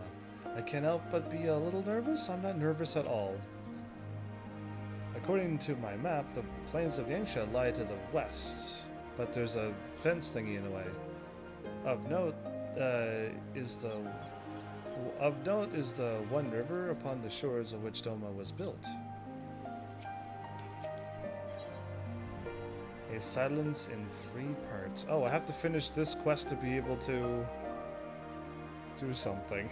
I can't help but be a little nervous. I'm not nervous at all. According to my map, the plains of Yangsha lie to the west, but there's a fence thingy in the way. Of note is the one river upon the shores of which Doma was built. A silence in 3 parts. Oh, I have to finish this quest to be able to do something.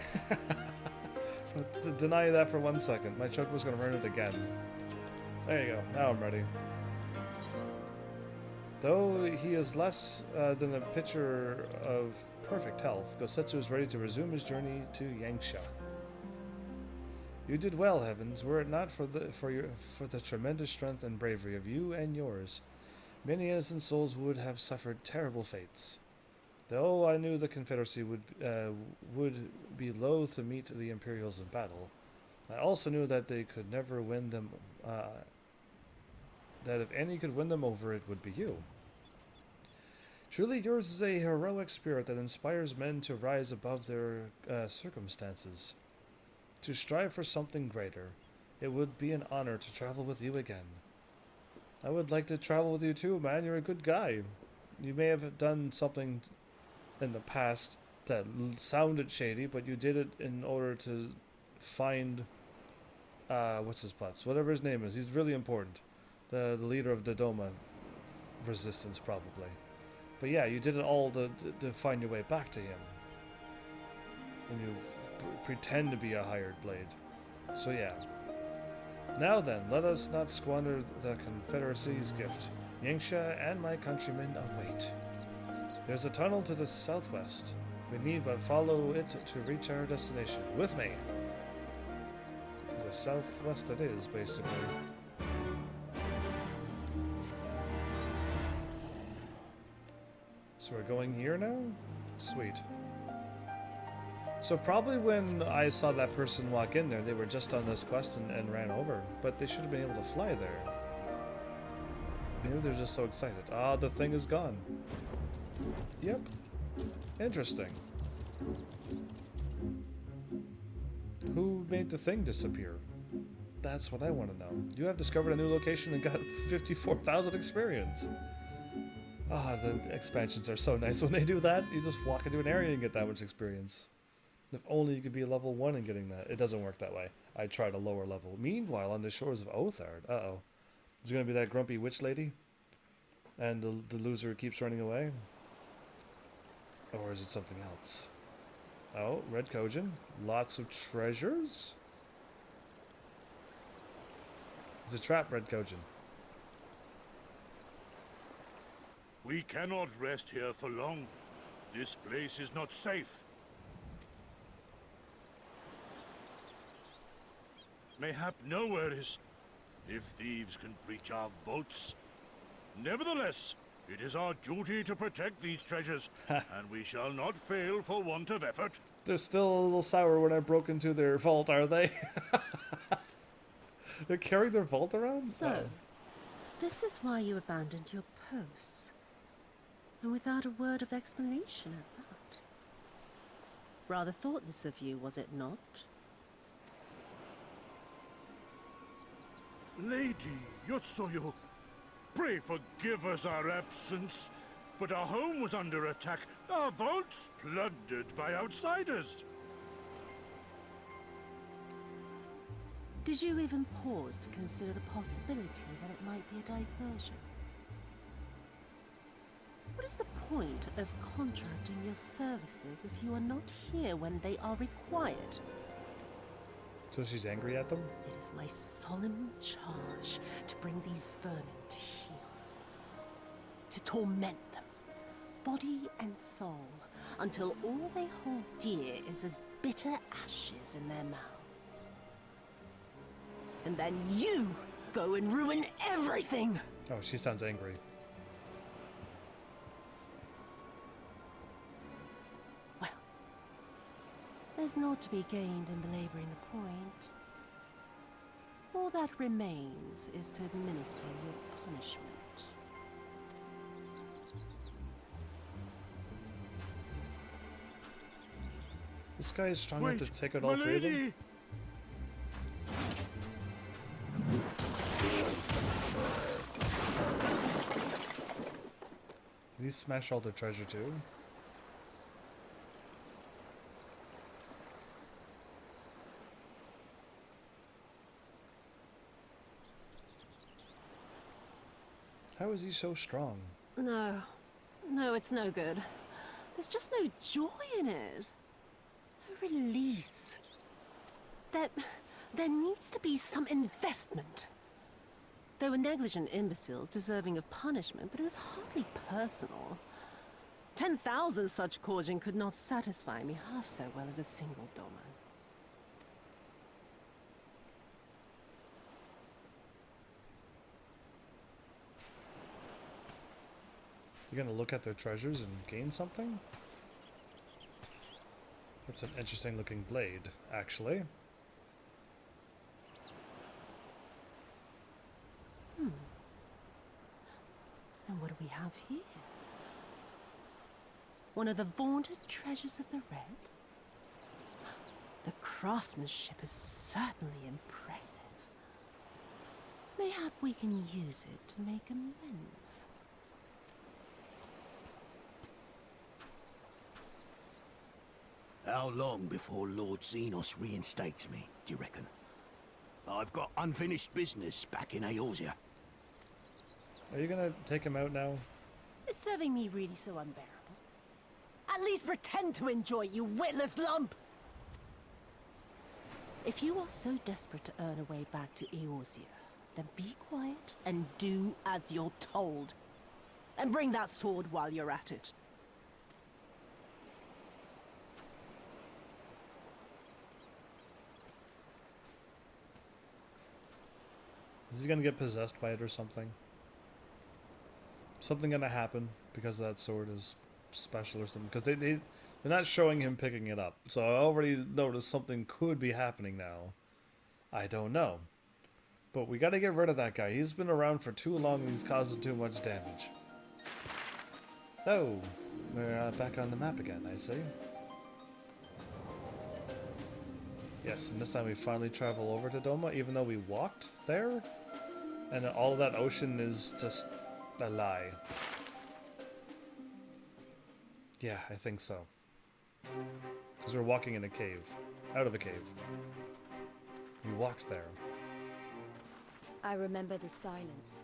Deny that for 1 second. My choke was going to run it again. There you go. Now I'm ready. Though he is less than a picture of perfect health, Gosetsu is ready to resume his journey to Yangsha. You did well, Heavens. Were it not for the tremendous strength and bravery of you and yours, many innocent souls would have suffered terrible fates. Though I knew the Confederacy would be loath to meet the Imperials in battle, I also knew that they could never win them. That if any could win them over, it would be you. Truly, yours is a heroic spirit that inspires men to rise above their circumstances, to strive for something greater. It would be an honor to travel with you again. I would like to travel with you too, man. You're a good guy. You may have done something in the past that sounded shady, but you did it in order to find what's his plots? Whatever his name is. He's really important. The leader of the Doma resistance, probably. But yeah, you did it all to find your way back to him. And you pretend to be a hired blade. So yeah. Now then, let us not squander the Confederacy's gift. Yangsha and my countrymen await. There's a tunnel to the southwest. We need but follow it to reach our destination. With me! To the southwest it is, basically. So we're going here now? Sweet. So probably when I saw that person walk in there, they were just on this quest and ran over. But they should have been able to fly there. Maybe they're just so excited. Ah, the thing is gone. Yep. Interesting. Who made the thing disappear? That's what I want to know. You have discovered a new location and got 54,000 experience. Ah, the expansions are so nice when they do that. You just walk into an area and get that much experience. If only you could be level 1 and getting that. It doesn't work that way. I tried a lower level. Meanwhile, on the shores of Othard, uh-oh. Is it going to be that grumpy witch lady? And the loser keeps running away? Or is it something else? Oh, Red Kojin. Lots of treasures? It's a trap, Red Kojin. We cannot rest here for long. This place is not safe. Mayhap nowhere is, if thieves can breach our vaults. Nevertheless, it is our duty to protect these treasures, and we shall not fail for want of effort. They're still a little sour when I broke into their vault, are they? They're carrying their vault around? So, this is why you abandoned your posts. And without a word of explanation at that. Rather thoughtless of you, was it not? Lady Yotsuyu, pray forgive us our absence, but our home was under attack, our vaults plundered by outsiders. Did you even pause to consider the possibility that it might be a diversion? What is the point of contracting your services if you are not here when they are required? So she's angry at them? It is my solemn charge to bring these vermin to heel. To torment them, body and soul, until all they hold dear is as bitter ashes in their mouths. And then you go and ruin everything! Oh, she sounds angry. There's naught to be gained in belaboring the point. All that remains is to administer your punishment. This guy is strong enough to take out all three of them? Did he smash all their treasure too? How is he so strong? No, it's no good. There's just no joy in it. No release. There needs to be some investment. They were negligent imbeciles deserving of punishment, but it was hardly personal. 10,000 such Korjin could not satisfy me half so well as a single Doma. You're gonna look at their treasures and gain something? It's an interesting looking blade, actually. And what do we have here? One of the vaunted treasures of the Red? The craftsmanship is certainly impressive. Mayhap we can use it to make amends. How long before Lord Xenos reinstates me, do you reckon? I've got unfinished business back in Eorzea. Are you gonna take him out now? Is serving me really so unbearable? At least pretend to enjoy, you witless lump! If you are so desperate to earn a way back to Eorzea, then be quiet and do as you're told. And bring that sword while you're at it. Is he gonna get possessed by it or something? Something gonna happen because that sword is special or something? Because they're not showing him picking it up. So I already noticed something could be happening now. I don't know. But we gotta get rid of that guy. He's been around for too long and he's causing too much damage. Oh, we're back on the map again, I see. Yes, and this time we finally travel over to Doma, even though we walked there. And all of that ocean is just a lie. Yeah, I think so. Because we're walking in a cave. Out of a cave. We walked there. I remember the silence.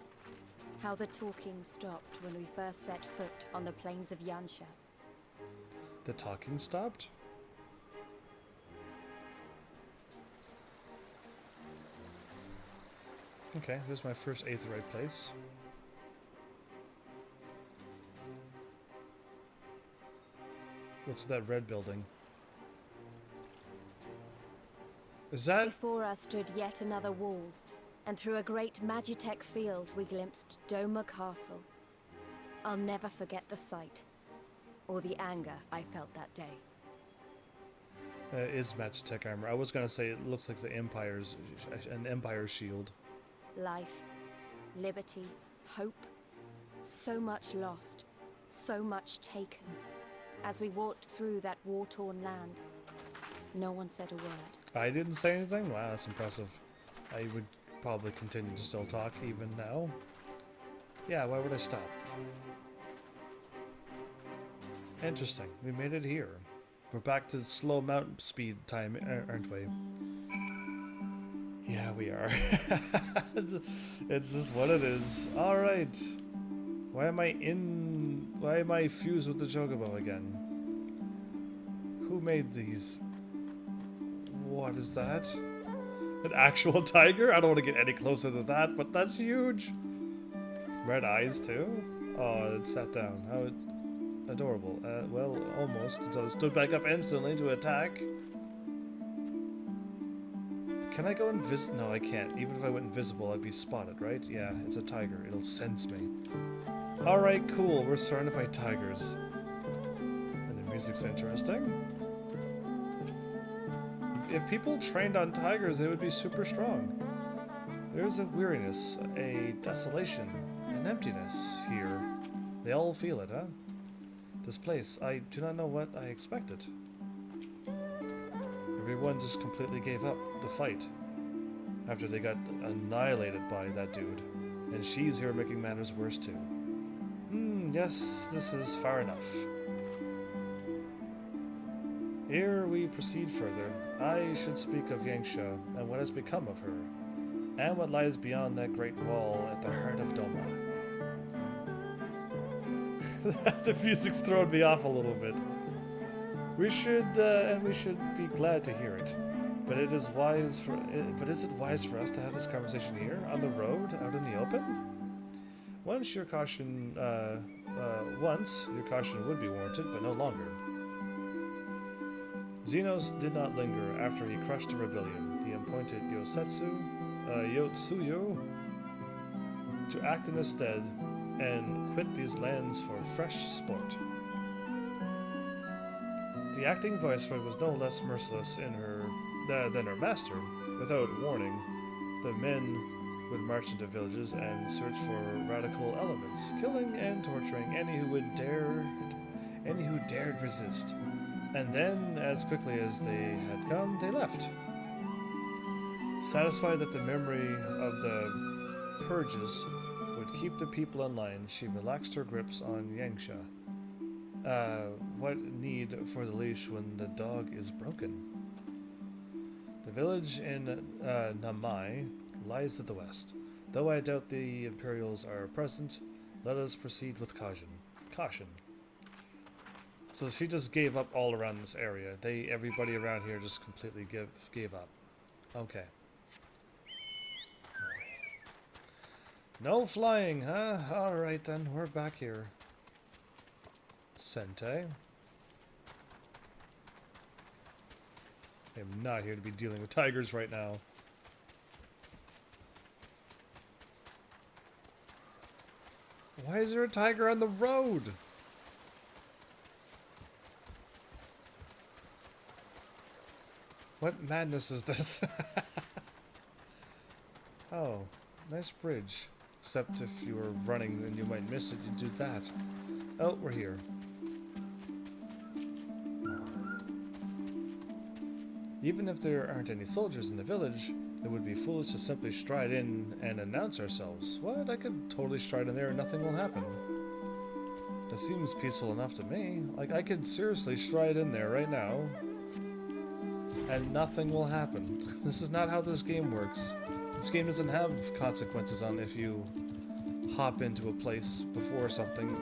How the talking stopped when we first set foot on the plains of Yansha. The talking stopped? Okay, there's my first Aetheryte place. What's that red building? Is that... Before us stood yet another wall, and through a great Magitech field we glimpsed Doma Castle. I'll never forget the sight, or the anger I felt that day. Is Magitech armor. I was gonna say it looks like the Empire's... an Empire shield. Life, liberty, hope. So much lost, so much taken. As we walked through that war-torn land, no one said a word. I didn't say anything? Wow, that's impressive. I would probably continue to still talk even now. Yeah, why would I stop? Interesting. We made it here. We're back to slow mountain speed time, aren't we? Yeah, we are. It's just what it is. Alright. Why am I fused with the Chocobo again? Who made these? What is that? An actual tiger? I don't want to get any closer to that, but that's huge. Red eyes too? Oh, it sat down. How adorable. Well, almost, until it stood back up instantly to attack. Can I go invisible? No, I can't. Even if I went invisible, I'd be spotted, right? Yeah, it's a tiger. It'll sense me. Alright, cool. We're surrounded by tigers. And the music's interesting. If people trained on tigers, they would be super strong. There's a weariness, a desolation, an emptiness here. They all feel it, huh? This place, I do not know what I expected. Everyone just completely gave up the fight after they got annihilated by that dude. And she's here making matters worse too. Yes, this is far enough. Here we proceed further. I should speak of Yangsha and what has become of her, and what lies beyond that great wall at the heart of Doma. The music's thrown me off a little bit. We should be glad to hear it. But is it wise for us to have this conversation here, on the road, out in the open? Once your caution would be warranted, but no longer. Xenos did not linger after he crushed a rebellion. He appointed Yotsuyo to act in his stead and quit these lands for fresh sport. The acting viceroy was no less merciless than her master. Without warning, the men would march into villages and search for radical elements, killing and torturing any who dared resist. And then, as quickly as they had come, they left. Satisfied that the memory of the purges would keep the people in line, she relaxed her grips on Yangsha. What need for the leash when the dog is broken? The village in Namai lies to the west. Though I doubt the Imperials are present, let us proceed with caution. So she just gave up all around this area. Everybody around here just completely gave up. Okay. No flying, huh? Alright then, we're back here. Sente. I'm not here to be dealing with tigers right now. Why is there a tiger on the road? What madness is this? Oh, nice bridge. Except if you were running and you might miss it, you'd do that. Oh, we're here. Even if there aren't any soldiers in the village, it would be foolish to simply stride in and announce ourselves. What? I could totally stride in there and nothing will happen. That seems peaceful enough to me. Like, I could seriously stride in there right now and nothing will happen. This is not how this game works. This game doesn't have consequences on if you hop into a place before something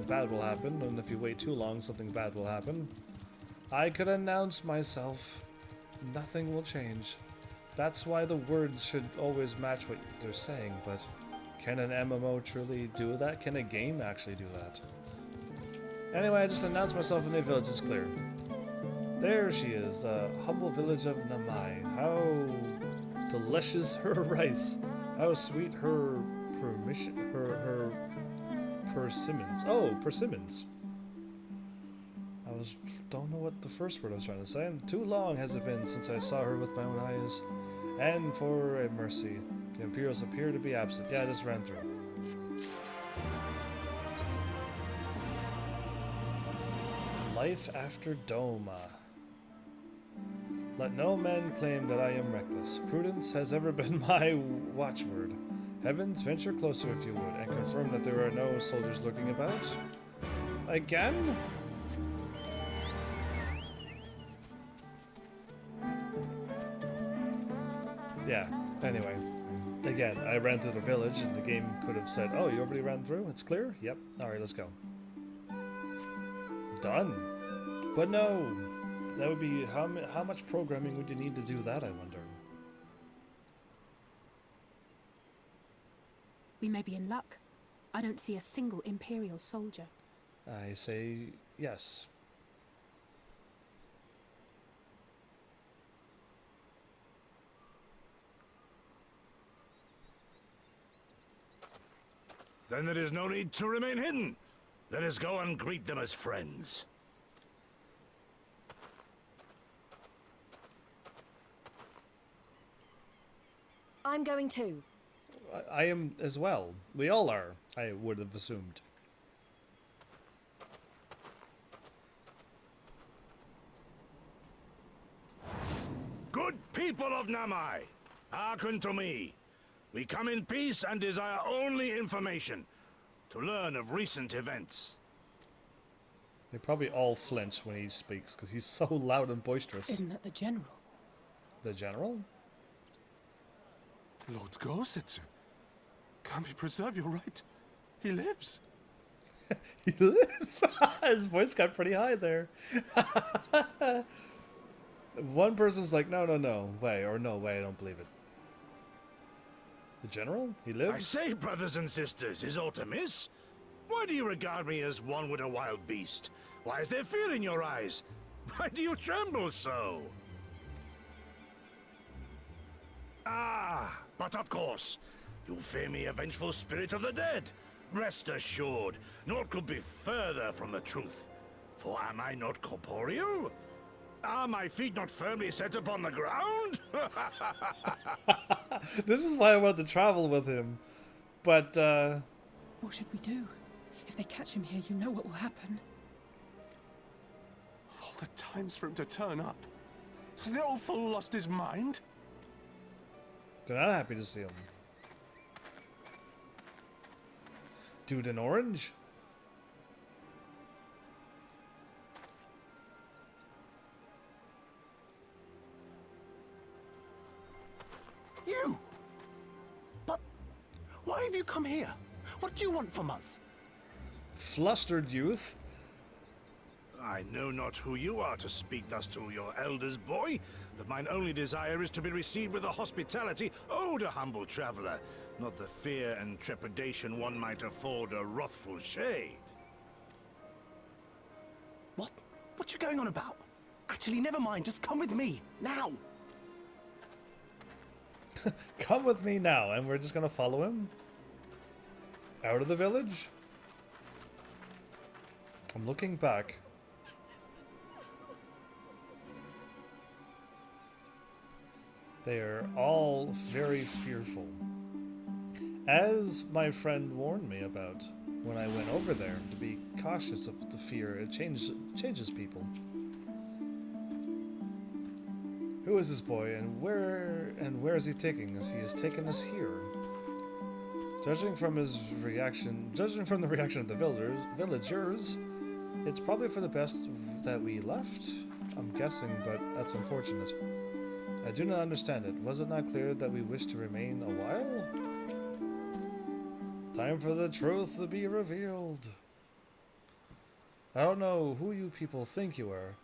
bad will happen, and if you wait too long, something bad will happen. I could announce myself. Nothing will change. That's why the words should always match what they're saying, but can an MMO truly do that? Can a game actually do that? Anyway, I just announced myself in the village, it's clear. There she is, the humble village of Namai. How delicious her rice. How sweet her persimmons. Oh, persimmons. Don't know what the first word I was trying to say. And too long has it been since I saw her with my own eyes. And for a mercy, the Imperials appear to be absent. Yeah, I just ran through. Life after Doma. Let no man claim that I am reckless. Prudence has ever been my watchword. Heavens, venture closer if you would, and confirm that there are no soldiers lurking about. Again? Yeah, anyway. Again, I ran through the village, and the game could have said, oh, you already ran through? It's clear? Yep. Alright, let's go. Done. But no. That would be... How much programming would you need to do that, I wonder? We may be in luck. I don't see a single Imperial soldier. I say yes. Then there is no need to remain hidden. Let us go and greet them as friends. I'm going too. I am as well. We all are, I would have assumed. Good people of Namai, hearken to me. We come in peace and desire only information to learn of recent events. They probably all flinch when he speaks because he's so loud and boisterous. Isn't that the General? The General? Lord Gosetsu, can we preserve your right? He lives. He lives? His voice got pretty high there. One person's like, no, no, no, way, or no way, I don't believe it. The general? He lives? I say, brothers and sisters, is aught amiss? Why do you regard me as one with a wild beast? Why is there fear in your eyes? Why do you tremble so? Ah, but of course, you fear me a vengeful spirit of the dead. Rest assured, naught could be further from the truth. For am I not corporeal? Are my feet not firmly set upon the ground? This is why I want to travel with him. But, What should we do? If they catch him here, you know what will happen. Of all the times for him to turn up, has the old fool lost his mind? they're not happy to see him. Dude in orange? You! But why have you come here? What do you want from us? Flustered youth? I know not who you are to speak thus to your elders, boy, but mine only desire is to be received with the hospitality owed a humble traveler, not the fear and trepidation one might afford a wrathful shade. What? What you going on about? Actually, never mind. Just come with me, now! Come with me now, and we're just gonna follow him? Out of the village? I'm looking back. They are all very fearful. As my friend warned me about when I went over there, to be cautious of the fear. It changes people. Who is this boy, and where is he taking us? He is taking us here. Judging from the reaction of the villagers, it's probably for the best that we left. I'm guessing, but that's unfortunate. I do not understand it. Was it not clear that we wish to remain a while? Time for the truth to be revealed. I don't know who you people think you are,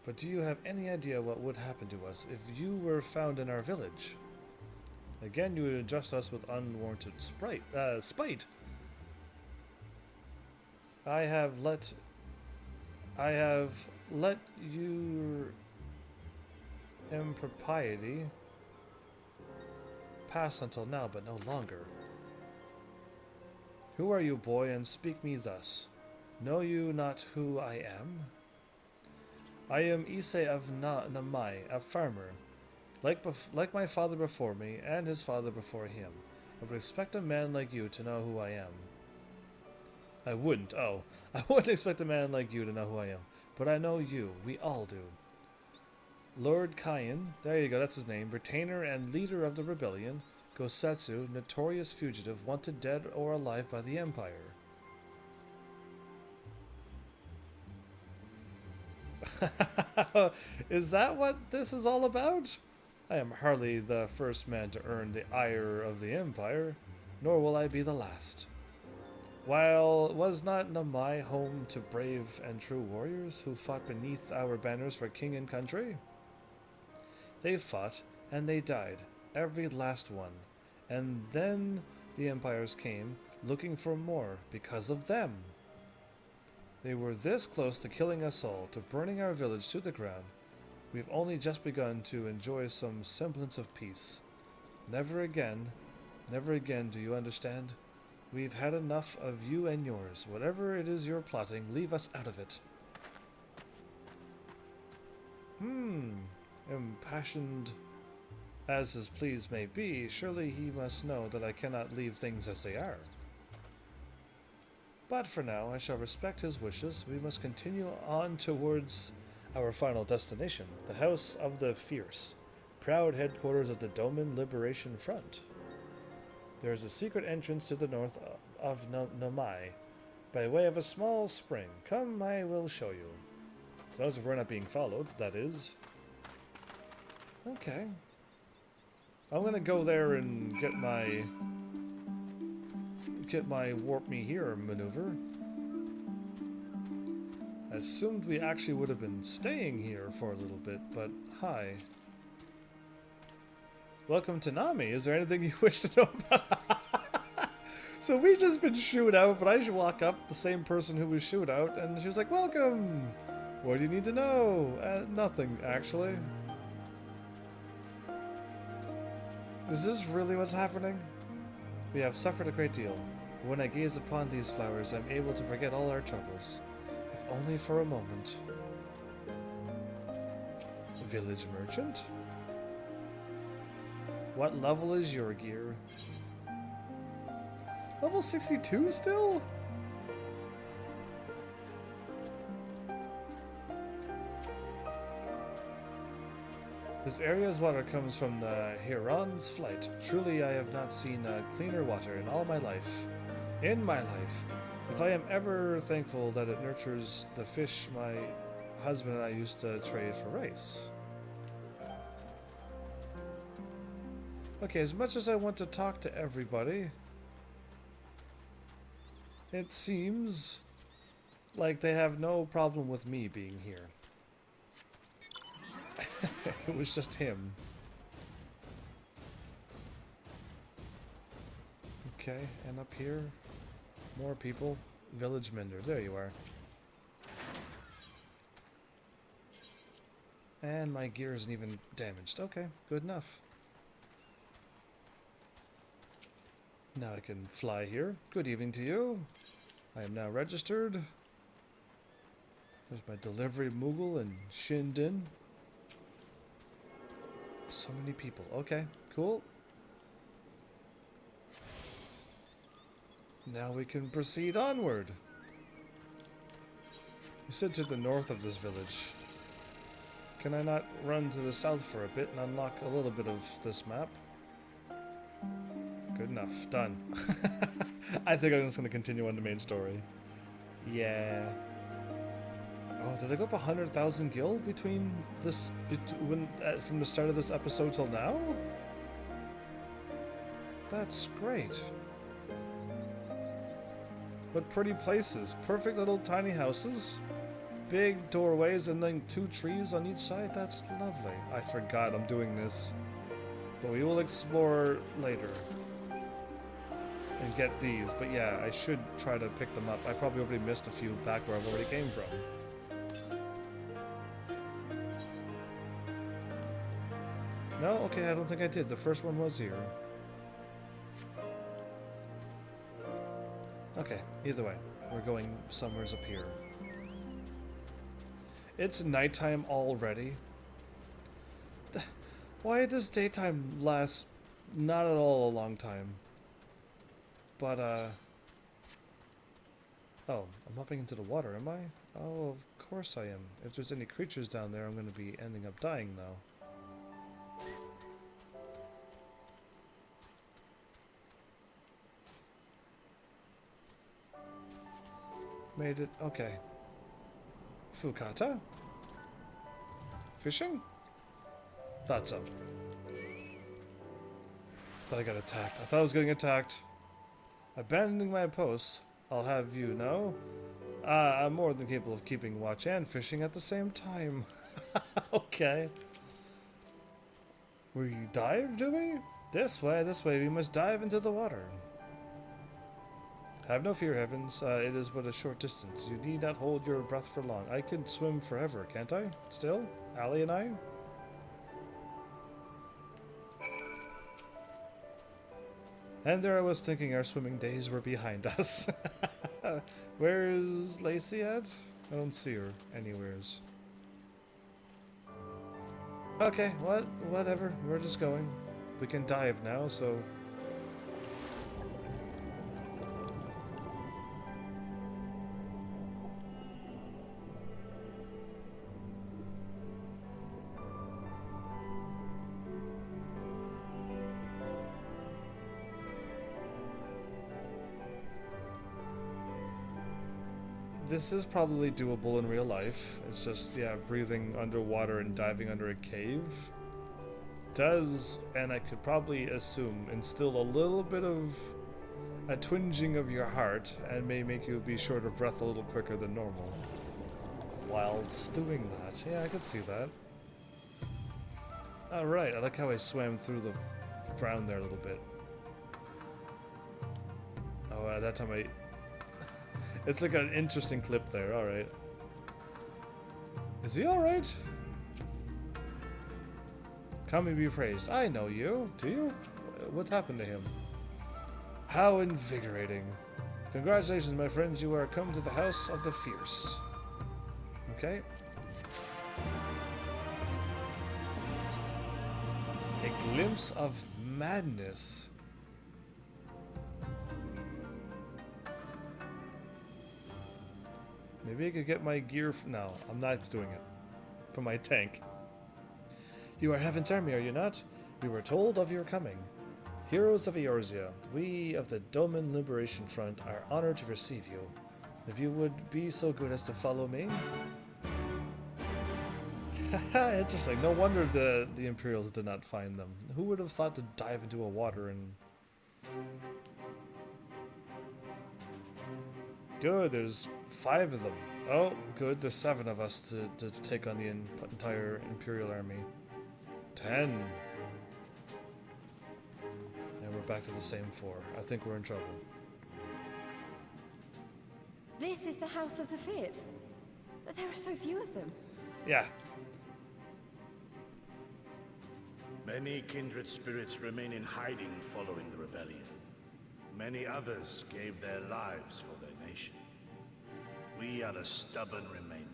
but do you have any idea what would happen to us if you were found in our village? Again, you would adjust us with unwarranted spite. I have let your impropriety pass until now, but no longer. Who are you, boy, and speak me thus? Know you not who I am? I am Ise of Namai, a farmer. Like my father before me, and his father before him. I would expect a man like you to know who I am. I wouldn't expect a man like you to know who I am. But I know you. We all do. Lord Kyan, there you go, that's his name, retainer and leader of the rebellion. Gosetsu, notorious fugitive, wanted dead or alive by the Empire. Is that what this is all about? I am hardly the first man to earn the ire of the Empire, nor will I be the last. While was not Namai home to brave and true warriors who fought beneath our banners for king and country? They fought, and they died, every last one. And then the empires came, looking for more, because of them. They were this close to killing us all, to burning our village to the ground. We've only just begun to enjoy some semblance of peace. Never again, do you understand? We've had enough of you and yours. Whatever it is you're plotting, leave us out of it. Impassioned as his pleas may be, surely he must know that I cannot leave things as they are. But for now, I shall respect his wishes. We must continue on towards our final destination, the House of the Fierce, proud headquarters of the Doman Liberation Front. There is a secret entrance to the north of Namai, by way of a small spring. Come, I will show you. As long as we're not being followed, that is. Okay. I'm gonna go there and get my warp me here maneuver. I assumed we actually would have been staying here for a little bit, but hi. Welcome to Nami. Is there anything you wish to know about? So we just been shooed out, but I should walk up, the same person who was shooed out, and she was like, welcome! What do you need to know? Nothing, actually. Is this really what's happening? We have suffered a great deal. When I gaze upon these flowers, I'm able to forget all our troubles. If only for a moment. Village merchant? What level is your gear? Level 62 still? This area's water comes from the Heron's flight. Truly, I have not seen cleaner water in all my life. In my life. If I am ever thankful that it nurtures the fish my husband and I used to trade for rice. Okay, as much as I want to talk to everybody, it seems like they have no problem with me being here. It was just him. Okay, and up here, more people. Village Mender, there you are. And my gear isn't even damaged. Okay, good enough. Now I can fly here. Good evening to you. I am now registered. There's my delivery Moogle and Shindin. So many people. Okay, cool. Now we can proceed onward. You said to the north of this village. Can I not run to the south for a bit and unlock a little bit of this map? Good enough. Done. I think I'm just going to continue on the main story. Yeah. Oh, did I go up 100,000 gil between this... from the start of this episode till now? That's great. What pretty places. Perfect little tiny houses. Big doorways and then 2 trees on each side. That's lovely. I forgot I'm doing this. But we will explore later. And get these. But yeah, I should try to pick them up. I probably already missed a few back where I've already came from. No? Okay, I don't think I did. The first one was here. Okay, either way. We're going somewheres up here. It's nighttime already. Why does daytime last not at all a long time? But, oh, I'm hopping into the water, am I? Oh, of course I am. If there's any creatures down there, I'm going to be ending up dying, though. Made it. Okay. Fukata? Fishing? Thought so. Thought I got attacked. I thought I was getting attacked. Abandoning my posts, I'll have you know. I'm more than capable of keeping watch and fishing at the same time. Okay. We dive, do we? This way, we must dive into the water. Have no fear, Heavens. It is but a short distance. You need not hold your breath for long. I can swim forever, can't I? Still? Allie and I? And there I was thinking our swimming days were behind us. Where's Lacey at? I don't see her anywheres. Okay, whatever. We're just going. We can dive now, so... This is probably doable in real life. It's just, yeah, breathing underwater and diving under a cave does, and I could probably assume, instill a little bit of a twinging of your heart and may make you be short of breath a little quicker than normal. whilst doing that. Yeah, I could see that. Alright, I like how I swam through the ground there a little bit. Oh, at that time I... It's like an interesting clip there, alright. Is he alright? Kami be praised. I know you. Do you? What happened to him? How invigorating. Congratulations, my friends. You are come to the House of the Fierce. Okay. A glimpse of madness. Maybe I could get my gear. No, I'm not doing it. For my tank. You are Heaven's Army, are you not? We were told of your coming. Heroes of Eorzea, we of the Doman Liberation Front are honored to receive you. If you would be so good as to follow me. Haha, interesting. No wonder the Imperials did not find them. Who would have thought to dive into a water and... Good, there's 5 of them. Oh, good, there's 7 of us to take on the entire Imperial army. 10. And we're back to the same 4. I think we're in trouble. This is the House of the Fierce. But there are so few of them. Yeah. Many kindred spirits remain in hiding following the rebellion. Many others gave their lives for their nation. We are a stubborn remainder.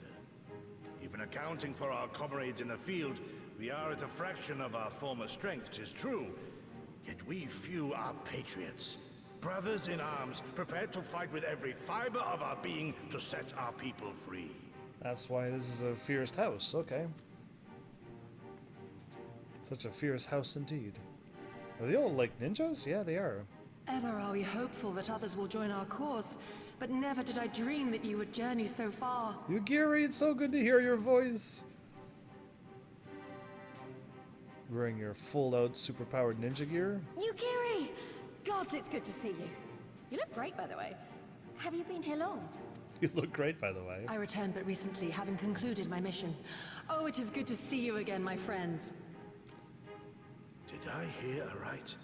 Even accounting for our comrades in the field, we are at a fraction of our former strength, 'tis true. Yet we few are patriots. Brothers in arms, prepared to fight with every fiber of our being to set our people free. That's why this is a fierce house, okay. Such a fierce house indeed. Are they all like ninjas? Yeah, they are. Ever are we hopeful that others will join our cause, but never did I dream that you would journey so far. Yugiri, it's so good to hear your voice. Wearing your full-out, super-powered ninja gear. Yugiri! Gods, it's good to see you. You look great, by the way. Have you been here long? You look great, by the way. I returned but recently, having concluded my mission. Oh, it is good to see you again, my friends. Did I hear aright?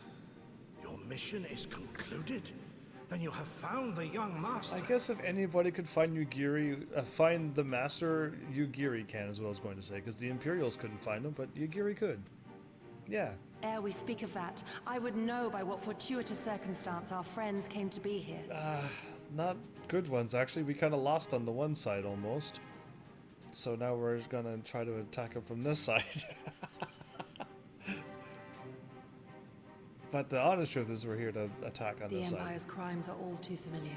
Your mission is concluded? Then you have found the young master. I guess if anybody could find Yugiri, find the master, Yugiri can, is what I was going to say. Because the Imperials couldn't find him, but Yugiri could. Yeah. Ere we speak of that, I would know by what fortuitous circumstance our friends came to be here. Not good ones, actually. We kind of lost on the one side, almost. So now we're gonna try to attack him from this side. But the honest truth is we're here to attack on this side. The Empire's crimes are all too familiar.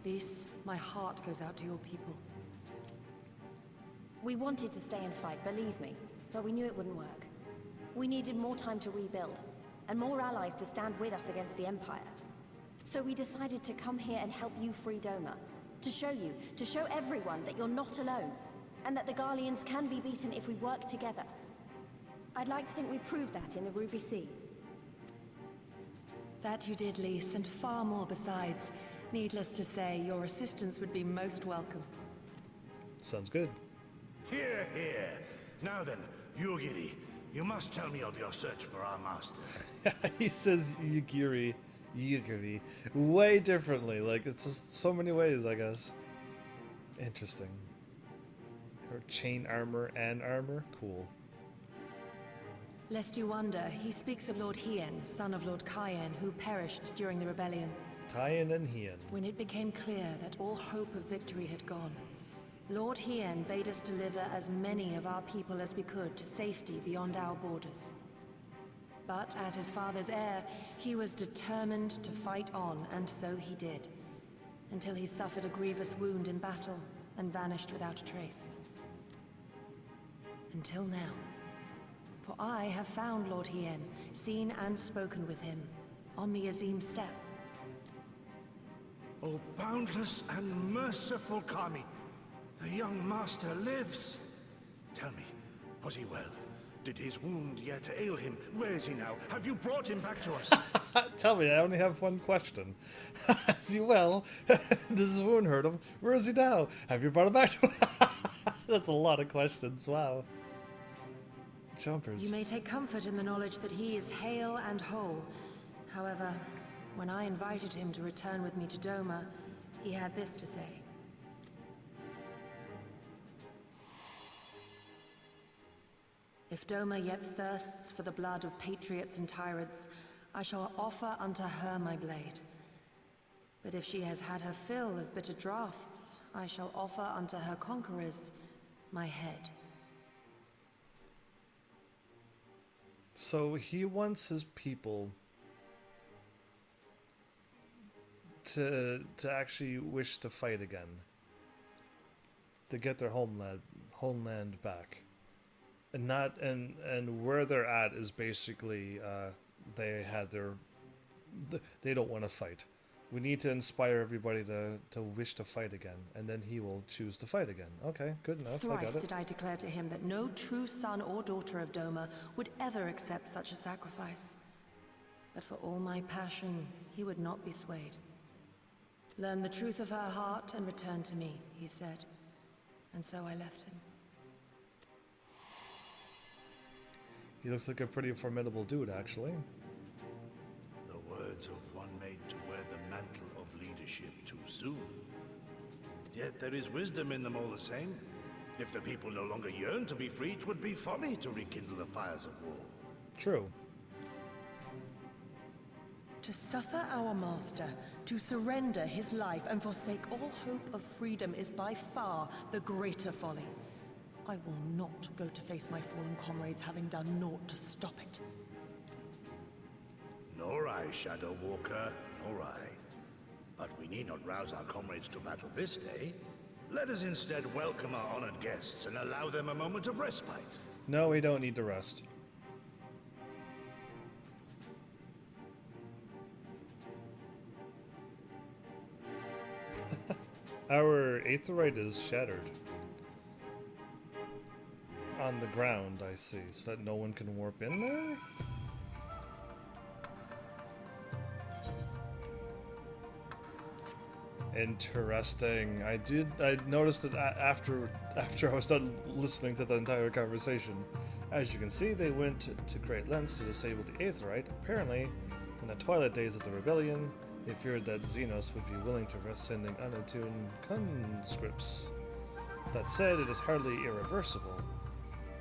Lys, my heart goes out to your people. We wanted to stay and fight, believe me, but we knew it wouldn't work. We needed more time to rebuild, and more allies to stand with us against the Empire. So we decided to come here and help you free Doma. To show everyone that you're not alone, and that the Garleans can be beaten if we work together. I'd like to think we proved that in the Ruby Sea. That you did, Lys, and far more besides. Needless to say, your assistance would be most welcome. Sounds good. Hear, hear. Now then, Yugiri, you must tell me of your search for our master. He says Yugiri, way differently. Like, it's just so many ways, I guess. Interesting. Her chain armor and armor? Cool. Lest you wonder, he speaks of Lord Hien, son of Lord Cayenne, who perished during the rebellion. Cayenne and Hien. When it became clear that all hope of victory had gone, Lord Hien bade us deliver as many of our people as we could to safety beyond our borders. But as his father's heir, he was determined to fight on, and so he did, until he suffered a grievous wound in battle and vanished without a trace. Until now. For I have found Lord Hien, seen and spoken with him, on the Azim steppe. Oh, boundless and merciful Kami, the young master lives. Tell me, was he well? Did his wound yet ail him? Where is he now? Have you brought him back to us? Tell me, I only have one question. Is he well? Does his wound hurt him? Where is he now? Have you brought him back to That's a lot of questions, wow. Jumpers. You may take comfort in the knowledge that he is hale and whole. However, when I invited him to return with me to Doma, he had this to say. If Doma yet thirsts for the blood of patriots and tyrants, I shall offer unto her my blade. But if she has had her fill of bitter draughts, I shall offer unto her conquerors my head. So he wants his people to actually wish to fight again, to get their homeland back. And not and where they're at is basically they don't want to fight. We need to inspire everybody to wish to fight again, and then he will choose to fight again. Okay, good enough. I got Thrice it. did I declare to him that no true son or daughter of Doma would ever accept such a sacrifice. But for all my passion, he would not be swayed. Learn the truth of her heart and return to me, he said. And so I left him. He looks like a pretty formidable dude, actually. The words of one made to wear the mantle of leadership too soon. Yet there is wisdom in them all the same. If the people no longer yearn to be free, 'twould be folly to rekindle the fires of war. True. To suffer our master, to surrender his life and forsake all hope of freedom is by far the greater folly. I will not go to face my fallen comrades having done naught to stop it. Nor I, Shadow Walker, nor I. But we need not rouse our comrades to battle this day. Let us instead welcome our honored guests and allow them a moment of respite. No, we don't need to rest. Our aetherite is shattered. On the ground, I see, so that no one can warp in there? Interesting. I noticed that after I was done listening to the entire conversation. As you can see, they went to great lengths to disable the aetherite. Apparently, in the twilight days of the rebellion, they feared that Xenos would be willing to risk sending unattuned conscripts. That said, it is hardly irreversible.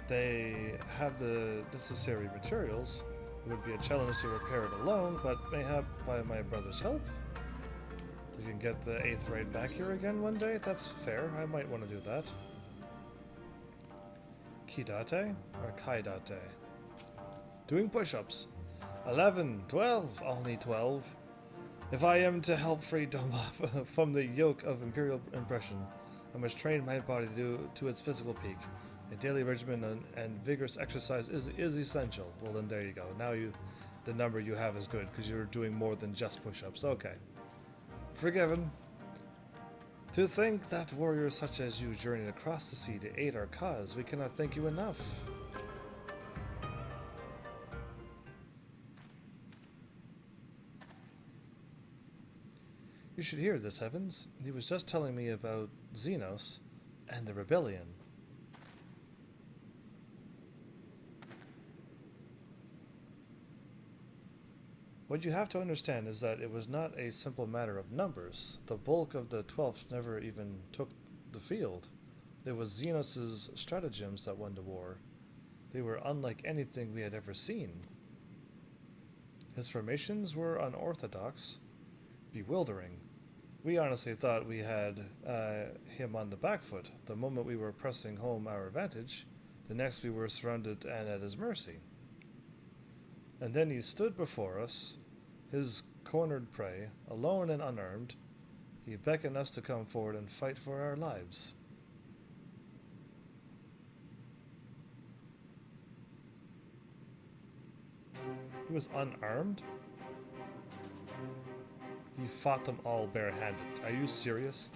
They have the necessary materials. It would be a challenge to repair it alone, but mayhap by my brother's help? You can get the aetherite back here again one day? That's fair. I might want to do that. Kidate or Kaidate? Doing push-ups. 11, 12, only 12. If I am to help free Doma from the yoke of imperial oppression, I must train my body to its physical peak. A daily regimen and vigorous exercise is essential. Well, then there you go. Now the number you have is good because you're doing more than just push-ups. Okay. Forgiven. To think that warriors such as you journeyed across the sea to aid our cause, we cannot thank you enough. You should hear this, Heavens. He was just telling me about Xenos and the rebellion. What you have to understand is that it was not a simple matter of numbers. The bulk of the 12th never even took the field. It was Xenos' stratagems that won the war. They were unlike anything we had ever seen. His formations were unorthodox, bewildering. We honestly thought we had him on the back foot. The moment we were pressing home our advantage, the next we were surrounded and at his mercy. And then he stood before us, his cornered prey, alone and unarmed. He beckoned us to come forward and fight for our lives. He was unarmed? He fought them all barehanded. Are you serious?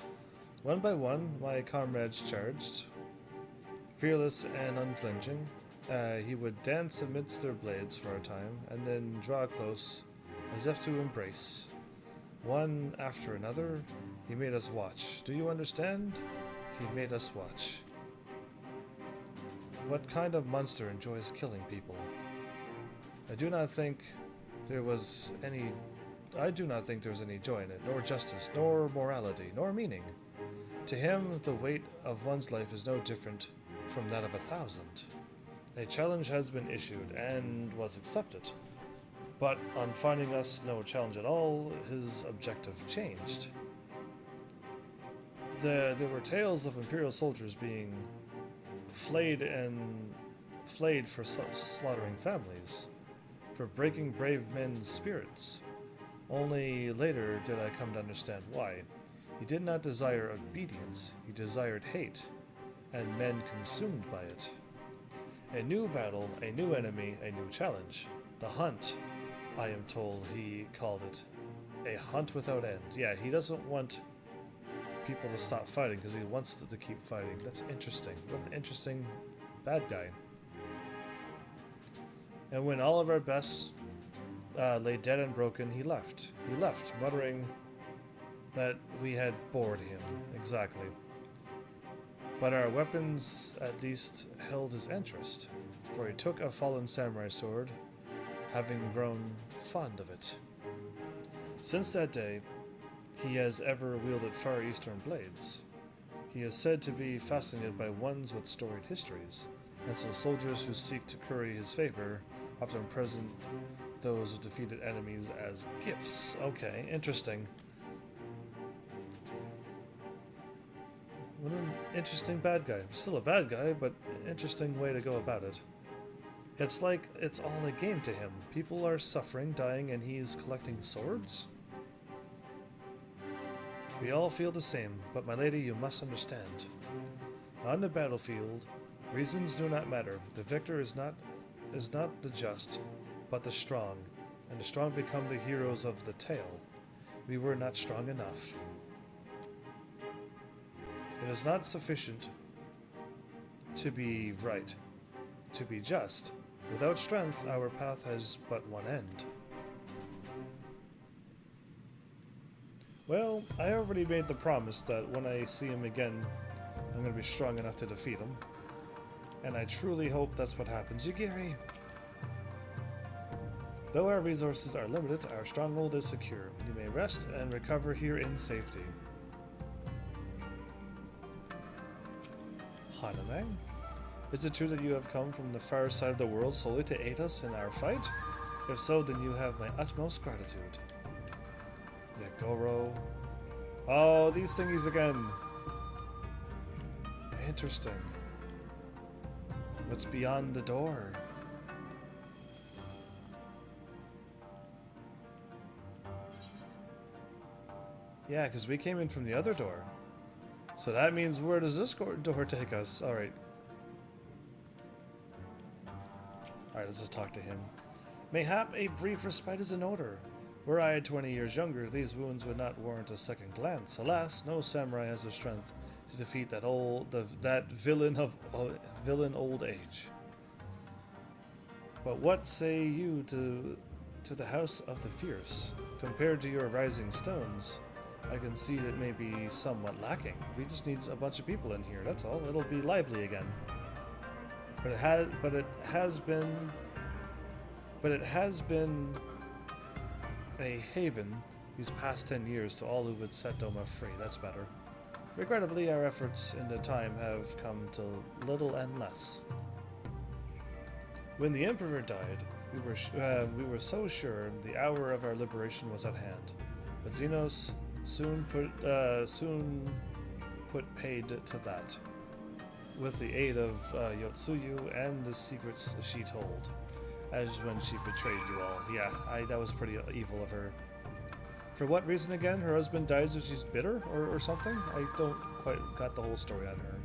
One by one, my comrades charged, fearless and unflinching. He would dance amidst their blades for a time, and then draw close, as if to embrace. One after another, he made us watch. Do you understand? He made us watch. What kind of monster enjoys killing people? I do not think there was any joy in it, nor justice, nor morality, nor meaning. To him, the weight of one's life is no different from that of 1,000. A challenge has been issued, and was accepted. But on finding us no challenge at all, his objective changed. There were tales of Imperial soldiers being flayed for slaughtering families, for breaking brave men's spirits. Only later did I come to understand why. He did not desire obedience, he desired hate, and men consumed by it. A new battle, a new enemy, a new challenge. The hunt, I am told he called it. A hunt without end. Yeah, he doesn't want people to stop fighting because he wants them to keep fighting. That's interesting. What an interesting bad guy. And when all of our best lay dead and broken, he left. He left, muttering that we had bored him. Exactly. But our weapons at least held his interest, for he took a fallen samurai sword, having grown fond of it. Since that day, he has ever wielded Far Eastern blades. He is said to be fascinated by ones with storied histories, and so soldiers who seek to curry his favor often present those of defeated enemies as gifts. Okay, interesting. What an interesting bad guy. Still a bad guy, but an interesting way to go about it. It's like it's all a game to him. People are suffering, dying, and he's collecting swords? We all feel the same, but my lady, you must understand. On the battlefield, reasons do not matter. The victor is not the just, but the strong, and the strong become the heroes of the tale. We were not strong enough. It is not sufficient to be right, to be just. Without strength, our path has but one end. Well, I already made the promise that when I see him again, I'm going to be strong enough to defeat him. And I truly hope that's what happens. Yagiri! Though our resources are limited, our stronghold is secure. You may rest and recover here in safety. Haname? Is it true that you have come from the far side of the world solely to aid us in our fight? If so, then you have my utmost gratitude. Yagoro. Oh, these thingies again. Interesting. What's beyond the door? Yeah, because we came in from the other door. So that means where does this door take us? Alright. Alright, let's just talk to him. Mayhap a brief respite is in order. Were I 20 years younger, these wounds would not warrant a second glance. Alas, no samurai has the strength to defeat that villain old age. But what say you to the House of the Fierce? Compared to your rising stones, I can see it may be somewhat lacking. We just need a bunch of people in here, that's all. It'll be lively again. But it has been a haven these past 10 years to all who would set Doma free. That's better. Regrettably, our efforts in the time have come to little and less. When the Emperor died, we were so sure the hour of our liberation was at hand. But Xenos soon put paid to that, with the aid of Yotsuyu and the secrets she told, as when she betrayed you all. Yeah, that was pretty evil of her. For what reason again? Her husband died so she's bitter or something? I don't quite got the whole story on her.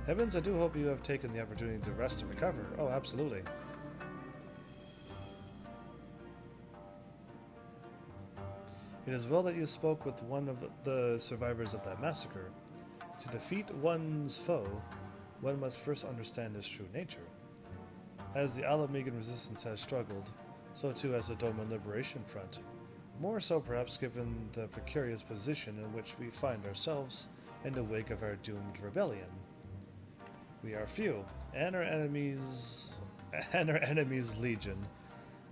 Heavens, I do hope you have taken the opportunity to rest and recover. Oh, absolutely. It is well that you spoke with one of the survivors of that massacre. To defeat one's foe, one must first understand his true nature. As the Alamegan resistance has struggled, so too has the Doman Liberation Front. More so perhaps given the precarious position in which we find ourselves in the wake of our doomed rebellion. We are few, and our enemies legion.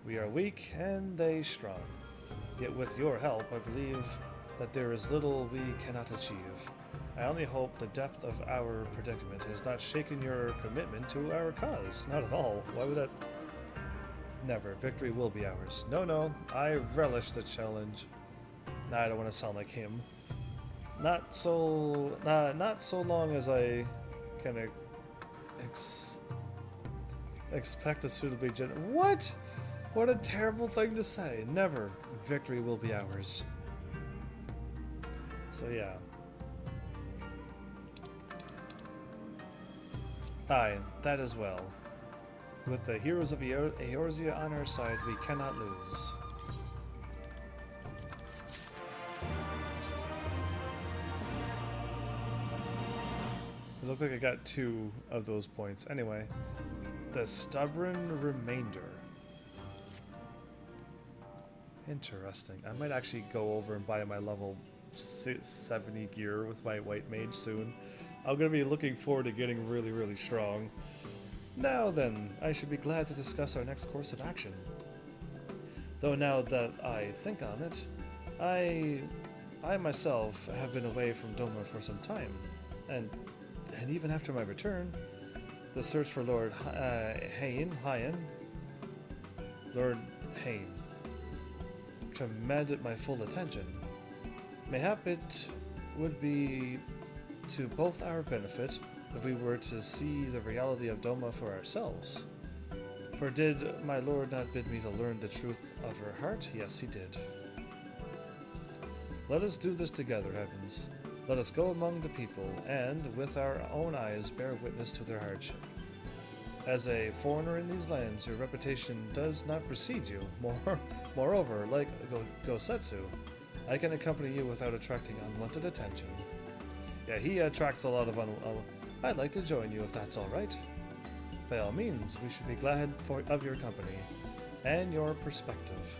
We are weak, and they strong. Yet with your help, I believe that there is little we cannot achieve. I only hope the depth of our predicament has not shaken your commitment to our cause. Not at all. Why would that... Never. Victory will be ours. No, I relish the challenge. Nah, I don't want to sound like him. Not so long as I can expect a suitably What? What a terrible thing to say. Never. Victory will be ours. So yeah. Aye, that as well. With the heroes of Eorzea on our side, we cannot lose. It looked like I got 2 of those points. Anyway, the Stubborn Remainder. Interesting. I might actually go over and buy my level 70 gear with my White Mage soon. I'm going to be looking forward to getting really, really strong. Now then, I should be glad to discuss our next course of action. Though now that I think on it, I myself have been away from Doma for some time, and even after my return, the search for Lord Lord Hain, commanded my full attention. Mayhap it would be to both our benefit if we were to see the reality of Doma for ourselves. For did my lord not bid me to learn the truth of her heart? Yes, he did. Let us do this together, Heavens. Let us go among the people, and with our own eyes bear witness to their hardship. As a foreigner in these lands, your reputation does not precede you. Moreover, like Gosetsu, I can accompany you without attracting unwanted attention. Yeah, he attracts a lot of I'd like to join you if that's alright. By all means, we should be glad of your company and your perspective.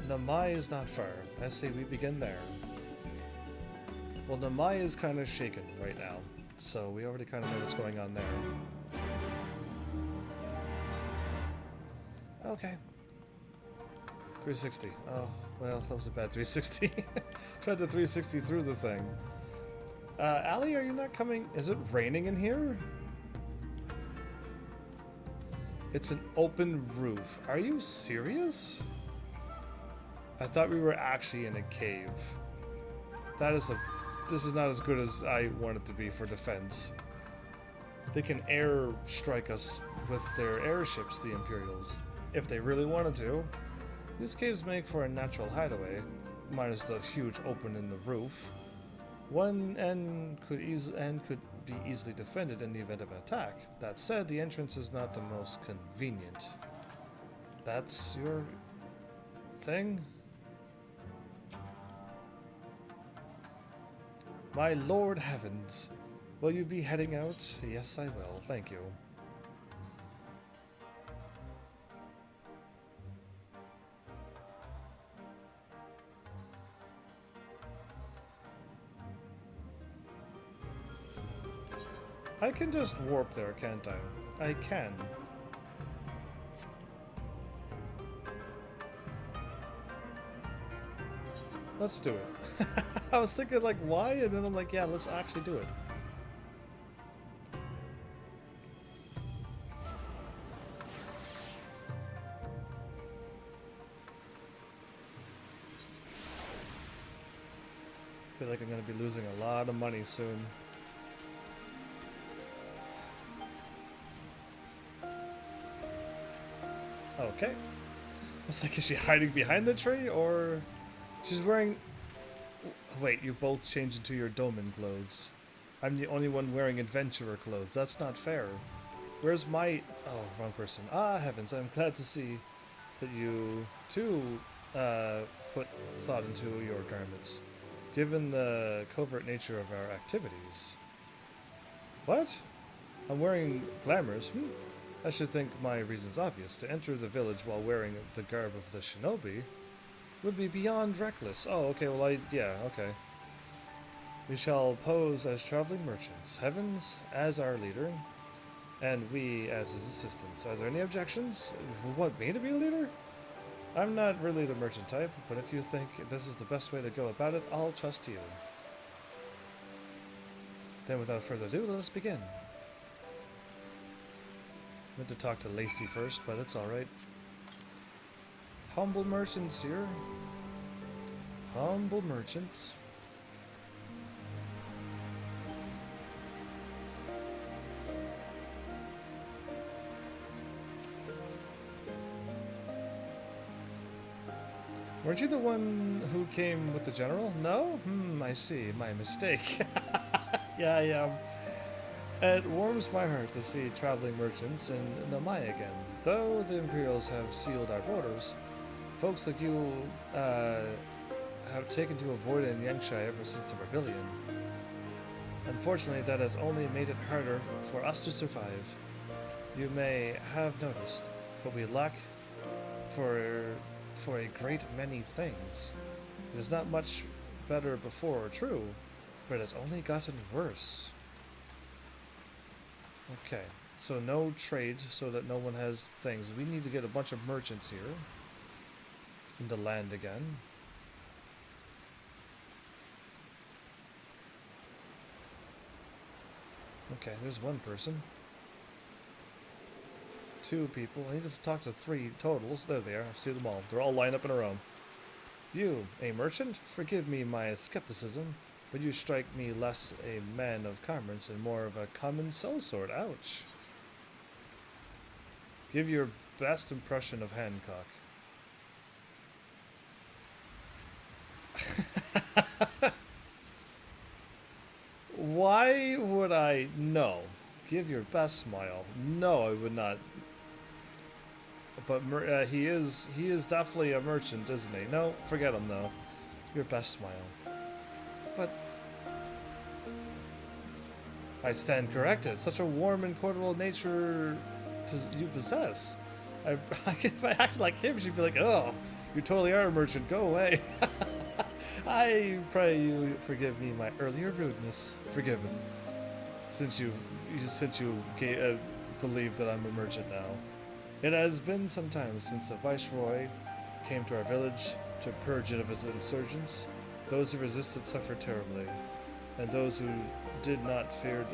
Namai is not far. I say we begin there. Well, Namai is kind of shaken right now, so we already kind of know what's going on there. Okay. 360. Oh, well, that was a bad 360. Tried to 360 through the thing. Allie, are you not coming? Is it raining in here? It's an open roof. Are you serious? I thought we were actually in a cave. This is not as good as I want it to be for defense. They can air strike us with their airships, the Imperials, if they really wanted to. These caves make for a natural hideaway, minus the huge open in the roof. One end could be easily defended in the event of an attack. That said, the entrance is not the most convenient. That's your thing? My Lord Heavens, will you be heading out? Yes, I will. Thank you. I can just warp there, can't I? I can. Let's do it. I was thinking like why, and then I'm like, yeah, let's actually do it. I feel like I'm going to be losing a lot of money soon. Okay. It's like, is she hiding behind the tree, or she's wearing... Wait, you both changed into your Doman clothes. I'm the only one wearing adventurer clothes. That's not fair. Where's my... Oh, wrong person. Ah, heavens, I'm glad to see that you, too, put thought into your garments. Given the covert nature of our activities. What? I'm wearing glamours? I should think my reason's obvious. To enter the village while wearing the garb of the shinobi would be beyond reckless. Oh, okay, well yeah, okay. We shall pose as traveling merchants, Heavens as our leader, and we as his assistants. Are there any objections? What, me to be a leader? I'm not really the merchant type, but if you think this is the best way to go about it, I'll trust you. Then without further ado, let us begin. I meant to talk to Lacey first, but it's alright. Humble merchants here. Humble merchants. Weren't you the one who came with the general? No? I see. My mistake. Yeah, I am. It warms my heart to see traveling merchants in Namai again. Though the Imperials have sealed our borders, folks like you have taken to avoiding Yangsha ever since the rebellion. Unfortunately, that has only made it harder for us to survive. You may have noticed, but we lack for a great many things. It is not much better before, true, but it's only gotten worse. Okay, so no trade so that no one has things. We need to get a bunch of merchants here in the land again. Okay, there's one person. 2 people. I need to talk to 3 totals. There they are. I see them all. They're all lined up in a row. You, a merchant? Forgive me my skepticism, but you strike me less a man of commerce and more of a common sellsword. Ouch. Give your best impression of Hancock. Why would I? No. Give your best smile. No, I would not. But he is definitely a merchant, isn't he? No, forget him though. Your best smile. But I stand corrected. Such a warm and cordial nature you possess. If I acted like him, she'd be like, "Oh, you totally are a merchant. Go away." I pray you forgive me my earlier rudeness. Forgiven, since you believe that I'm a merchant now. It has been some time since the Viceroy came to our village to purge it of his insurgents. Those who resisted suffered terribly, and those who did not fared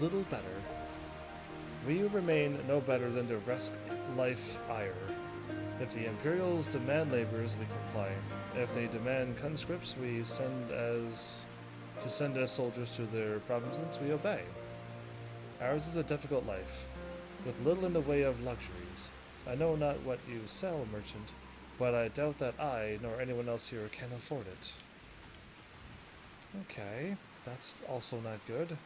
little better. We remain no better than the rest life ire. If the Imperials demand laborers, we comply. If they demand conscripts, we send as soldiers to their provinces, we obey. Ours is a difficult life, with little in the way of luxuries. I know not what you sell, merchant, but I doubt that I, nor anyone else here, can afford it. Okay, that's also not good.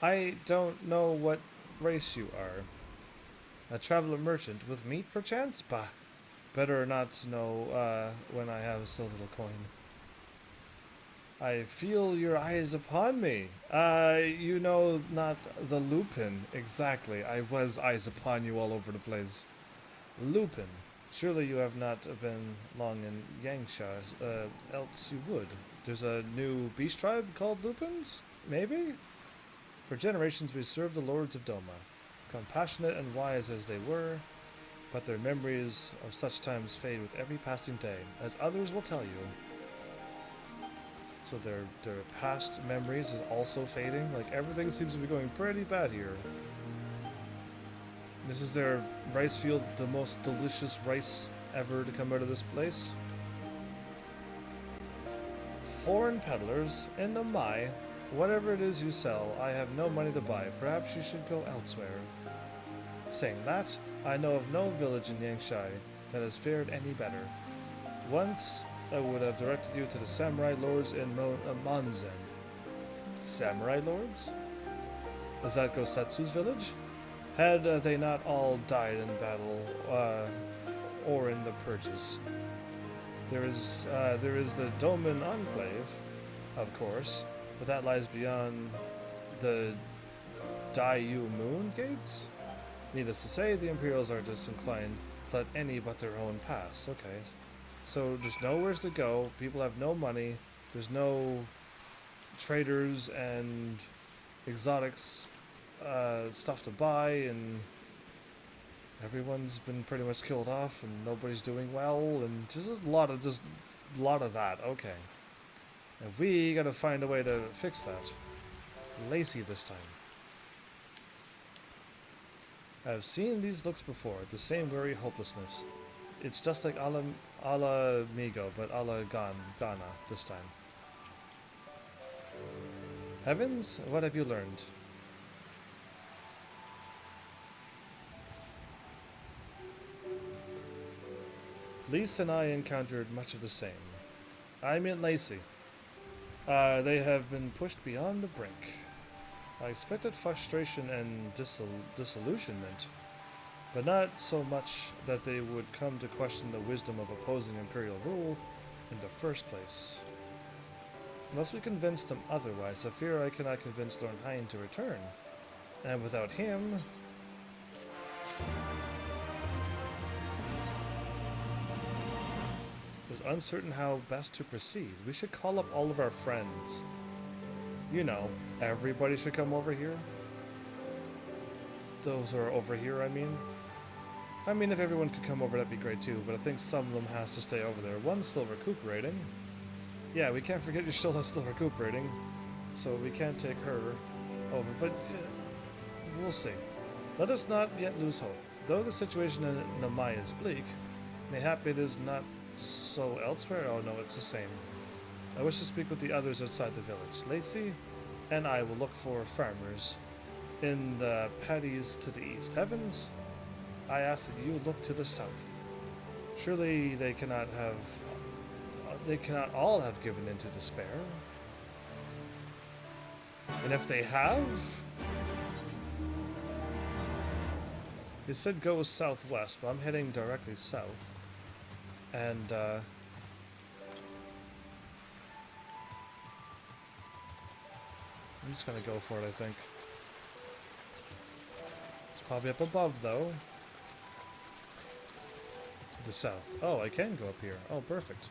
I don't know what race you are. A traveler merchant with meat, perchance? Bah, better not to know when I have so little coin. I feel your eyes upon me. You know not the Lupin. Exactly. I was eyes upon you all over the place. Lupin. Surely you have not been long in Yangsha, else you would. There's a new beast tribe called Lupins? Maybe? For generations we served the lords of Doma, compassionate and wise as they were, but their memories of such times fade with every passing day, as others will tell you. So their past memories is also fading? Like, everything seems to be going pretty bad here. This is their rice field, the most delicious rice ever to come out of this place. Foreign peddlers in the Mai. Whatever it is you sell, I have no money to buy. Perhaps you should go elsewhere. Saying that, I know of no village in Yangshai that has fared any better. Once, I would have directed you to the samurai lords in Monzen. Samurai lords? Is that Gosetsu's village? Had they not all died in battle, or in the purges? There is the Doman Enclave, of course, but that lies beyond the Daiyu Moon Gates. Needless to say, the Imperials are disinclined to let any but their own pass. Okay, so there's nowhere to go. People have no money. There's no traders and exotics stuff to buy, and everyone's been pretty much killed off, and nobody's doing well, and just a lot of that. Okay, and we gotta find a way to fix that. Lacey this time. I've seen these looks before, the same weary hopelessness. It's just like a la Migo, but a la Ghana this time. Heavens, what have you learned? Lise and I encountered much of the same. I mean Lacey. They have been pushed beyond the brink. I expected frustration and disillusionment, but not so much that they would come to question the wisdom of opposing Imperial rule in the first place. Unless we convince them otherwise, I fear I cannot convince Lord Hein to return. And without him... it was uncertain how best to proceed. We should call up all of our friends. You know, everybody should come over here. Those who are over here, I mean. I mean, if everyone could come over, that'd be great too, but I think some of them has to stay over there. One's still recuperating. Yeah, we can't forget you're still recuperating, so we can't take her over, but we'll see. Let us not yet lose hope. Though the situation in Namai is bleak, mayhap it is not so elsewhere. Oh no, it's the same. I wish to speak with the others outside the village. Lacey and I will look for farmers in the paddies to the east. Heavens, I ask that you look to the south. Surely they cannot all have given into despair. And if they have... you said go southwest, but I'm heading directly south. And, I'm just gonna go for it, I think. It's probably up above, though. To the south. Oh, I can go up here. Oh, perfect.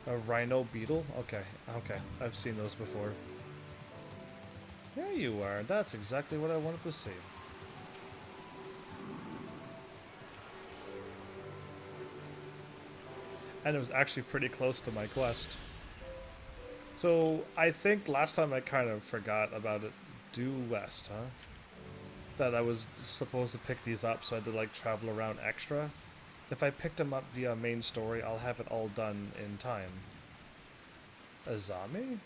A rhino beetle? Okay, okay. I've seen those before. There you are. That's exactly what I wanted to see. And it was actually pretty close to my quest. So, I think last time I kind of forgot about it. Due west, huh? That I was supposed to pick these up, so I had to like travel around extra. If I picked them up via main story, I'll have it all done in time. Azami?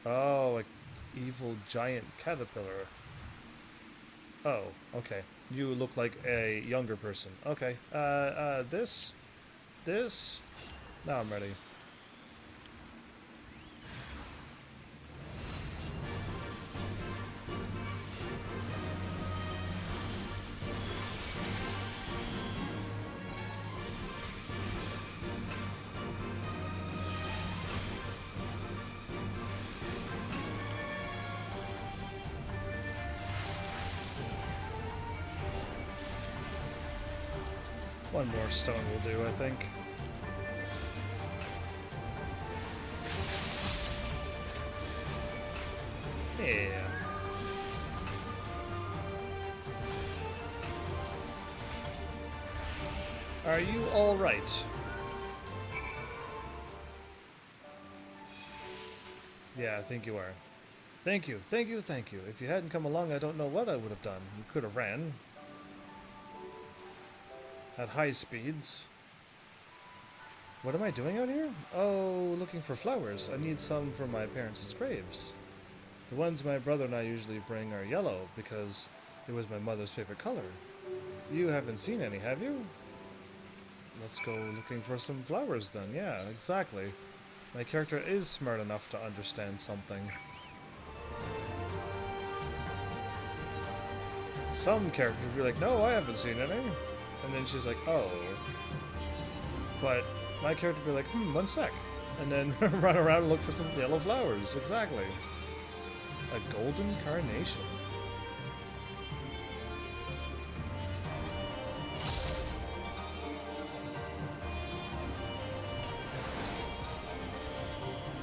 Oh, an evil giant caterpillar. Oh, okay. You look like a younger person. Okay. This? Now I'm ready. One more stone will do, I think. Yeah. Are you all right? Yeah, I think you are. Thank you, thank you, thank you. If you hadn't come along, I don't know what I would have done. You could have ran. At high speeds. What am I doing out here? Oh, looking for flowers. I need some for my parents' graves. The ones my brother and I usually bring are yellow because it was my mother's favorite color. You haven't seen any, have you? Let's go looking for some flowers then. Yeah, exactly. My character is smart enough to understand something. Some characters would be like, no, I haven't seen any. And then she's like, oh. But my character would be like, 1 sec. And then run around and look for some yellow flowers. Exactly. A golden carnation.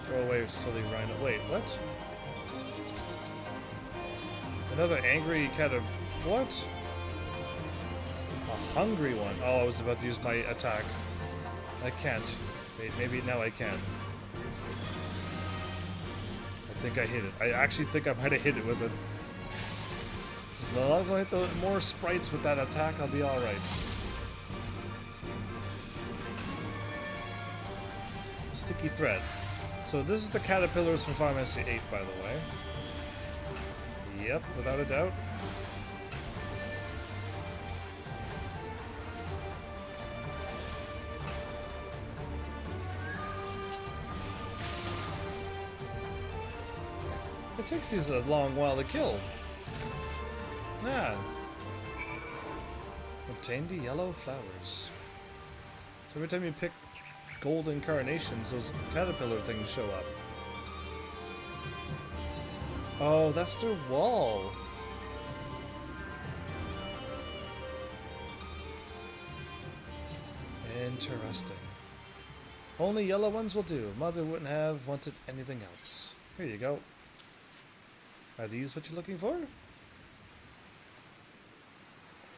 Go away, silly rhino. Wait, what? Another angry kind of... What? A hungry one. Oh, I was about to use my attack. I can't. Wait, maybe now I can. I think I hit it. I actually think I might have hit it with it. As long as I hit the more sprites with that attack, I'll be alright. Sticky thread. So this is the caterpillars from Final Fantasy VIII, by the way. Yep, without a doubt. It takes these a long while to kill. Yeah. Obtain the yellow flowers. So every time you pick golden carnations, those caterpillar things show up. Oh, that's their wall. Interesting. Only yellow ones will do. Mother wouldn't have wanted anything else. Here you go. Are these what you're looking for?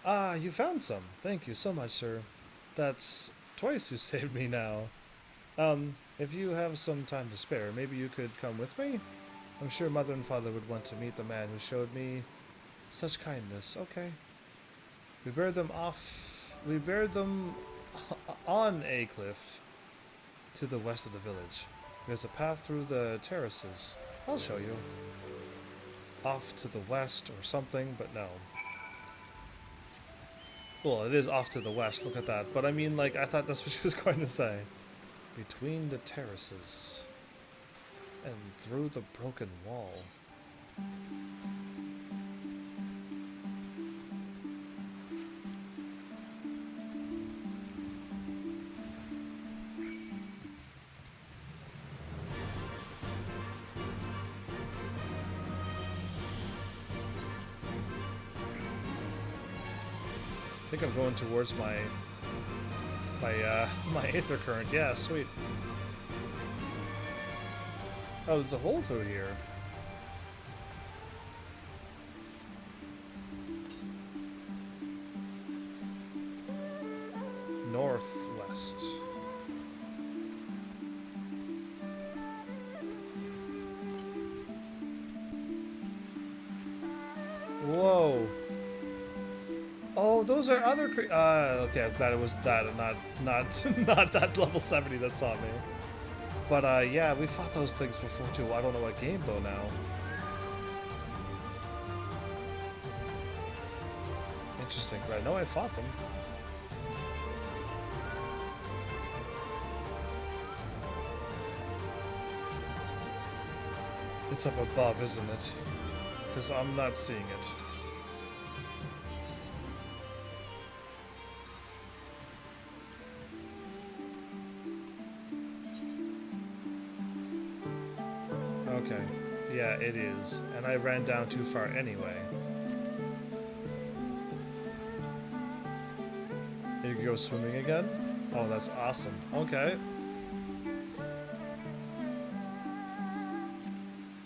Ah, you found some. Thank you so much, sir. That's twice you saved me now. If you have some time to spare, maybe you could come with me? I'm sure Mother and Father would want to meet the man who showed me such kindness. Okay. We buried them on a cliff to the west of the village. There's a path through the terraces. I'll show you. Off to the west or something, but no. Well, it is off to the west, look at that. But I mean, like, I thought that's what she was going to say. Between the terraces. And through the broken wall. I think I'm going towards my aether current. Yeah, sweet. Oh, there's a hole through here. Northwest. Whoa. Oh, those are other okay, I'm glad it was that and not that level 70 that saw me. But yeah, we fought those things before too. I don't know what game though now. Interesting, but I know I fought them. It's up above, isn't it? Because I'm not seeing it. Okay. Yeah, it is. And I ran down too far anyway. You can go swimming again? Oh, that's awesome. Okay.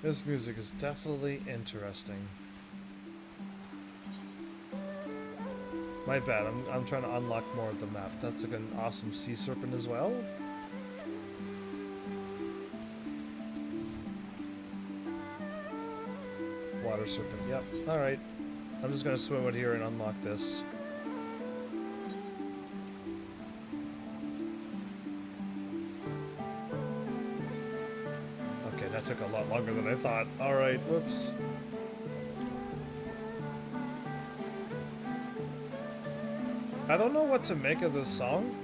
This music is definitely interesting. My bad, I'm trying to unlock more of the map. That's like an awesome sea serpent as well. Water serpent, yep. Alright. I'm just gonna swim out here and unlock this. that took a lot longer than I thought. Alright, whoops. I don't know what to make of this song.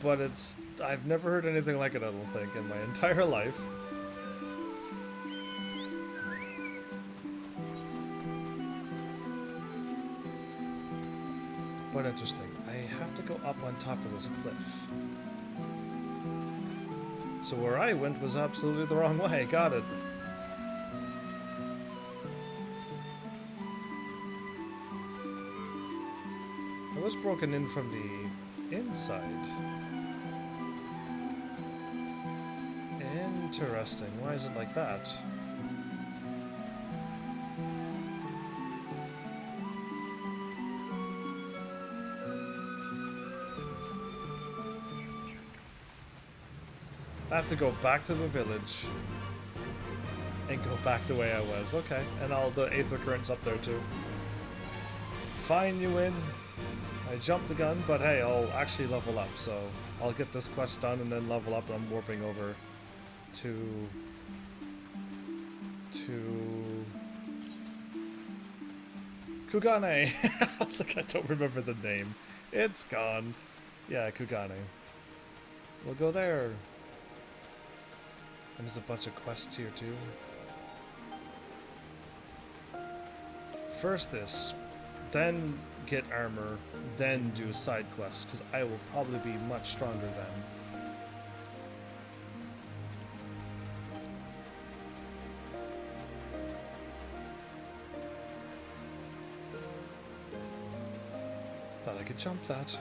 But I've never heard anything like it, I don't think, in my entire life. But interesting. I have to go up on top of this cliff. So where I went was absolutely the wrong way. Got it. I was broken in from the inside. Interesting. Why is it like that? I have to go back to the village and go back the way I was. Okay, and all the Aether Current's up there too. Fine, you win. I jumped the gun, but hey, I'll actually level up, so I'll get this quest done and then level up. I'm warping over to Kugane. I was like, I don't remember the name. It's gone. Yeah, Kugane. We'll go there. And there's a bunch of quests here too. First this, then get armor, then do side quests, because I will probably be much stronger then. Thought I could jump that.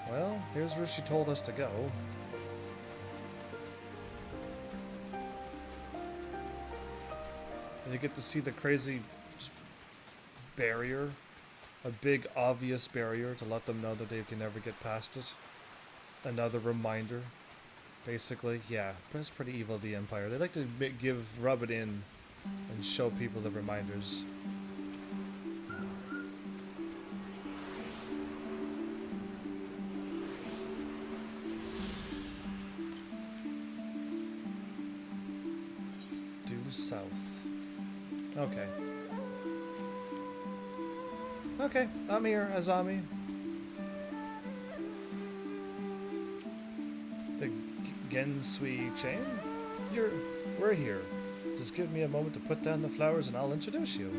Well, here's where she told us to go. And you get to see the crazy barrier. A big, obvious barrier to let them know that they can never get past it. Another reminder. Basically, yeah, that's pretty evil, the Empire. They like to rub it in and show people the reminders. South. Okay. Okay, I'm here, Azami. The Gensui chain? We're here. Just give me a moment to put down the flowers and I'll introduce you.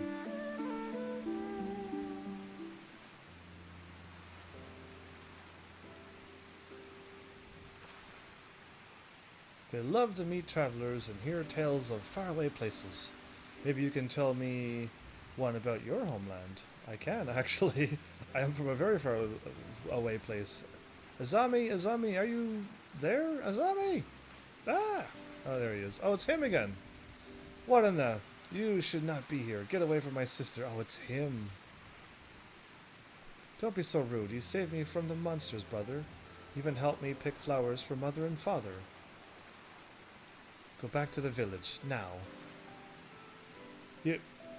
They love to meet travelers and hear tales of faraway places. Maybe you can tell me one about your homeland. I can, actually. I am from a very far away place. Azami, are you there? Azami! Ah! Oh, there he is. Oh, it's him again. What in the... You should not be here. Get away from my sister. Oh, it's him. Don't be so rude. You saved me from the monsters, brother. Even helped me pick flowers for mother and father. Go back to the village, now.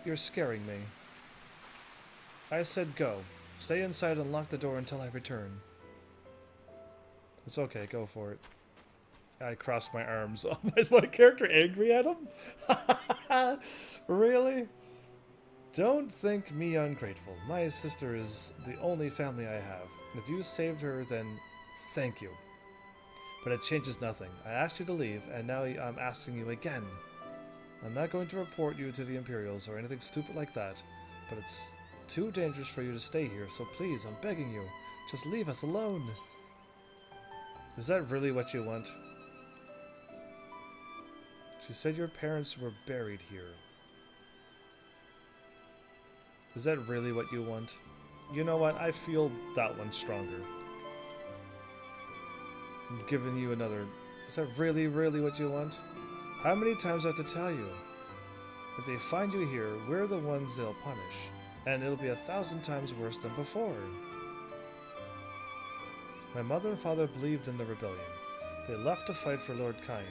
You're scaring me. I said go. Stay inside and lock the door until I return. It's okay, go for it. I crossed my arms. Oh, is my character angry at him? Really? Don't think me ungrateful. My sister is the only family I have. If you saved her, then thank you. But it changes nothing. I asked you to leave, and now I'm asking you again. I'm not going to report you to the Imperials or anything stupid like that, but it's too dangerous for you to stay here, so please, I'm begging you, just leave us alone. Is that really what you want? She said your parents were buried here. Is that really what you want? You know what? I feel that one stronger. I'm giving you another. Is that really, really what you want? How many times do I have to tell you? If they find you here, we're the ones they'll punish. And it'll be 1,000 times worse than before. My mother and father believed in the rebellion. They left to fight for Lord Kain.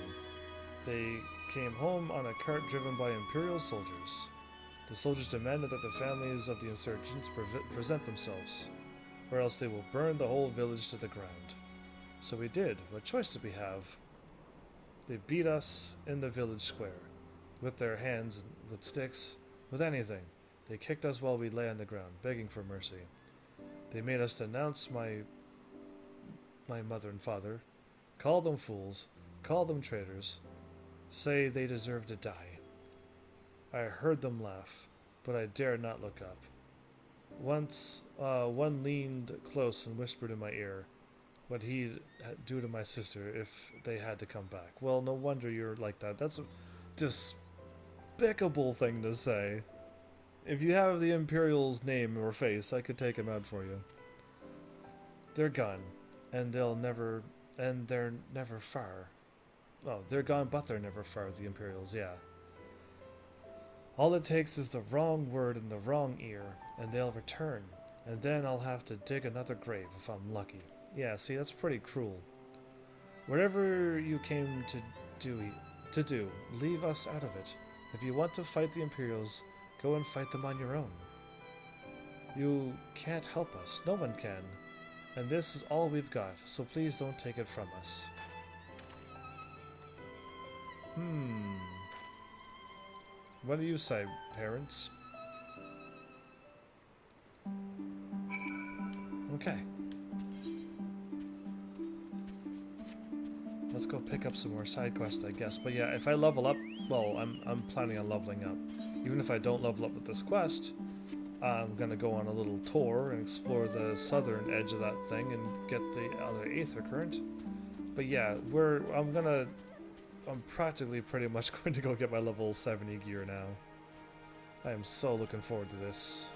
They came home on a cart driven by Imperial soldiers. The soldiers demanded that the families of the insurgents present themselves, or else they will burn the whole village to the ground. So we did. What choice did we have? They beat us in the village square, with their hands, with sticks, with anything. They kicked us while we lay on the ground, begging for mercy. They made us denounce my mother and father, call them fools, call them traitors, say they deserve to die. I heard them laugh, but I dared not look up. Once, one leaned close and whispered in my ear what he'd do to my sister if they had to come back. Well, no wonder you're like that. That's a despicable thing to say. If you have the Imperial's name or face, I could take him out for you. They're gone, and they're never far. Oh, they're gone, but they're never far, the Imperials, yeah. All it takes is the wrong word in the wrong ear, and they'll return. And then I'll have to dig another grave if I'm lucky. Yeah, see, that's pretty cruel. Whatever you came to do, leave us out of it. If you want to fight the Imperials, go and fight them on your own. You can't help us. No one can. And this is all we've got, so please don't take it from us. What do you say, parents? Okay. Let's go pick up some more side quests, I guess. But yeah, if I level up, well, I'm planning on leveling up. Even if I don't level up with this quest, I'm gonna go on a little tour and explore the southern edge of that thing and get the other Aether Current. But yeah, I'm practically pretty much going to go get my level 70 gear now. I am so looking forward to this.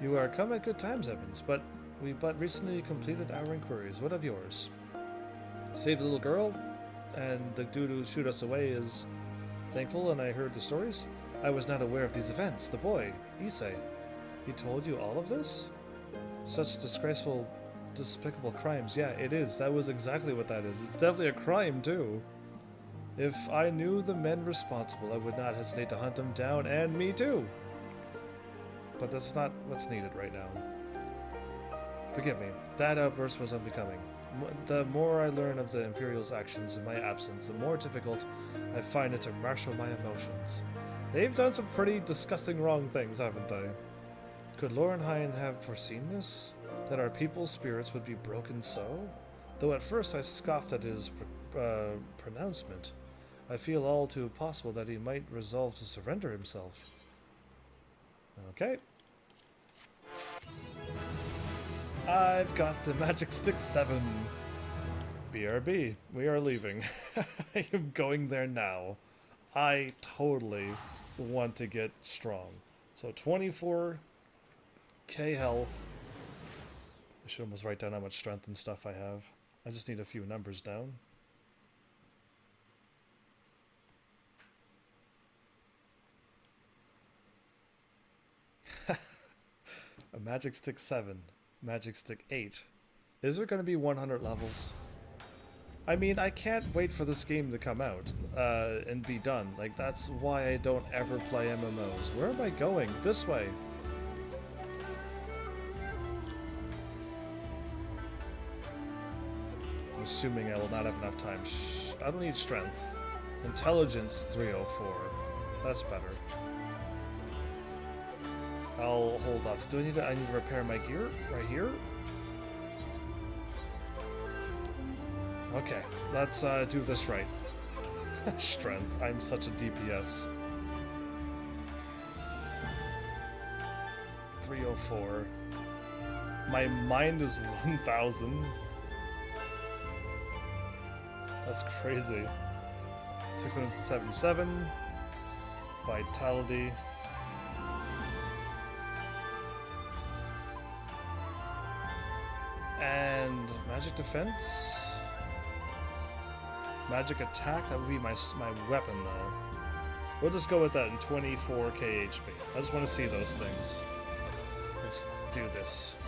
You are come at good times, Evans, but we recently completed our inquiries. What of yours? Saved the little girl, and the dude who shoot us away is thankful, and I heard the stories. I was not aware of these events. The boy, Issei, he told you all of this? Such disgraceful, despicable crimes. Yeah, it is. That was exactly what that is. It's definitely a crime, too. If I knew the men responsible, I would not hesitate to hunt them down, and me too. But that's not what's needed right now. Forgive me. That outburst was unbecoming. The more I learn of the Imperial's actions in my absence, the more difficult I find it to marshal my emotions. They've done some pretty disgusting wrong things, haven't they? Could Lorenheim have foreseen this? That our people's spirits would be broken so? Though at first I scoffed at his pronouncement, I feel all too possible that he might resolve to surrender himself. Okay. I've got the Magic Stick 7. BRB, we are leaving. I am going there now. I totally want to get strong. So 24k health. I should almost write down how much strength and stuff I have. I just need a few numbers down. A Magic Stick 7. Magic Stick 8. Is there going to be 100 levels? I mean, I can't wait for this game to come out and be done. Like, that's why I don't ever play MMOs. Where am I going? This way. I'm assuming I will not have enough time. Shh, I don't need strength. Intelligence 304. That's better. I'll hold off. I need to repair my gear right here. Okay, let's do this right. Strength. I'm such a DPS. 304. My mind is 1,000. That's crazy. 677. Vitality. And magic defense. Magic attack, that would be my weapon though. We'll just go with that in 24k HP. I just want to see those things. Let's do this.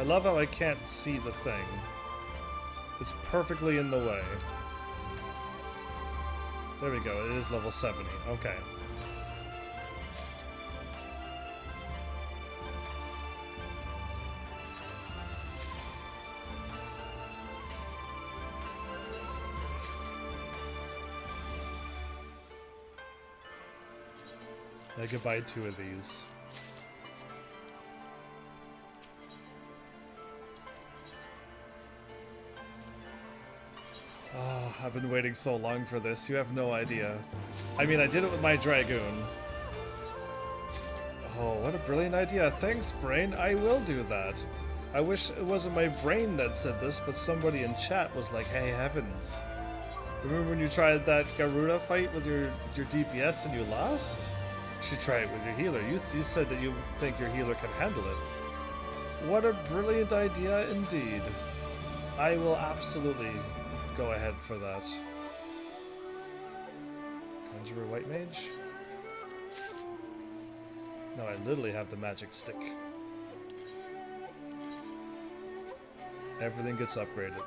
I love how I can't see the thing. It's perfectly in the way. There we go, it is level 70. Okay. I could buy 2 of these. Oh, I've been waiting so long for this. You have no idea. I mean, I did it with my Dragoon. Oh, what a brilliant idea. Thanks, Brain. I will do that. I wish it wasn't my brain that said this, but somebody in chat was like, hey, heavens. Remember when you tried that Garuda fight with your DPS and you lost? You should try it with your healer. You said that you think your healer can handle it. What a brilliant idea indeed. I will absolutely go ahead for that. Conjurer White Mage? No, I literally have the magic stick. Everything gets upgraded.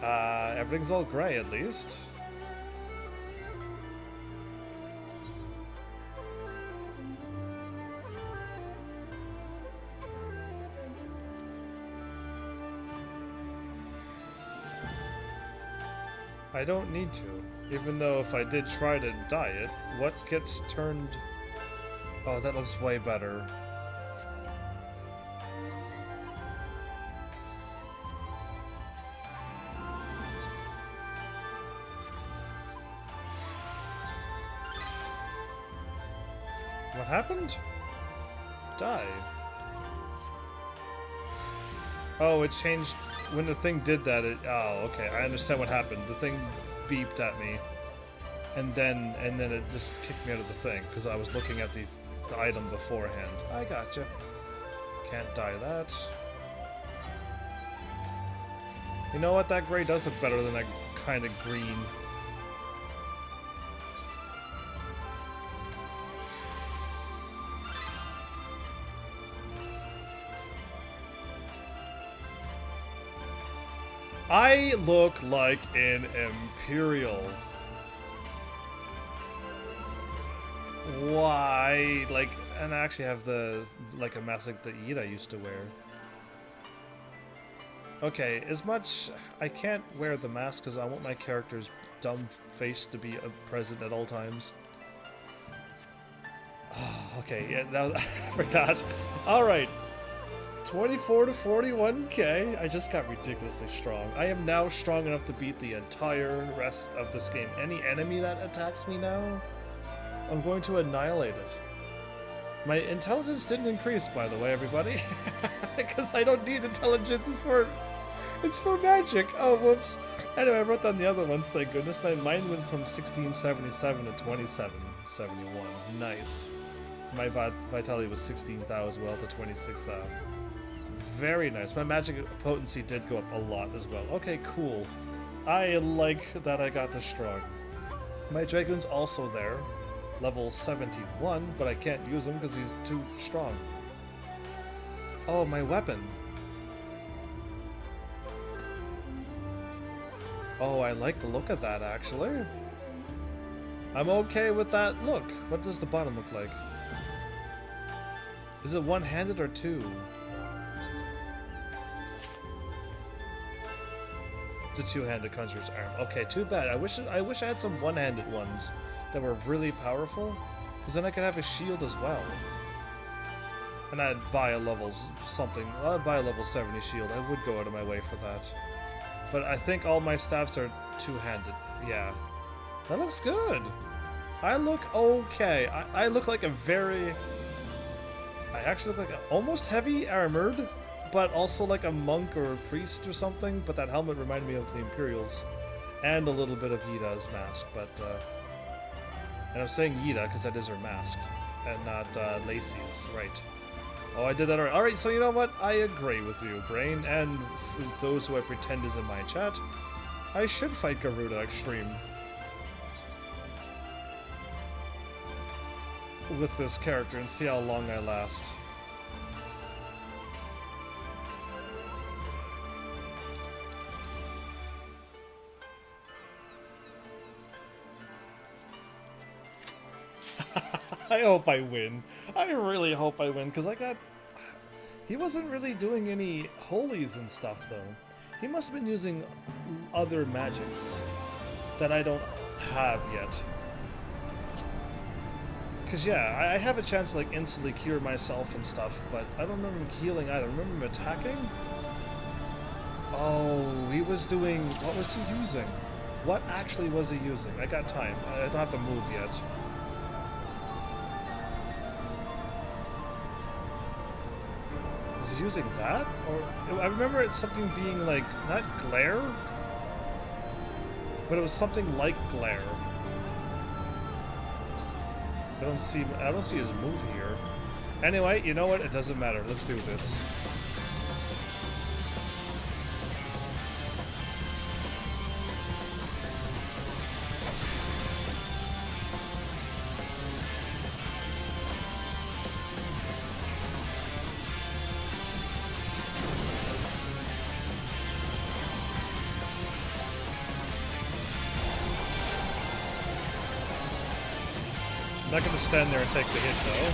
Everything's all gray at least. I don't need to, even though if I did try to dye it, what gets turned... Oh, that looks way better. What happened? Dye. Oh, it changed... When the thing did that, oh, okay, I understand what happened. The thing beeped at me, and then it just kicked me out of the thing, because I was looking at the item beforehand. I gotcha. Can't dye that. You know what, that gray does look better than that kind of green. I look like an Imperial. Why? Like, and I actually have the, like a mask like the Ida used to wear. Okay, as much... I can't wear the mask because I want my character's dumb face to be present at all times. Oh, okay, yeah, that, I forgot. Alright. 24 to 41k. I just got ridiculously strong. I am now strong enough to beat the entire rest of this game. Any enemy that attacks me now, I'm going to annihilate it. My intelligence didn't increase, by the way, everybody. Because I don't need intelligence. It's for magic. Oh, whoops. Anyway, I wrote down the other ones, thank goodness. My mind went from 1677 to 2771. Nice. My vitality was 16,000 as well to 26,000. Very nice. My magic potency did go up a lot as well. Okay, cool. I like that I got this strong. My Dragoon's also there. Level 71, but I can't use him because he's too strong. Oh, my weapon. Oh, I like the look of that, actually. I'm okay with that look. What does the bottom look like? Is it one-handed or two? It's a two-handed Conjurer's Arm. Okay, too bad. I wish I had some one-handed ones that were really powerful, because then I could have a shield as well. And I'd buy a level something. I'd buy a level 70 shield. I would go out of my way for that. But I think all my staffs are two-handed. Yeah. That looks good. I look okay. I look like a very... I actually look like almost heavy armored, but also like a monk or a priest or something. But that helmet reminded me of the Imperials. And a little bit of Yida's mask, but... And I'm saying Yida because that is her mask. And not Lacey's, right. Oh, I did that already. Alright, so you know what? I agree with you, Brain. And for those who I pretend is in my chat, I should fight Garuda Extreme. with this character and see how long I last. I hope I win. I really hope I win, because I got... He wasn't really doing any holies and stuff, though. He must have been using other magics that I don't have yet. Because, yeah, I have a chance to, like, instantly cure myself and stuff, but I don't remember him healing either. Remember him attacking? Oh, he was doing... What was he using? What actually was he using? I got time. I don't have to move yet. Was he using that? Or I remember it something being like, not glare, but it was something like glare. I don't see his move here. Anyway, you know what? It doesn't matter. Let's do this. I'm not going to stand there and take the hit, though.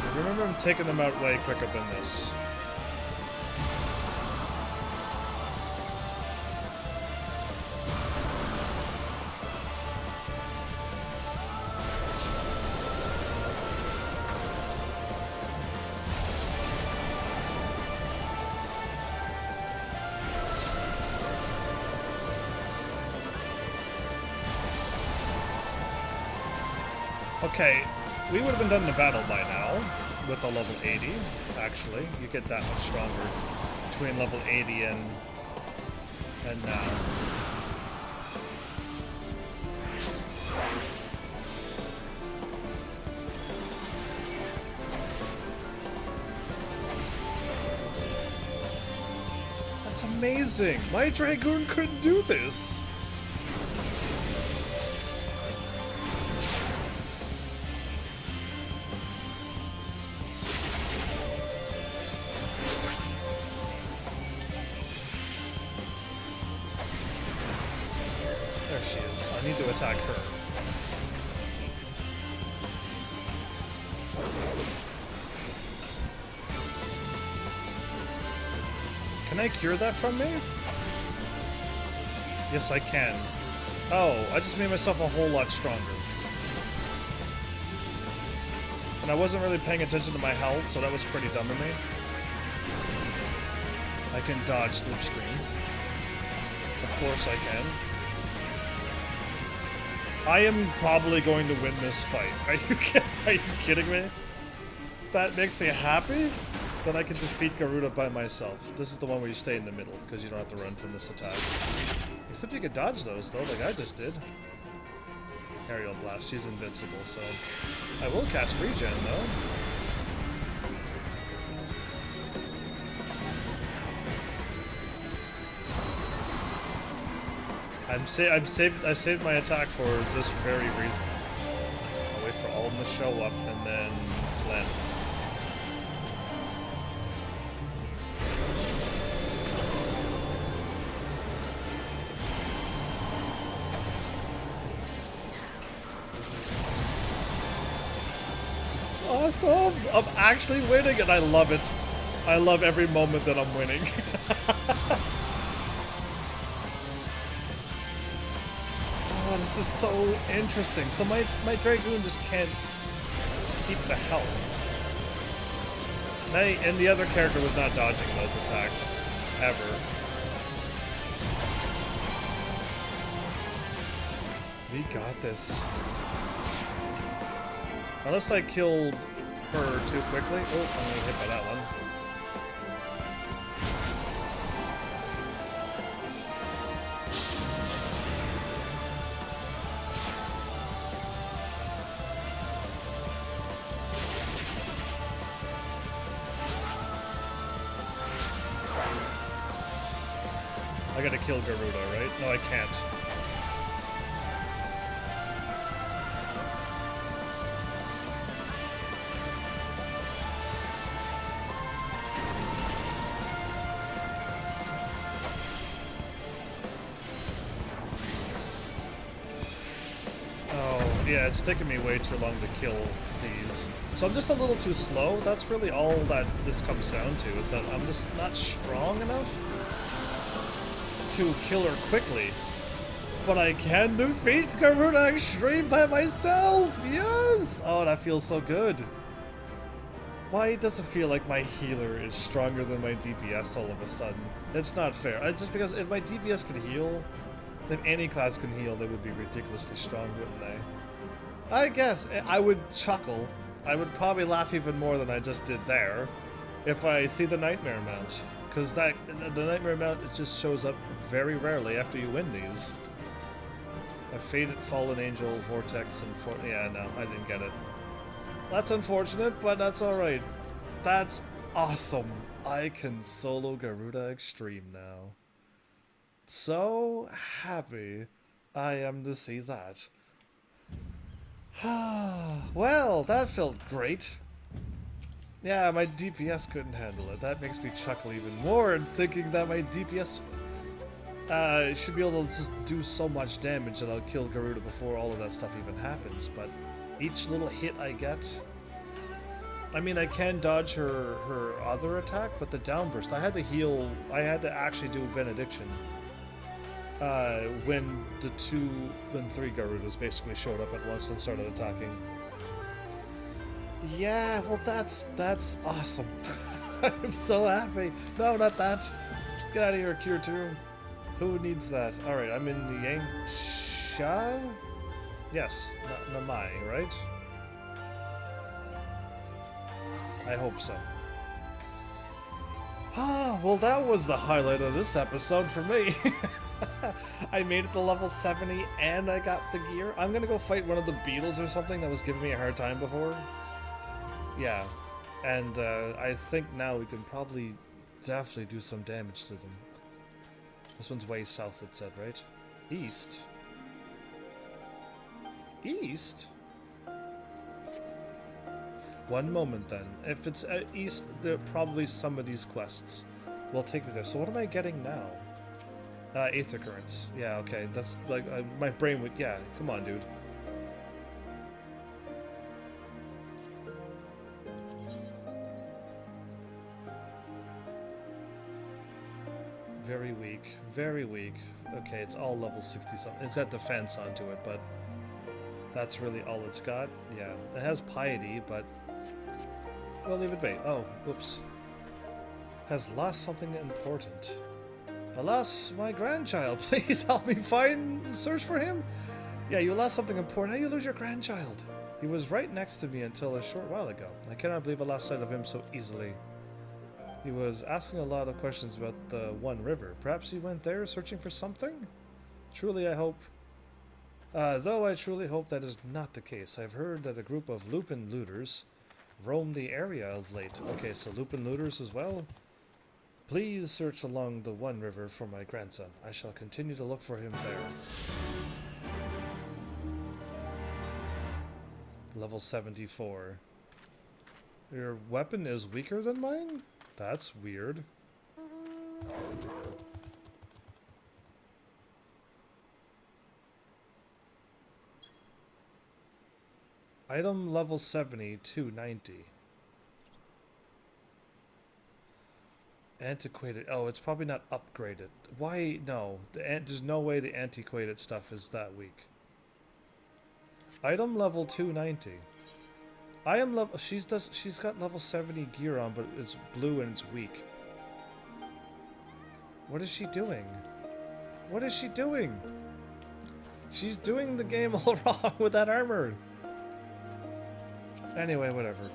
I remember him taking them out way quicker than this. Okay, we would have been done in the battle by now, with a level 80, actually. You get that much stronger between level 80 and now. That's amazing! My Dragoon couldn't do this! There she is. I need to attack her. Can I cure that from me? Yes, I can. Oh, I just made myself a whole lot stronger. And I wasn't really paying attention to my health, so that was pretty dumb of me. I can dodge Slipstream. Of course I can. I am probably going to win this fight. Are you kidding me? That makes me happy? Then I can defeat Garuda by myself. This is the one where you stay in the middle, because you don't have to run from this attack. Except you can dodge those, though, like I just did. Aerial Blast, she's invincible, so... I will cast Regen, though. I saved my attack for this very reason. I'll wait for all of them to show up and then land. This is awesome! I'm actually winning and I love it. I love every moment that I'm winning. Oh, this is so interesting. So my Dragoon just can't keep the health. And the other character was not dodging those attacks. Ever. We got this. Unless I killed her too quickly. Oh, I'm gonna get hit by that one. I gotta kill Garuda, right? No, I can't. Oh, yeah, it's taking me way too long to kill these. So I'm just a little too slow. That's really all that this comes down to, is that I'm just not strong enough to kill her quickly. But I can defeat Garuda Extreme by myself! Yes! Oh, that feels so good. Why does it feel like my healer is stronger than my DPS all of a sudden? It's not fair. Just because if my DPS could heal, if any class can heal, they would be ridiculously strong, wouldn't they? I guess I would chuckle. I would probably laugh even more than I just did there if I see the Nightmare Mount. Because the Nightmare Mount, it just shows up very rarely after you win these. A Fated Fallen Angel, Vortex, and yeah, no, I didn't get it. That's unfortunate, but that's alright. That's awesome. I can solo Garuda Extreme now. So happy I am to see that. Well, that felt great. Yeah, my DPS couldn't handle it. That makes me chuckle even more, thinking that my DPS should be able to just do so much damage that I'll kill Garuda before all of that stuff even happens. But each little hit I get... I mean, I can dodge her other attack, but the downburst, I had to heal... I had to actually do Benediction. When the 2 and 3 Garudas basically showed up at once and started attacking. Yeah, well that's awesome. I'm so happy. No, not that. Get out of here, Cure 2. Who needs that? Alright, I'm in Yangsha? Yes, Namai, right? I hope so. Ah, well that was the highlight of this episode for me. I made it to level 70 and I got the gear. I'm gonna go fight one of the beetles or something that was giving me a hard time before. Yeah, and I think now we can probably definitely do some damage to them. This one's way south, it said, right? East? East? One moment then. If it's east, there probably some of these quests will take me there. So what am I getting now? Aether Currents. Yeah, okay. That's like, my brain would, yeah, come on, dude. Very weak. Very weak. Okay, it's all level 60-something. It's got defense onto it, but that's really all it's got. Yeah, it has piety, but we'll leave it be. Oh, whoops. Has lost something important. Alas, my grandchild. Please help me search for him. Yeah, you lost something important. How do you lose your grandchild? He was right next to me until a short while ago. I cannot believe I lost sight of him so easily. He was asking a lot of questions about the One River. Perhaps he went there searching for something? Truly, I hope. Though I truly hope that is not the case. I've heard that a group of Lupin looters roam the area of late. Okay, so Lupin looters as well? Please search along the One River for my grandson. I shall continue to look for him there. Level 74. Your weapon is weaker than mine? That's weird. Item level 70, 290. Antiquated. Oh, it's probably not upgraded. Why? No. There's no way the antiquated stuff is that weak. Item level 290. I am level. She's got level 70 gear on, but it's blue and it's weak. What is she doing? What is she doing? She's doing the game all wrong with that armor. Anyway, whatever.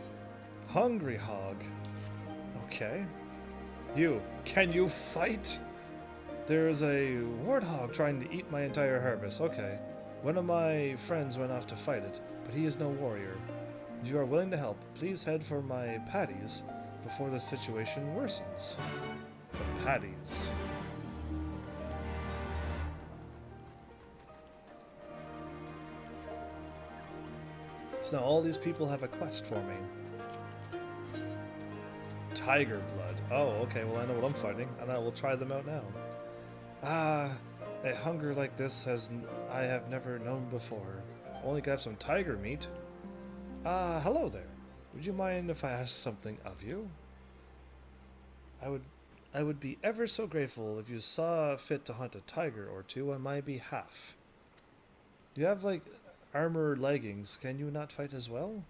Hungry Hog. Okay. You. Can you fight? There's a warthog trying to eat my entire harvest. Okay. One of my friends went off to fight it, but he is no warrior. If you are willing to help, please head for my patties before the situation worsens. The patties. So now all these people have a quest for me. Tiger blood. Oh, okay, well I know what I'm fighting, and I will try them out now. A hunger like this I have never known before. Only got some tiger meat. Hello there. Would you mind if I asked something of you? I would be ever so grateful if you saw fit to hunt a tiger or two on my behalf. You have, like, armor leggings. Can you not fight as well?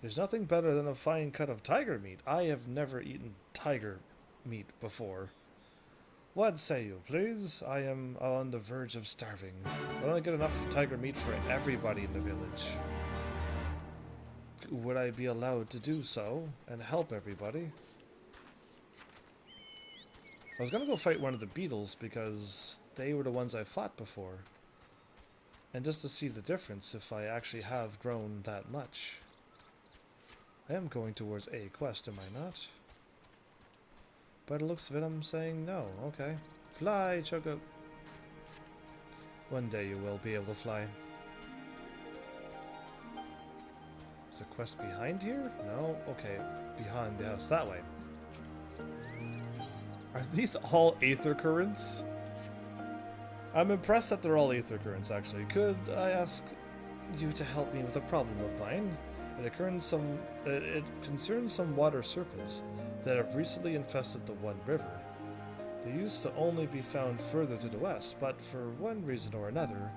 There's nothing better than a fine cut of tiger meat. I have never eaten tiger meat before. What say you, please? I am on the verge of starving. I don't get enough tiger meat for everybody in the village. Would I be allowed to do so and help everybody? I was gonna go fight one of the beetles because they were the ones I fought before. And just to see the difference if I actually have grown that much. I am going towards a quest, am I not? By the looks of it, I'm saying no. Okay. Fly, Choco. One day you will be able to fly. Is the quest behind here? No? Okay. Behind the house. That way. Are these all aether currents? I'm impressed that they're all aether currents, actually. Could I ask you to help me with a problem of mine? It concerns some water serpents that have recently infested the One River. They used to only be found further to the west, but for one reason or another,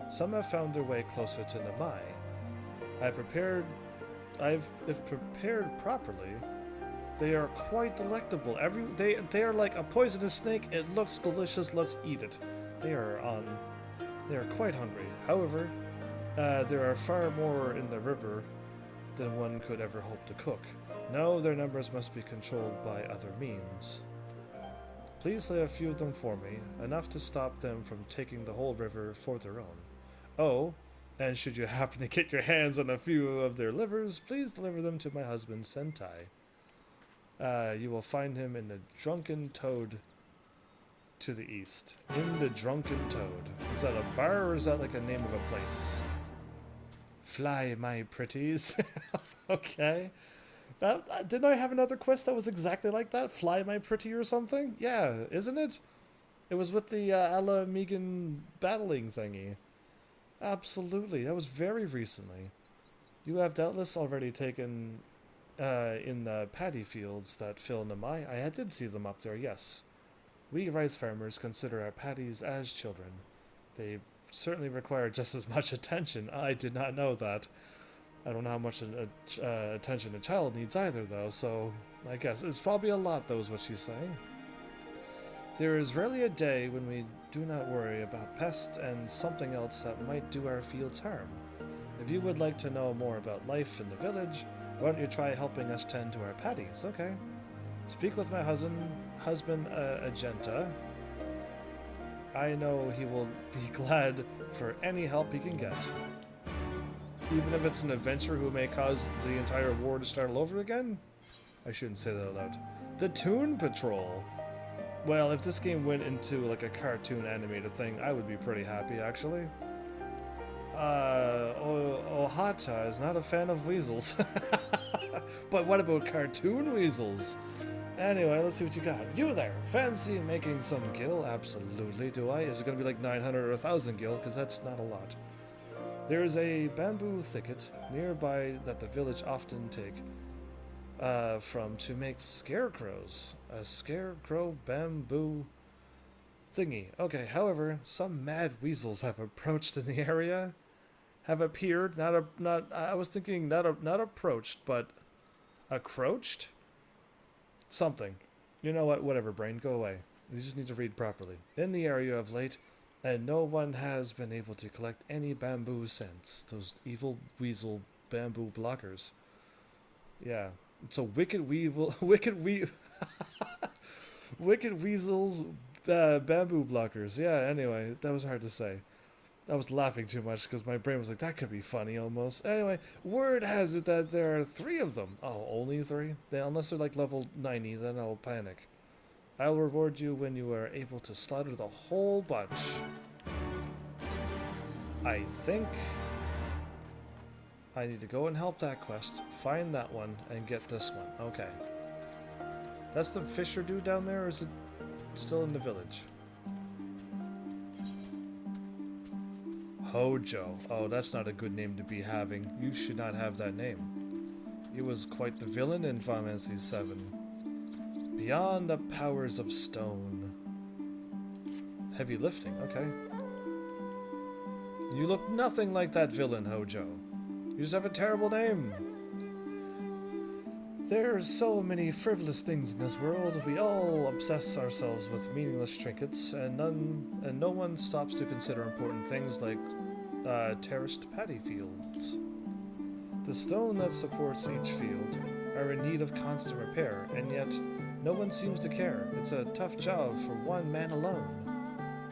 some have found their way closer to Namai. If prepared properly, they are quite delectable. They are like a poisonous snake. It looks delicious. Let's eat it. They are quite hungry. However, there are far more in the river than one could ever hope to cook. No, their numbers must be controlled by other means. Please lay a few of them for me, enough to stop them from taking the whole river for their own. Oh, and should you happen to get your hands on a few of their livers, please deliver them to my husband Sentai. You will find him in the Drunken Toad to the east. In the Drunken Toad. Is that a bar or is that like a name of a place? Fly, my pretties. Okay. Didn't I have another quest that was exactly like that? Fly, my pretty or something? Yeah, isn't it? It was with the Ala Megan battling thingy. Absolutely. That was very recently. You have doubtless already taken in the paddy fields that fill Namai. I did see them up there, yes. We rice farmers consider our paddies as children. They certainly require just as much attention. I did not know that. I don't know how much attention a child needs either, though, so I guess it's probably a lot, though, is what she's saying. There is rarely a day when we do not worry about pests and something else that might do our fields harm. If you would like to know more about life in the village, why don't you try helping us tend to our paddies? Okay. Speak with my husband Agenta. I know he will be glad for any help he can get. Even if it's an adventurer who may cause the entire war to start all over again? I shouldn't say that aloud. The Toon Patrol! Well, if this game went into like a cartoon animated thing, I would be pretty happy, actually. Ohata is not a fan of weasels. But what about cartoon weasels? Anyway, let's see what you got. You there! Fancy making some gil? Absolutely, do I? Is it going to be like 900 or 1,000 gil? Because that's not a lot. There is a bamboo thicket nearby that the village often take from to make scarecrows. A scarecrow bamboo thingy. Okay, however, some mad weasels have approached in the area. Have appeared, I was thinking not approached, but accroached? Something. You know what, whatever, brain, go away. You just need to read properly. In the area of late, and no one has been able to collect any bamboo since. Those evil weasel bamboo blockers. Yeah. So wicked weasels bamboo blockers. Yeah, anyway, that was hard to say. I was laughing too much because my brain was like, that could be funny almost. Anyway, word has it that there are 3 of them. Oh, only 3? Unless they're like level 90, then I'll panic. I'll reward you when you are able to slaughter the whole bunch. I think I need to go and help that quest, find that one, and get this one. Okay. That's the fisher dude down there, or is it still in the village? Hojo. Oh, that's not a good name to be having. You should not have that name. He was quite the villain in Final Fantasy VII. Beyond the powers of stone. Heavy lifting, okay. You look nothing like that villain, Hojo. You just have a terrible name. There are so many frivolous things in this world. We all obsess ourselves with meaningless trinkets, and no one stops to consider important things like terraced paddy fields. The stone that supports each field are in need of constant repair, and yet no one seems to care. It's a tough job for one man alone.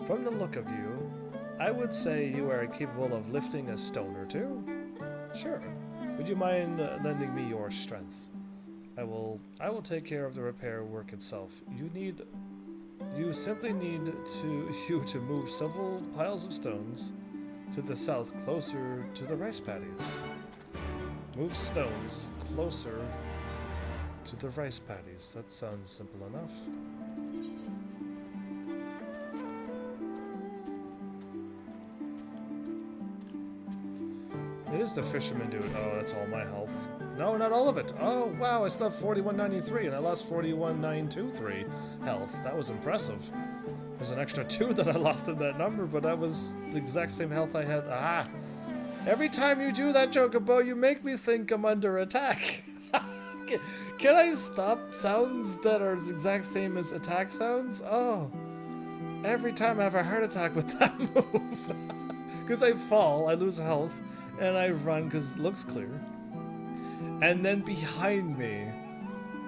From the look of you, I would say you are capable of lifting a stone or two. Sure. Would you mind lending me your strength? I will take care of the repair work itself. You simply need to move several piles of stones to the south, closer to the rice paddies. Move stones closer to the rice paddies. That sounds simple enough. It is the fisherman dude. Oh, that's all my health. No, not all of it. Oh, wow, I still have 4193 and I lost 41923 health. That was impressive. There's an extra 2 that I lost in that number, but that was the exact same health I had. Ah! Every time you do that, Chocobo, you make me think I'm under attack. Can I stop sounds that are the exact same as attack sounds? Oh. Every time I have a heart attack with that move. Because I fall, I lose health, and I run because it looks clear. And then behind me,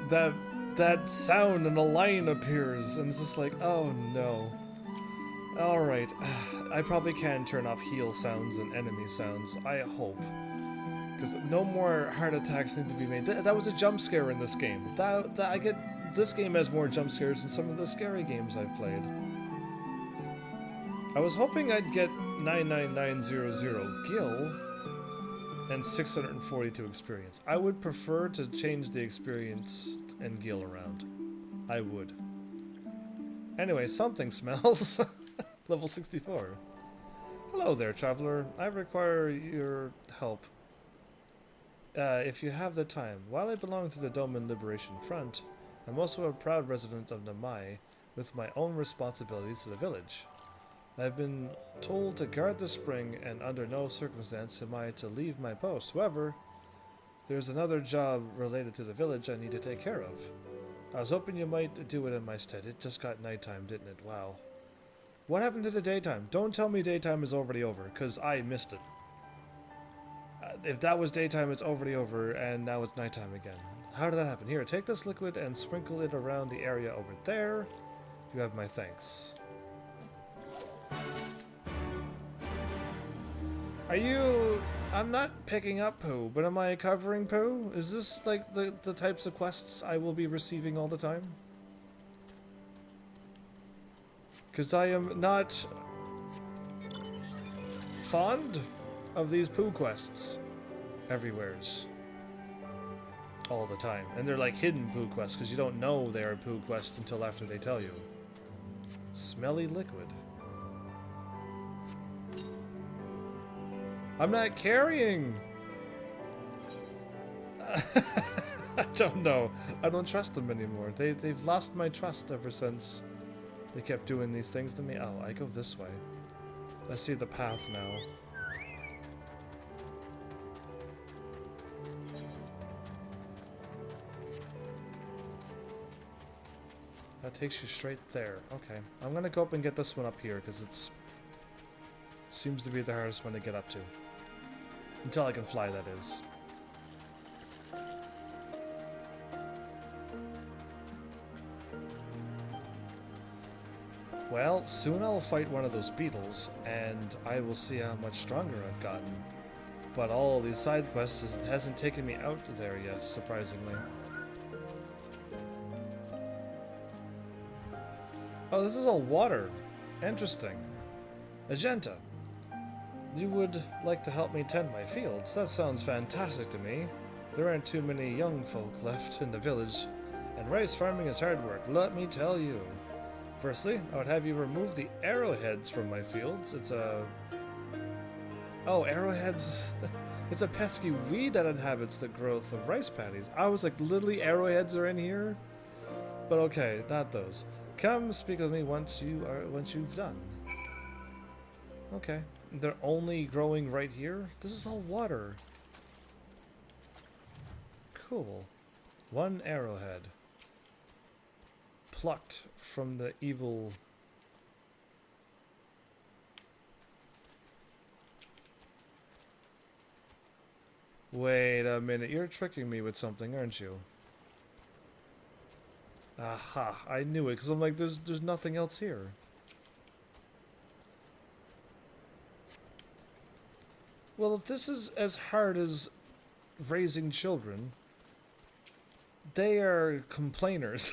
that sound and the line appears, and it's just like, oh no. Alright, I probably can turn off heal sounds and enemy sounds, I hope. Because no more heart attacks need to be made. That was a jump scare in this game. This game has more jump scares than some of the scary games I've played. I was hoping I'd get 99900 gil and 642 experience. I would prefer to change the experience and gil around. I would. Anyway, something smells. Level 64. Hello there, traveler. I require your help. If you have the time. While I belong to the Doman Liberation Front, I'm also a proud resident of Namai with my own responsibilities to the village. I've been told to guard the spring, and under no circumstance am I to leave my post. However, there's another job related to the village I need to take care of. I was hoping you might do it in my stead. It just got nighttime, didn't it? Wow. What happened to the daytime? Don't tell me daytime is already over, because I missed it. If that was daytime, it's already over, and now it's nighttime again. How did that happen? Here, take this liquid and sprinkle it around the area over there. You have my thanks. Are you... I'm not picking up poo, but am I covering poo? Is this like the types of quests I will be receiving all the time? Because I am not fond of these poo quests everywheres all the time. And they're like hidden poo quests because you don't know they are poo quests until after they tell you. Smelly liquid. I'm not carrying! I don't know. I don't trust them anymore. They've lost my trust ever since they kept doing these things to me. Oh, I go this way. I see the path now. That takes you straight there. Okay. I'm gonna go up and get this one up here because it's seems to be the hardest one to get up to. Until I can fly, that is. Well, soon I'll fight one of those beetles, and I will see how much stronger I've gotten. But all these side quests hasn't taken me out there yet, surprisingly. Oh, this is all water. Interesting. Magenta. You would like to help me tend my fields? That sounds fantastic to me. There aren't too many young folk left in the village, and rice farming is hard work, let me tell you. Firstly, I would have you remove the arrowheads from my fields. It's a... Oh, arrowheads... It's a pesky weed that inhabits the growth of rice paddies. I was like, literally arrowheads are in here? But okay, not those. Come speak with me once you've done. Okay. They're only growing right here? This is all water. Cool. One arrowhead. Plucked from the evil... Wait a minute, you're tricking me with something, aren't you? Aha, I knew it, because I'm like, there's nothing else here. Well, if this is as hard as raising children, they are complainers.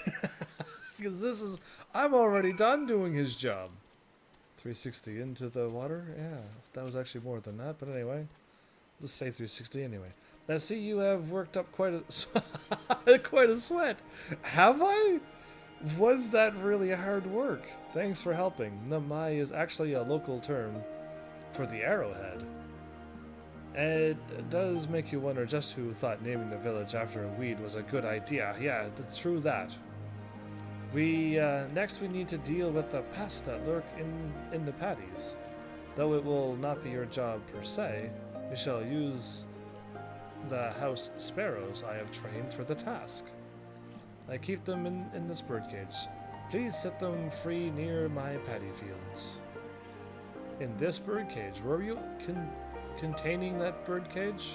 Because this is... I'm already done doing his job. 360 into the water? Yeah, that was actually more than that, but anyway. Let's say 360 anyway. I see you have worked up quite a quite a sweat. Have I? Was that really hard work? Thanks for helping. Namai is actually a local term for the arrowhead. It does make you wonder just who thought naming the village after a weed was a good idea. Yeah, that's true that. Next we need to deal with the pests that lurk in the paddies. Though it will not be your job per se, we shall use the house sparrows I have trained for the task. I keep them in this birdcage. Please set them free near my paddy fields. In this birdcage? Were you containing that birdcage?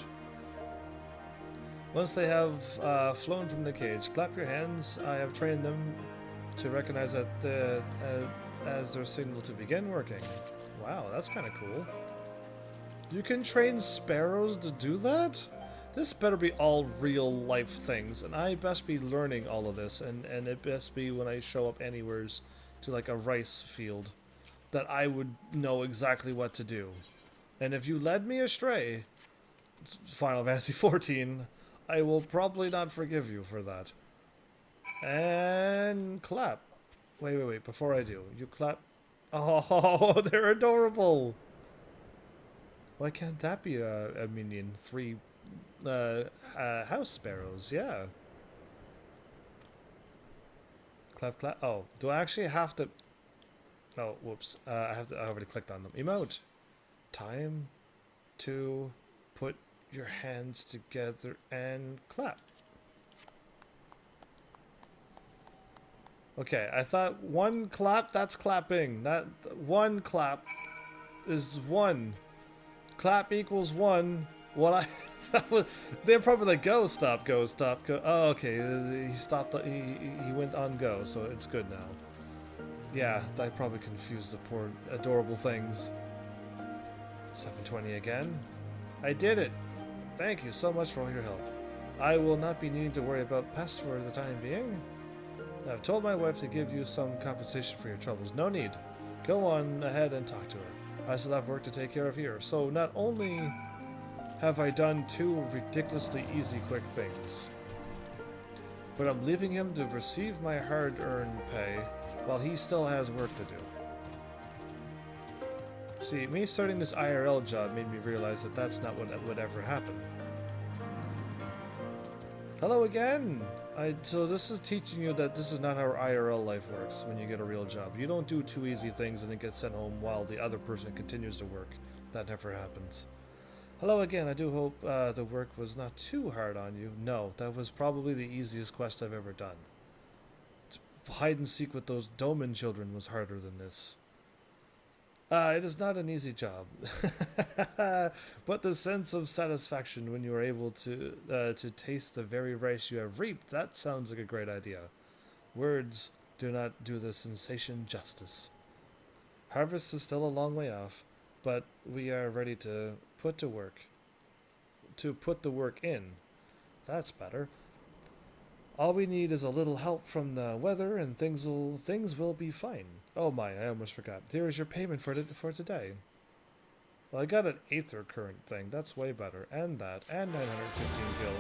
Once they have flown from the cage, clap your hands. I have trained them to recognize that as their signal to begin working. Wow, that's kind of cool. You can train sparrows to do that? This better be all real life things, and I best be learning all of this, and it best be when I show up anywheres to like a rice field that I would know exactly what to do. And if you led me astray, Final Fantasy XIV, I will probably not forgive you for that. And clap. Wait, before I do, you clap. Oh, they're adorable. Why can't that be a minion? 3 house sparrows, yeah. Clap, clap. Oh, do I actually have to... Oh, whoops. I already clicked on them. Emote. Time to put your hands together and clap. Okay, I thought one clap, that's clapping. That one clap is 1. Clap equals 1. What I... They're probably like, go, stop, go, stop, go. Oh, okay, he stopped, he went on go, so it's good now. Yeah, that probably confused the poor adorable things. 720 again. I did it! Thank you so much for all your help. I will not be needing to worry about pests for the time being. I've told my wife to give you some compensation for your troubles. No need. Go on ahead and talk to her. I still have work to take care of here. So not only have I done 2 ridiculously easy quick things, but I'm leaving him to receive my hard-earned pay while he still has work to do. See, me starting this IRL job made me realize that that's not what would ever happen. Hello again! So this is teaching you that this is not how IRL life works when you get a real job. You don't do 2 easy things and then get sent home while the other person continues to work. That never happens. Hello again, I do hope the work was not too hard on you. No, that was probably the easiest quest I've ever done. Hide and seek with those Doman children was harder than this. It is not an easy job. But the sense of satisfaction when you are able to taste the very rice you have reaped, that sounds like a great idea. Words do not do the sensation justice. Harvest is still a long way off, but we are ready to put the work in. That's better. All we need is a little help from the weather, and things will be fine. Oh my, I almost forgot. Here is your payment for today. Well, I got an Aether Current thing. That's way better. And that. And 915 gil.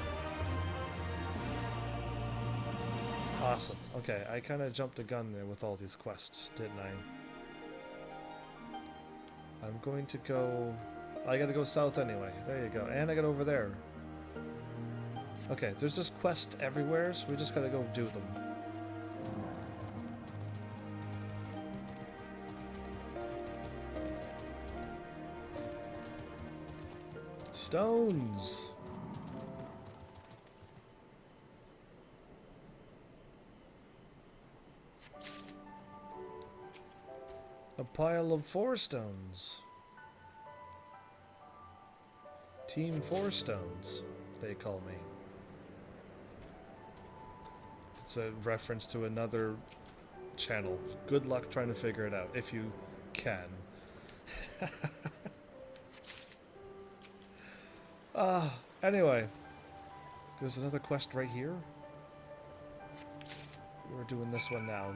Awesome. Okay, I kind of jumped the gun there with all these quests, didn't I? I'm going to go... I gotta go south anyway. There you go. And I got over there. Okay, there's just quests everywhere, so we just gotta go do them. Stones! A pile of 4 stones. Team 4 stones, they call me. It's a reference to another channel. Good luck trying to figure it out, if you can. Anyway. There's another quest right here. We're doing this one now.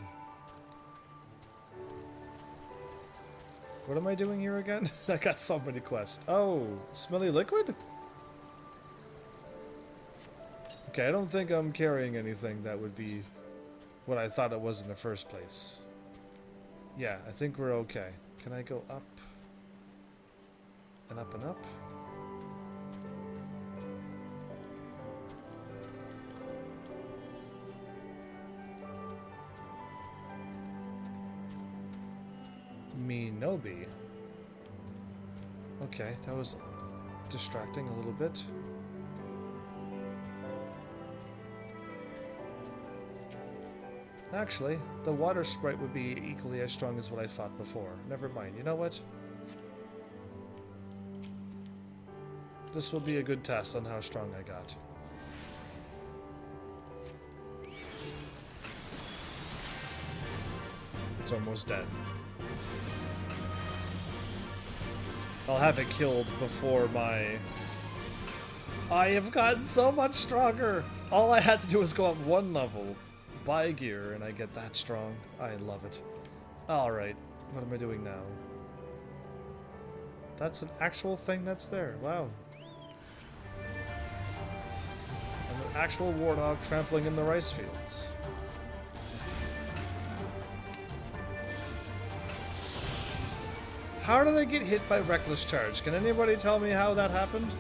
What am I doing here again? I got so many quests. Oh, smelly liquid? Okay, I don't think I'm carrying anything that would be what I thought it was in the first place. Yeah, I think we're okay. Can I go up? And up and up? Minobi. Okay, that was distracting a little bit. Actually, the water sprite would be equally as strong as what I fought before. Never mind. You know what? This will be a good test on how strong I got. It's almost dead. I'll have it killed before my... I have gotten so much stronger! All I had to do was go up 1 level, buy gear, and I get that strong. I love it. Alright, what am I doing now? That's an actual thing that's there. Wow. And an actual warthog trampling in the rice fields. How did I get hit by Reckless Charge? Can anybody tell me how that happened?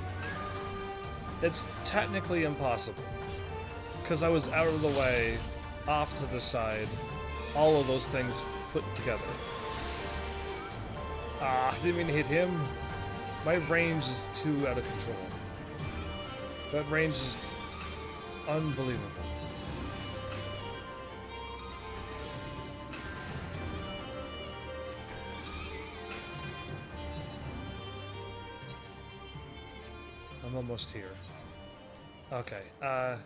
It's technically impossible. Because I was out of the way, off to the side, all of those things put together. Ah, I didn't mean to hit him. My range is too out of control. That range is unbelievable. I'm almost here. Okay, not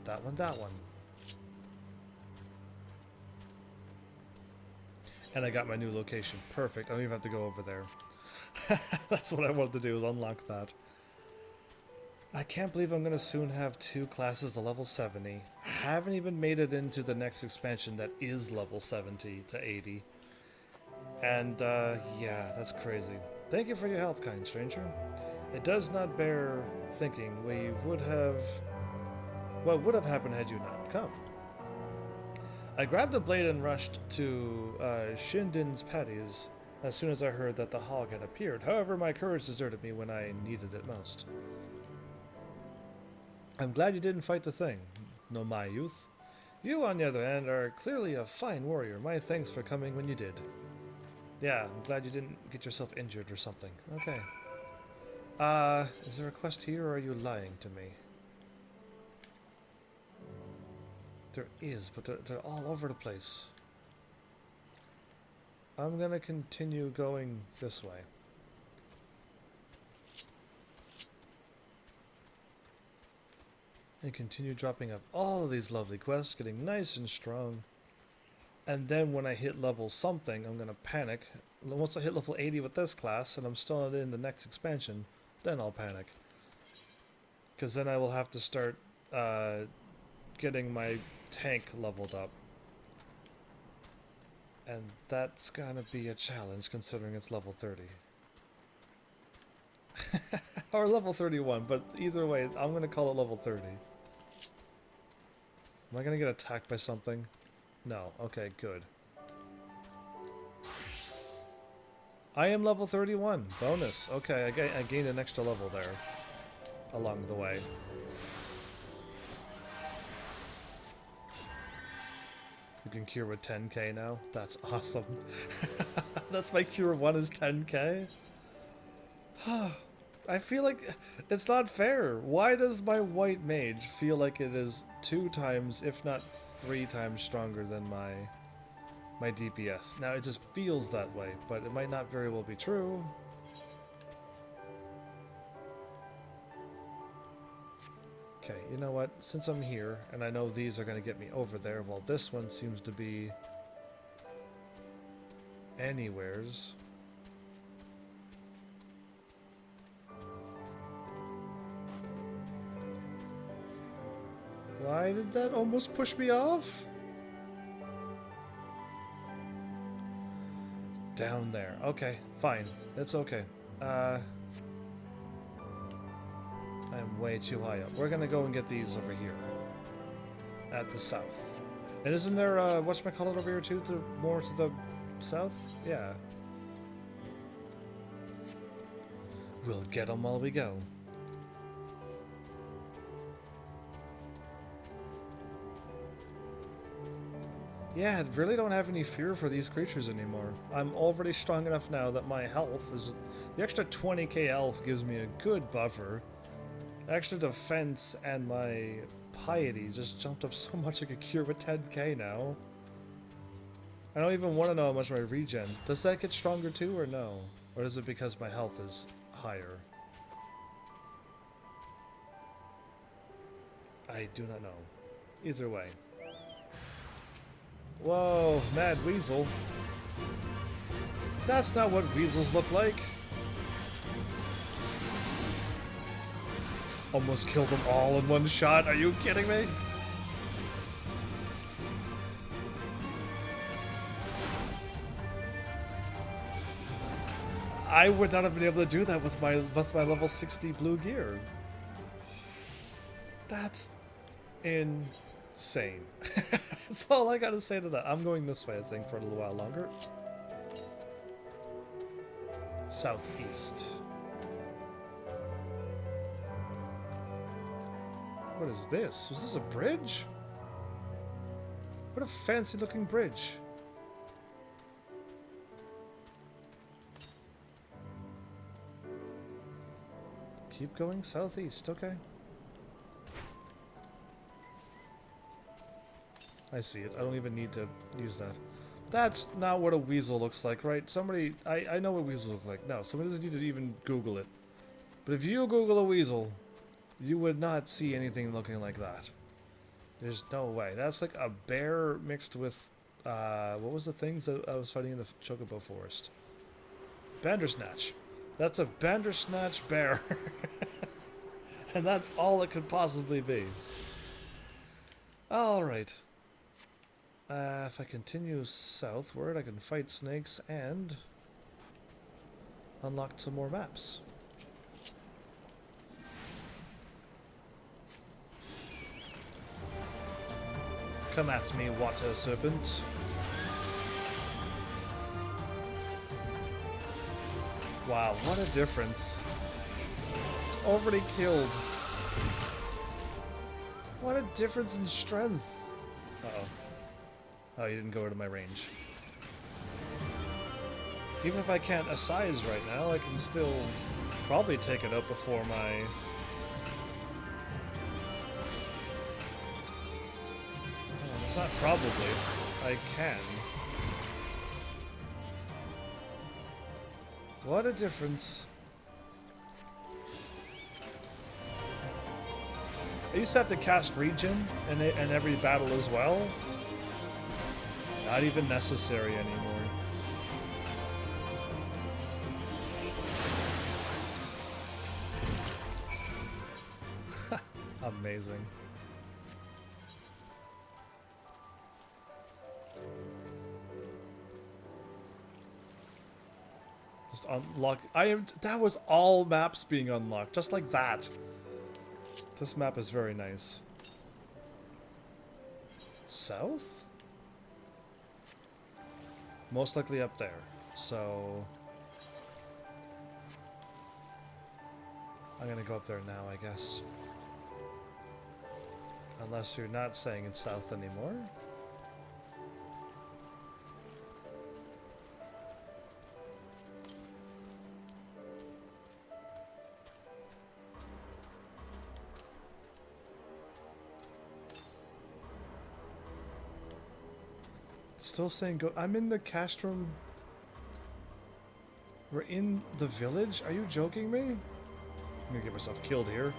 that one, that one. And I got my new location. Perfect. I don't even have to go over there. That's what I wanted to do, is unlock that. I can't believe I'm going to soon have 2 classes of level 70. I haven't even made it into the next expansion that is level 70 to 80. And, yeah, that's crazy. Thank you for your help, kind stranger. It does not bear thinking we would have... what would have happened had you not come. I grabbed a blade and rushed to Shindin's patties as soon as I heard that the hog had appeared. However, my courage deserted me when I needed it most. I'm glad you didn't fight the thing, no my youth. You, on the other hand, are clearly a fine warrior. My thanks for coming when you did. Yeah, I'm glad you didn't get yourself injured or something. Okay. Is there a quest here, or are you lying to me? There is, but they're all over the place. I'm gonna continue going this way. And continue dropping up all of these lovely quests, getting nice and strong. And then when I hit level something, I'm gonna panic. Once I hit level 80 with this class, and I'm still not in the next expansion, then I'll panic. Because then I will have to start getting my tank leveled up. And that's gonna be a challenge considering it's level 30. Or level 31, but either way, I'm gonna call it level 30. Am I gonna get attacked by something? No. Okay, good. I am level 31. Bonus. Okay, I gained an extra level there. Along the way. You can cure with 10k now? That's awesome. That's my cure 1 is 10k? I feel like it's not fair. Why does my white mage feel like it is 2 times, if not 3 times stronger than my DPS? Now, it just feels that way, but it might not very well be true. Okay, you know what? Since I'm here, and I know these are going to get me over there, well, this one seems to be anywheres. Why did that almost push me off? Down there. Okay, fine. That's okay. I'm way too high up. We're gonna go and get these over here. At the south. And isn't there, whatchamacallit over here too? More to the south? Yeah. We'll get them while we go. Yeah, I really don't have any fear for these creatures anymore. I'm already strong enough now that my health is... The extra 20k health gives me a good buffer. Extra defense and my piety just jumped up so much I could cure with 10k now. I don't even want to know how much my regen. Does that get stronger too or no? Or is it because my health is higher? I do not know. Either way. Whoa, Mad Weasel. That's not what weasels look like. Almost killed them all in one shot. Are you kidding me? I would not have been able to do that with my level 60 blue gear. That's insane. That's all I gotta say to that. I'm going this way, I think, for a little while longer. Southeast. What is this? Was this a bridge? What a fancy looking bridge. Keep going southeast, okay. I see it. I don't even need to use that. That's not what a weasel looks like, right? Somebody... I know what weasels look like. No, somebody doesn't need to even Google it. But if you Google a weasel, you would not see anything looking like that. There's no way. That's like a bear mixed with... what was the things that I was fighting in the Chocobo Forest? Bandersnatch. That's a Bandersnatch bear. And that's all it could possibly be. Alright. If I continue southward, I can fight snakes and unlock some more maps. Come at me, water serpent. Wow, what a difference. It's already killed. What a difference in strength. Uh-oh. Oh, you didn't go into my range. Even if I can't assize right now, I can still probably take it up before my... Oh, it's not probably. I can. What a difference. I used to have to cast regen in every battle as well. Not even necessary anymore. Amazing. Just unlock. That was all maps being unlocked, just like that. This map is very nice. South? Most likely up there. So I'm gonna go up there now, I guess. Unless you're not saying it's south anymore. Still saying go. I'm in the castrum. We're in the village? Are you joking me? I'm gonna get myself killed here.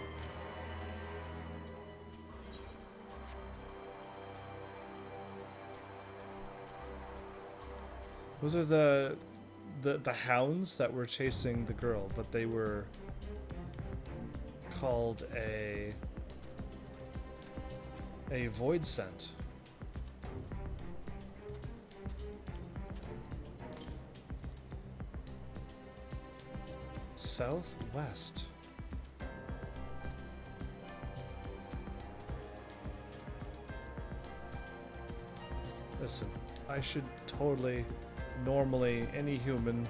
Those are the hounds that were chasing the girl, but they were called a void scent. Southwest. Listen, I should totally, normally, any human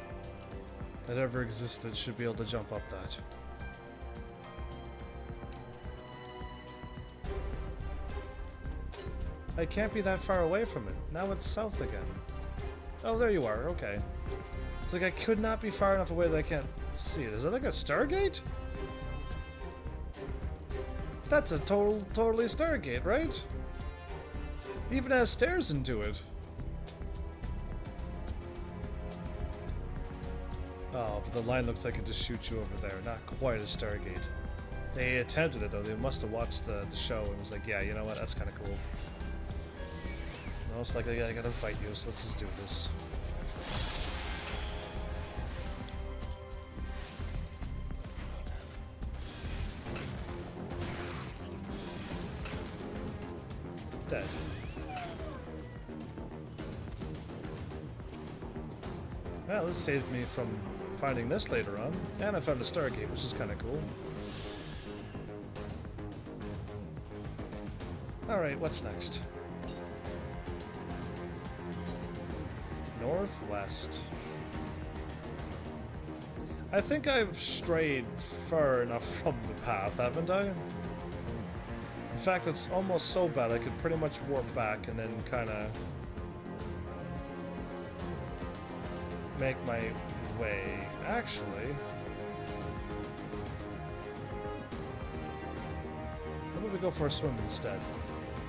that ever existed should be able to jump up that. I can't be that far away from it. Now it's south again. Oh, there you are. Okay. It's like I could not be far enough away that I can't see it. Is that like a Stargate? That's a totally Stargate, right? It even has stairs into it. Oh, but the line looks like it just shoots you over there. Not quite a Stargate. They attempted it though. They must have watched the show and was like, yeah, you know what? That's kind of cool. Most likely I gotta fight you, so let's just do this. Dead. Well, this saved me from finding this later on, and I found a Stargate, which is kind of cool. Alright, what's next? Northwest. I think I've strayed far enough from the path, haven't I? In fact, it's almost so bad I could pretty much warp back and then kind of make my way. Actually, how about we go for a swim instead?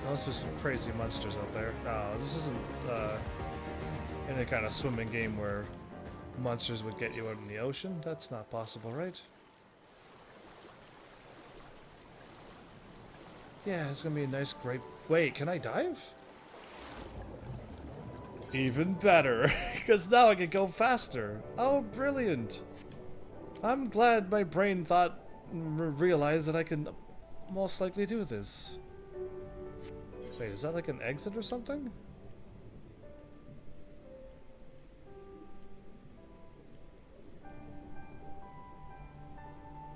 Unless there's some crazy monsters out there. No, this isn't any kind of swimming game where monsters would get you out in the ocean. That's not possible, right? Yeah, it's gonna be a nice, great... Wait, can I dive? Even better, because now I can go faster. Oh, brilliant. I'm glad my brain realized that I can most likely do this. Wait, is that like an exit or something?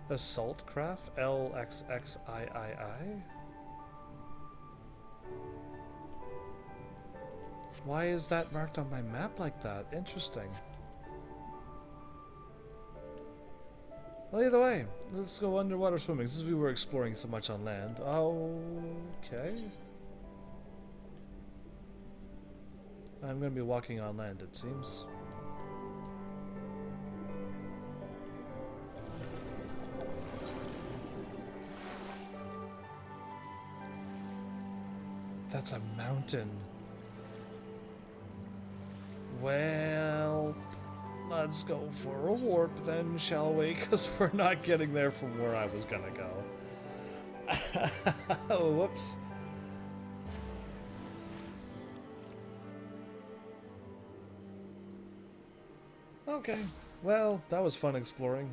Assault craft? LXXIII? Why is that marked on my map like that? Interesting. Well, either way, let's go underwater swimming since we were exploring so much on land. Okay. I'm gonna be walking on land, it seems. That's a mountain. Well, let's go for a warp then, shall we? Because we're not getting there from where I was gonna go. Oh, whoops. Okay, well, that was fun exploring.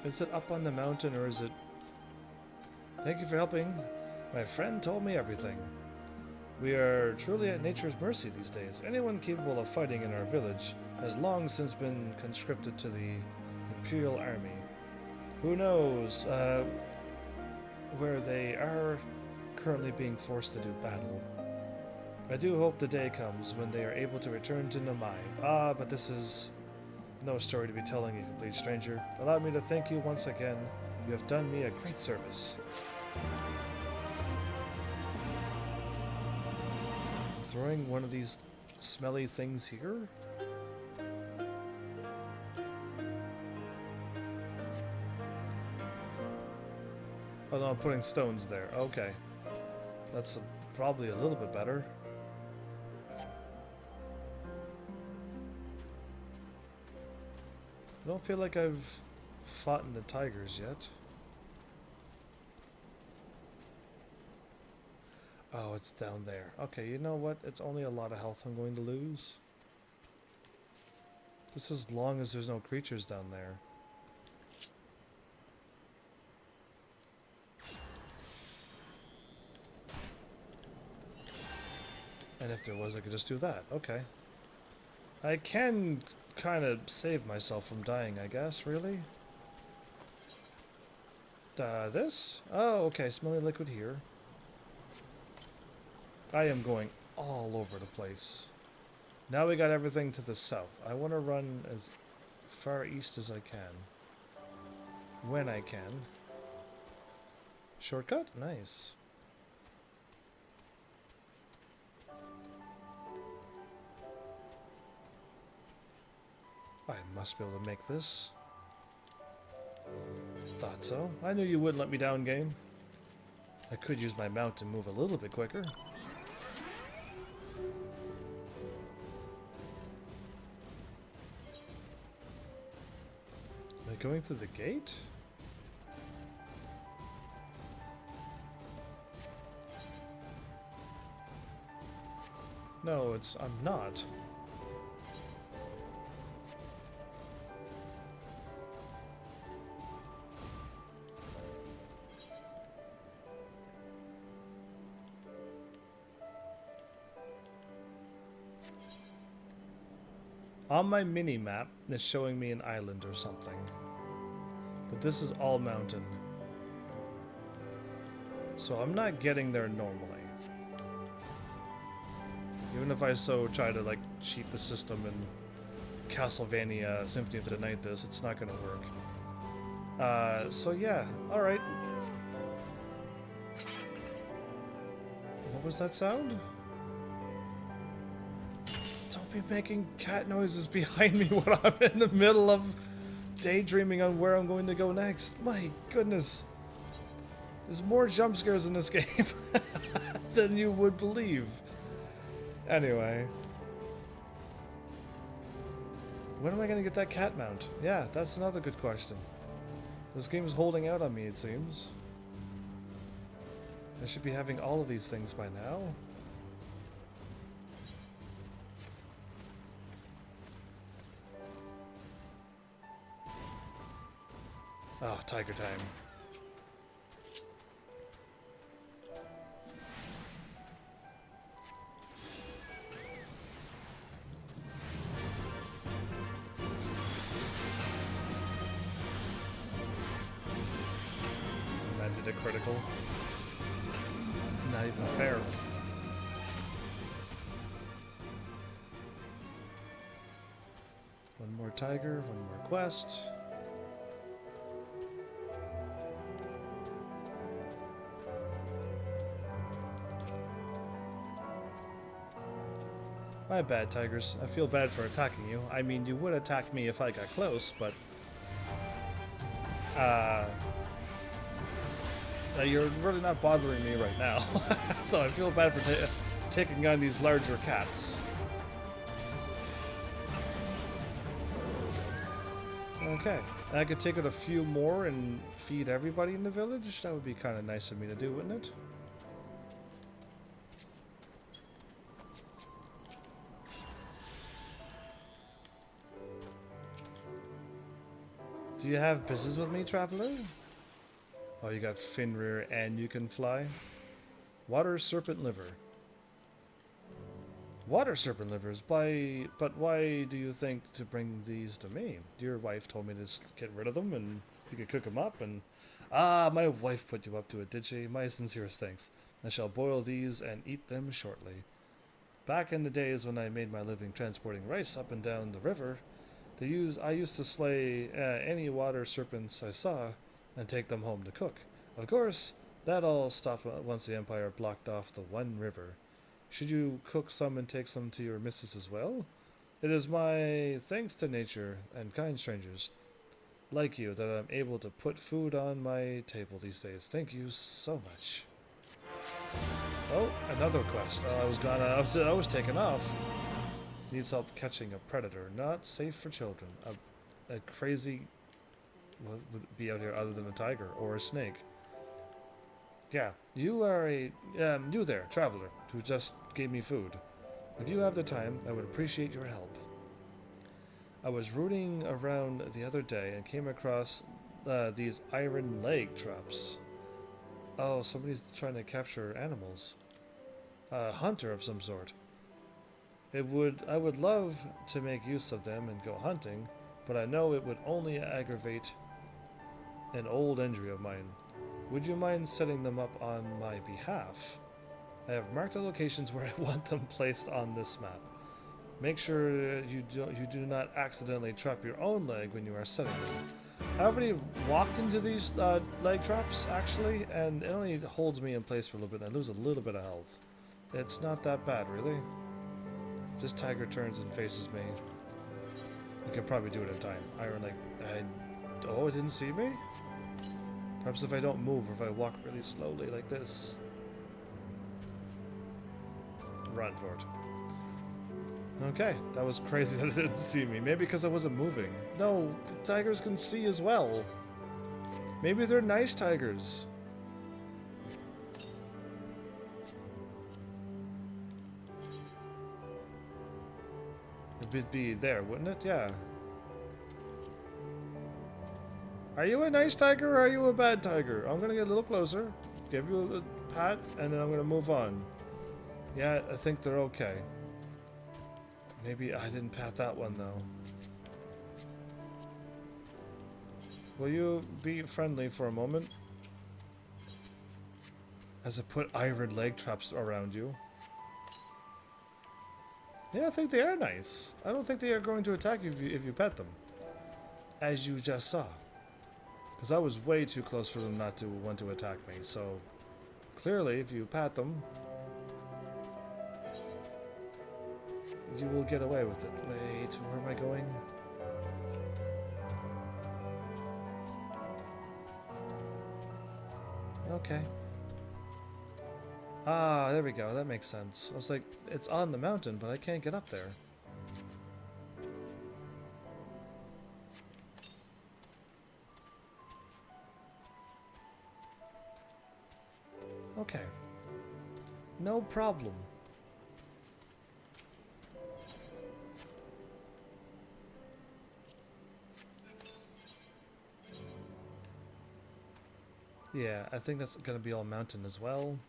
Is it up on the mountain or is it... Thank you for helping. My friend told me everything. We are truly at nature's mercy these days. Anyone capable of fighting in our village has long since been conscripted to the Imperial Army. Who knows where they are currently being forced to do battle. I do hope the day comes when they are able to return to Namai. Ah, but this is no story to be telling, you complete stranger. Allow me to thank you once again. You have done me a great service. I'm throwing one of these smelly things here? Oh no, I'm putting stones there. Okay. That's probably a little bit better. I don't feel like I've fought in the tigers yet. Oh, it's down there. Okay, you know what? It's only a lot of health I'm going to lose. Just as long as there's no creatures down there. And if there was, I could just do that. Okay. I can kind of save myself from dying, I guess. Really? This? Oh, okay. Smelly liquid here. I am going all over the place. Now we got everything to the south. I want to run as far east as I can. When I can. Shortcut? Nice. I must be able to make this. Thought so. I knew you wouldn't let me down, game. I could use my mount to move a little bit quicker. Am I going through the gate? No, I'm not. On my mini-map, it's showing me an island or something. But this is all mountain. So I'm not getting there normally. Even if I so try to, like, cheat the system in Castlevania Symphony of the Night this, it's not gonna work. So yeah, alright. What was that sound? Be making cat noises behind me when I'm in the middle of daydreaming on where I'm going to go next. My goodness. There's more jump scares in this game than you would believe. Anyway. When am I going to get that cat mount? Yeah, that's another good question. This game is holding out on me, it seems. I should be having all of these things by now. Oh, tiger time. And that did a critical. Not even fair. One more tiger, one more quest. My bad, tigers. I feel bad for attacking you. I mean, you would attack me if I got close, but... you're really not bothering me right now. So I feel bad for taking on these larger cats. Okay. I could take out a few more and feed everybody in the village? That would be kind of nice of me to do, wouldn't it? Do you have business with me, traveler? Oh, you got Finrear and you can fly? Water serpent liver. Water serpent livers. But why do you think to bring these to me? Your wife told me to get rid of them and you could cook them up and... Ah, my wife put you up to it, did she? My sincerest thanks. I shall boil these and eat them shortly. Back in the days when I made my living transporting rice up and down the river, I used to slay any water serpents I saw and take them home to cook. Of course, that all stopped once the Empire blocked off the one river. Should you cook some and take some to your missus as well? It is my thanks to nature and kind strangers like you that I'm able to put food on my table these days. Thank you so much. Oh, another quest. I was taken off. Needs help catching a predator. Not safe for children. A crazy... What would be out here other than a tiger or a snake? Yeah, you are a... you there, traveler, who just gave me food. If you have the time, I would appreciate your help. I was rooting around the other day and came across these iron leg traps. Oh, somebody's trying to capture animals. A hunter of some sort. I would love to make use of them and go hunting, but I know it would only aggravate an old injury of mine. Would you mind setting them up on my behalf? I have marked the locations where I want them placed on this map. Make sure you do not accidentally trap your own leg when you are setting them. I already walked into these leg traps, actually, and it only holds me in place for a little bit, and I lose a little bit of health. It's not that bad, really. If this tiger turns and faces me, I can probably do it in time. Iron leg... Oh, it didn't see me? Perhaps if I don't move or if I walk really slowly like this. Run for it. Okay, that was crazy that it didn't see me. Maybe because I wasn't moving. No, tigers can see as well. Maybe they're nice tigers. It'd be there, wouldn't it? Yeah. Are you a nice tiger or are you a bad tiger? I'm gonna get a little closer, give you a pat, and then I'm gonna move on. Yeah, I think they're okay. Maybe I didn't pat that one though. Will you be friendly for a moment? As I put iron leg traps around you. Yeah, I think they are nice. I don't think they are going to attack you if you pet them. As you just saw. Because I was way too close for them not to want to attack me, so... Clearly, if you pat them... you will get away with it. Wait, where am I going? Okay. Ah, there we go. That makes sense. I was like, it's on the mountain, but I can't get up there. Okay. No problem. Yeah, I think that's gonna be all mountain as well.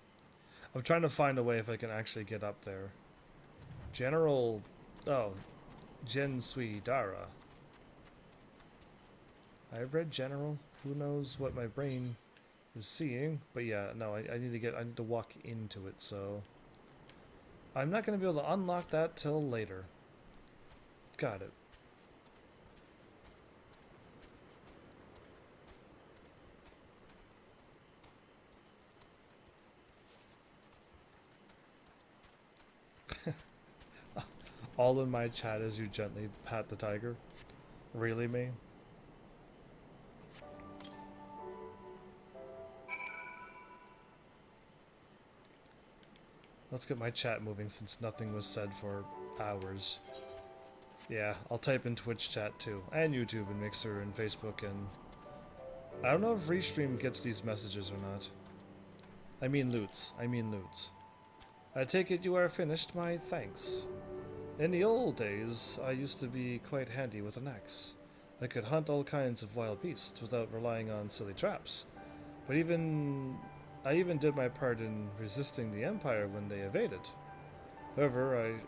I'm trying to find a way if I can actually get up there. General... oh. Gen Sui Dara. I read General. Who knows what my brain is seeing. But yeah, no, I need to walk into it, so... I'm not gonna be able to unlock that till later. Got it. All in my chat as you gently pat the tiger. Really, me? Let's get my chat moving since nothing was said for hours. Yeah, I'll type in Twitch chat too, and YouTube and Mixer and Facebook and... I don't know if Restream gets these messages or not. I mean loots. I take it you are finished, my thanks. In the old days, I used to be quite handy with an axe. I could hunt all kinds of wild beasts without relying on silly traps. But I even did my part in resisting the Empire when they invaded. However,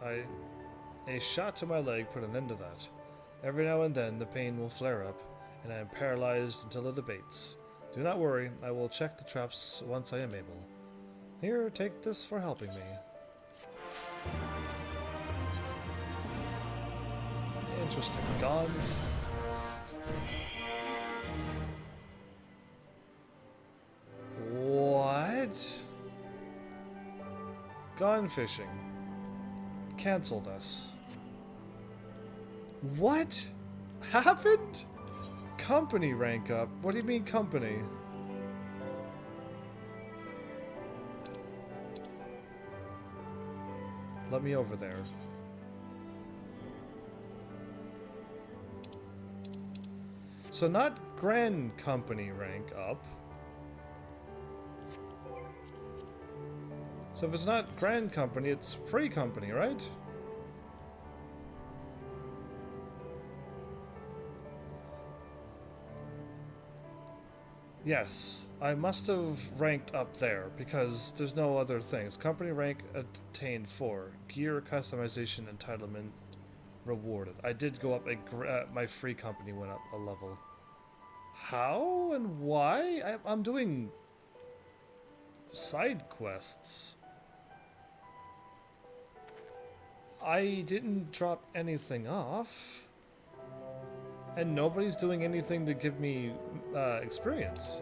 A shot to my leg put an end to that. Every now and then the pain will flare up, and I am paralyzed until it abates. Do not worry, I will check the traps once I am able. Here, take this for helping me. Interesting. Gone. What? Gone fishing. Cancel this. What happened? Company rank up. What do you mean company? Let me over there. So not Grand Company rank up. So if it's not Grand Company, it's Free Company, right? Yes, I must have ranked up there because there's no other things. Company rank attained 4. Gear customization entitlement rewarded. I did go up my free company went up a level. How and why? I'm doing side quests. I didn't drop anything off. And nobody's doing anything to give me experience.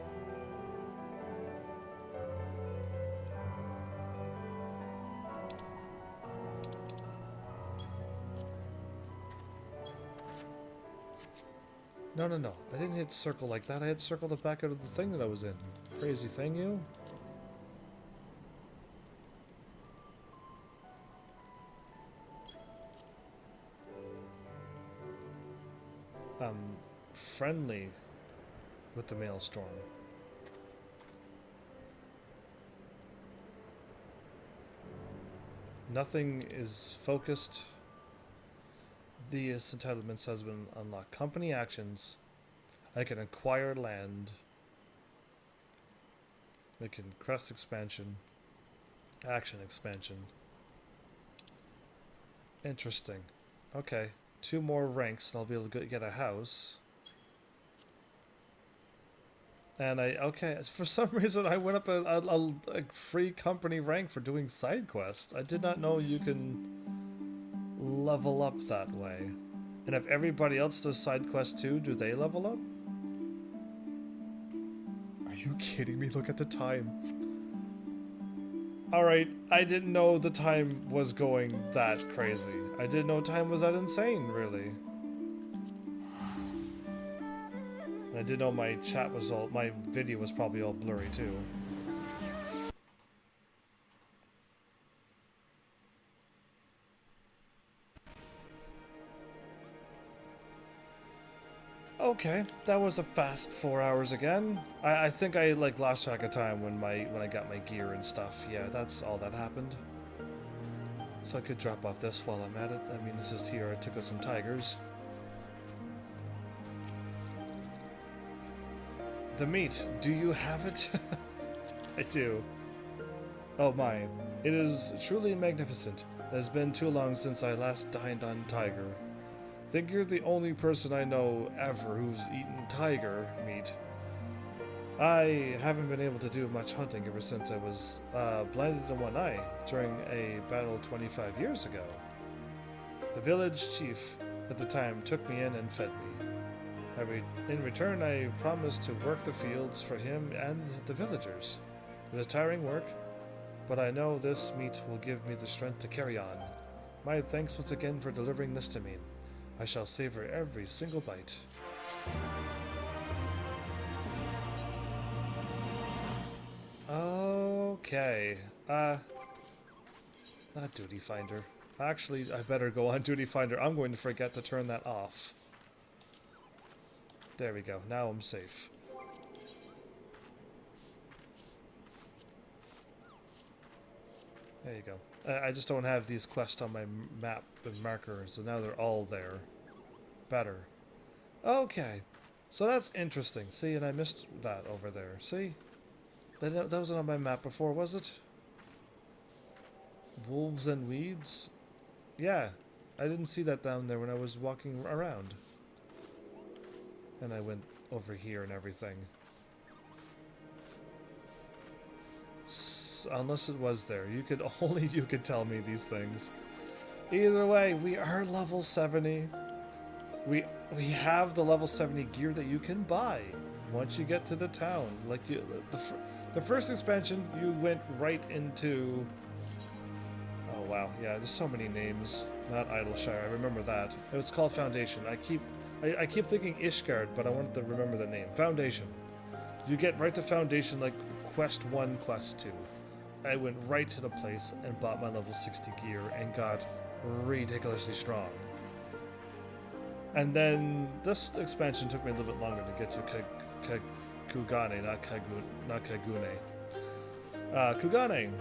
No, no, no. I didn't hit circle like that. I had circled the back out of the thing that I was in. Crazy thing, you. Friendly with the maelstrom. Nothing is focused. These entitlements has been unlocked. Company actions. I can acquire land. We can crest expansion. Action expansion. Interesting. Okay. 2 more ranks and I'll be able to get a house. And okay, for some reason I went up a free company rank for doing side quests. I did not know you can level up that way. And if everybody else does side quests too, do they level up? Are you kidding me? Look at the time. Alright, I didn't know the time was going that crazy. I didn't know time was that insane, really. I didn't know my chat was my video was probably all blurry too. Okay, that was a fast 4 hours again. I think I like lost track of time when I got my gear and stuff. Yeah, that's all that happened. So I could drop off this while I'm at it. I mean, this is here. I took out some tigers. The meat. Do you have it? I do. Oh my. It is truly magnificent. It has been too long since I last dined on tiger. Think you're the only person I know ever who's eaten tiger meat. I haven't been able to do much hunting ever since I was blinded in one eye during a battle 25 years ago. The village chief at the time took me in and fed me. In return, I promised to work the fields for him and the villagers. It was tiring work, but I know this meat will give me the strength to carry on. My thanks once again for delivering this to me. I shall savor every single bite. Okay. Not Duty Finder. Actually, I better go on Duty Finder. I'm going to forget to turn that off. There we go. Now I'm safe. There you go. I just don't have these quests on my map and markers, so now they're all there. Better. Okay. So that's interesting. See, and I missed that over there. See? That wasn't on my map before, was it? Wolves and weeds? Yeah, I didn't see that down there when I was walking around. And I went over here and everything. Unless it was there. You could only you could tell me these things. Either way, we are level 70. We have the level 70 gear that you can buy once you get to the town. Like the first expansion, you went right into. Oh wow, yeah. There's so many names. Not Idleshire. I remember that. It was called Foundation. I keep thinking Ishgard, but I wanted to remember the name. Foundation. You get right to Foundation like Quest 1, Quest 2. I went right to the place and bought my level 60 gear and got ridiculously strong. And then this expansion took me a little bit longer to get to Kugane, not Kagune. Kugane.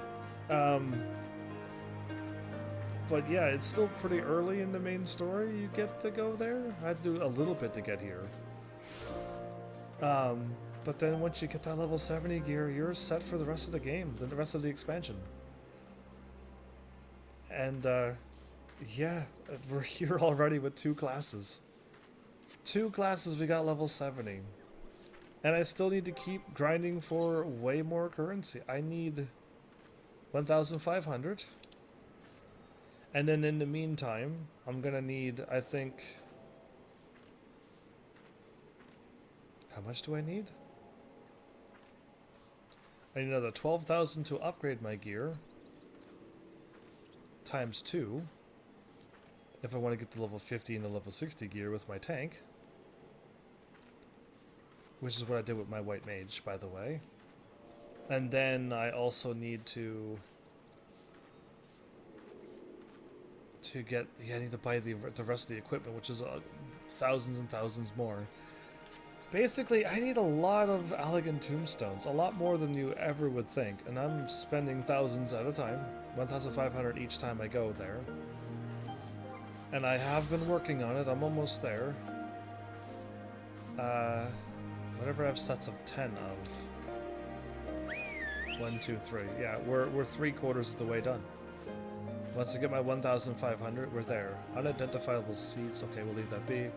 But yeah, it's still pretty early in the main story. You get to go there. I had to do a little bit to get here. But then once you get that level 70 gear, you're set for the rest of the game, the rest of the expansion. And yeah, we're here already with 2 classes. 2 classes, we got level 70. And I still need to keep grinding for way more currency. I need 1,500. And then in the meantime, I'm gonna need, I think... How much do I need? I need another 12,000 to upgrade my gear. Times 2. If I want to get to level 50 and the level 60 gear with my tank. Which is what I did with my white mage, by the way. And then I also need to get... Yeah, I need to buy the rest of the equipment, which is thousands and thousands more. Basically, I need a lot of elegant tombstones, a lot more than you ever would think, and I'm spending thousands at a time, 1,500 each time I go there. And I have been working on it, I'm almost there. Whatever I have sets of 10 of. 1, 2, 3. Yeah, we're 3/4 of the way done. Once I get my 1,500, we're there. Unidentifiable seeds, okay, we'll leave that be.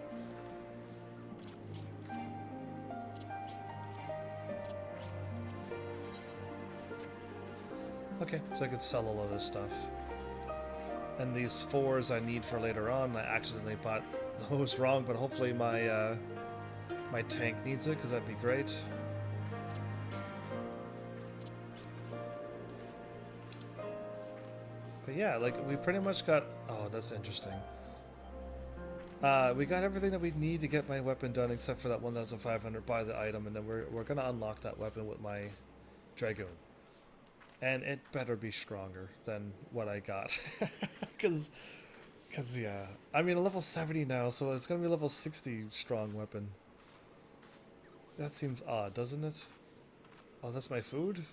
Okay, so I could sell all of this stuff. And these 4s I need for later on, I accidentally bought those wrong, but hopefully my my tank needs it, because that'd be great. But yeah, like, we pretty much got... Oh, that's interesting. We got everything that we need to get my weapon done, except for that 1,500 buy the item, and then we're gonna unlock that weapon with my Dragoon. And it better be stronger than what I got. Cause yeah. I mean, a level 70 now, so it's gonna be a level 60 strong weapon. That seems odd, doesn't it? Oh, that's my food?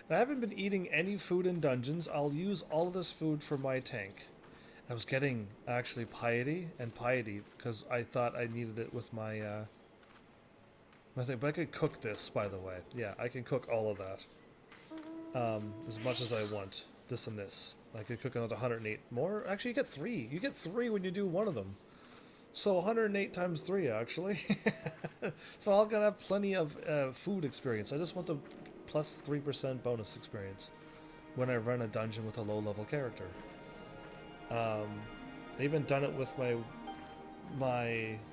And I haven't been eating any food in dungeons. I'll use all of this food for my tank. I was getting, actually, piety, because I thought I needed it with my, my thing. But I could cook this, by the way. Yeah, I can cook all of that. As much as I want. This and this. I could cook another 108 more. Actually, you get 3. You get 3 when you do one of them. So 108 times 3, actually. So I'm gonna have plenty of food experience. I just want the plus 3% bonus experience when I run a dungeon with a low-level character. I even done it with my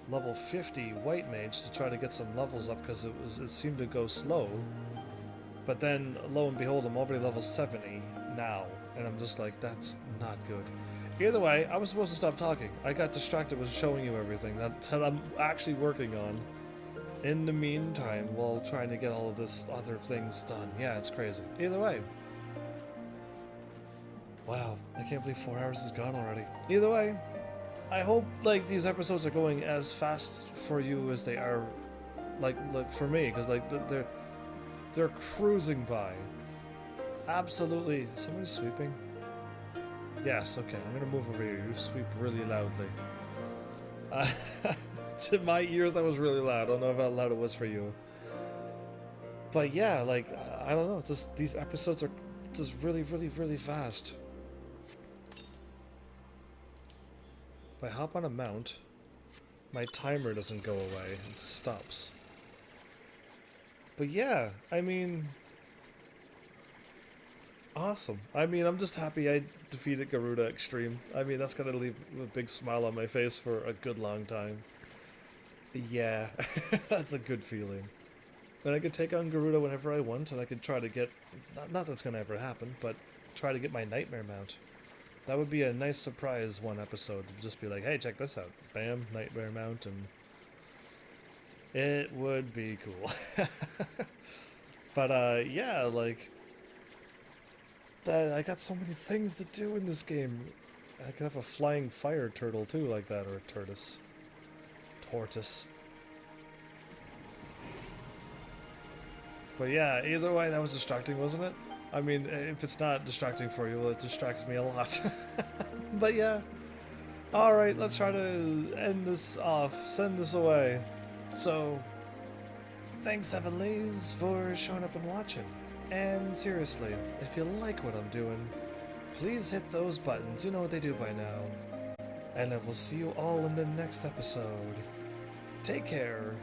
level 50 white mage to try to get some levels up, because it seemed to go slow. But then, lo and behold, I'm already level 70 now, and I'm just like, that's not good. Either way, I was supposed to stop talking. I got distracted with showing you everything that I'm actually working on in the meantime while trying to get all of this other things done. Yeah, it's crazy. Either way. Wow, I can't believe 4 hours is gone already. Either way, I hope like these episodes are going as fast for you as they are like for me, because like they're cruising by. Absolutely. Somebody's sweeping? Yes, okay. I'm gonna move over here. You sweep really loudly. To my ears, that was really loud. I don't know how loud it was for you. But yeah, like, I don't know. Just these episodes are just really, really, really fast. I hop on a mount, my timer doesn't go away, it stops. But yeah, I mean, awesome. I mean, I'm just happy I defeated Garuda Extreme. I mean, that's gonna leave a big smile on my face for a good long time. Yeah, that's a good feeling. And I could take on Garuda whenever I want, and I could try to get, not that's gonna ever happen, but try to get my Nightmare mount. That would be a nice surprise one episode, to just be like, hey, check this out. Bam, Nightmare mount, and it would be cool. But yeah, like, I got so many things to do in this game. I could have a flying fire turtle too, like that, or a tortoise. But yeah, either way, that was distracting, wasn't it? I mean, if it's not distracting for you, well, it distracts me a lot. But yeah. Alright, let's try to end this off, send this away. So, thanks Heavenlies for showing up and watching. And seriously, if you like what I'm doing, please hit those buttons, you know what they do by now. And I will see you all in the next episode. Take care.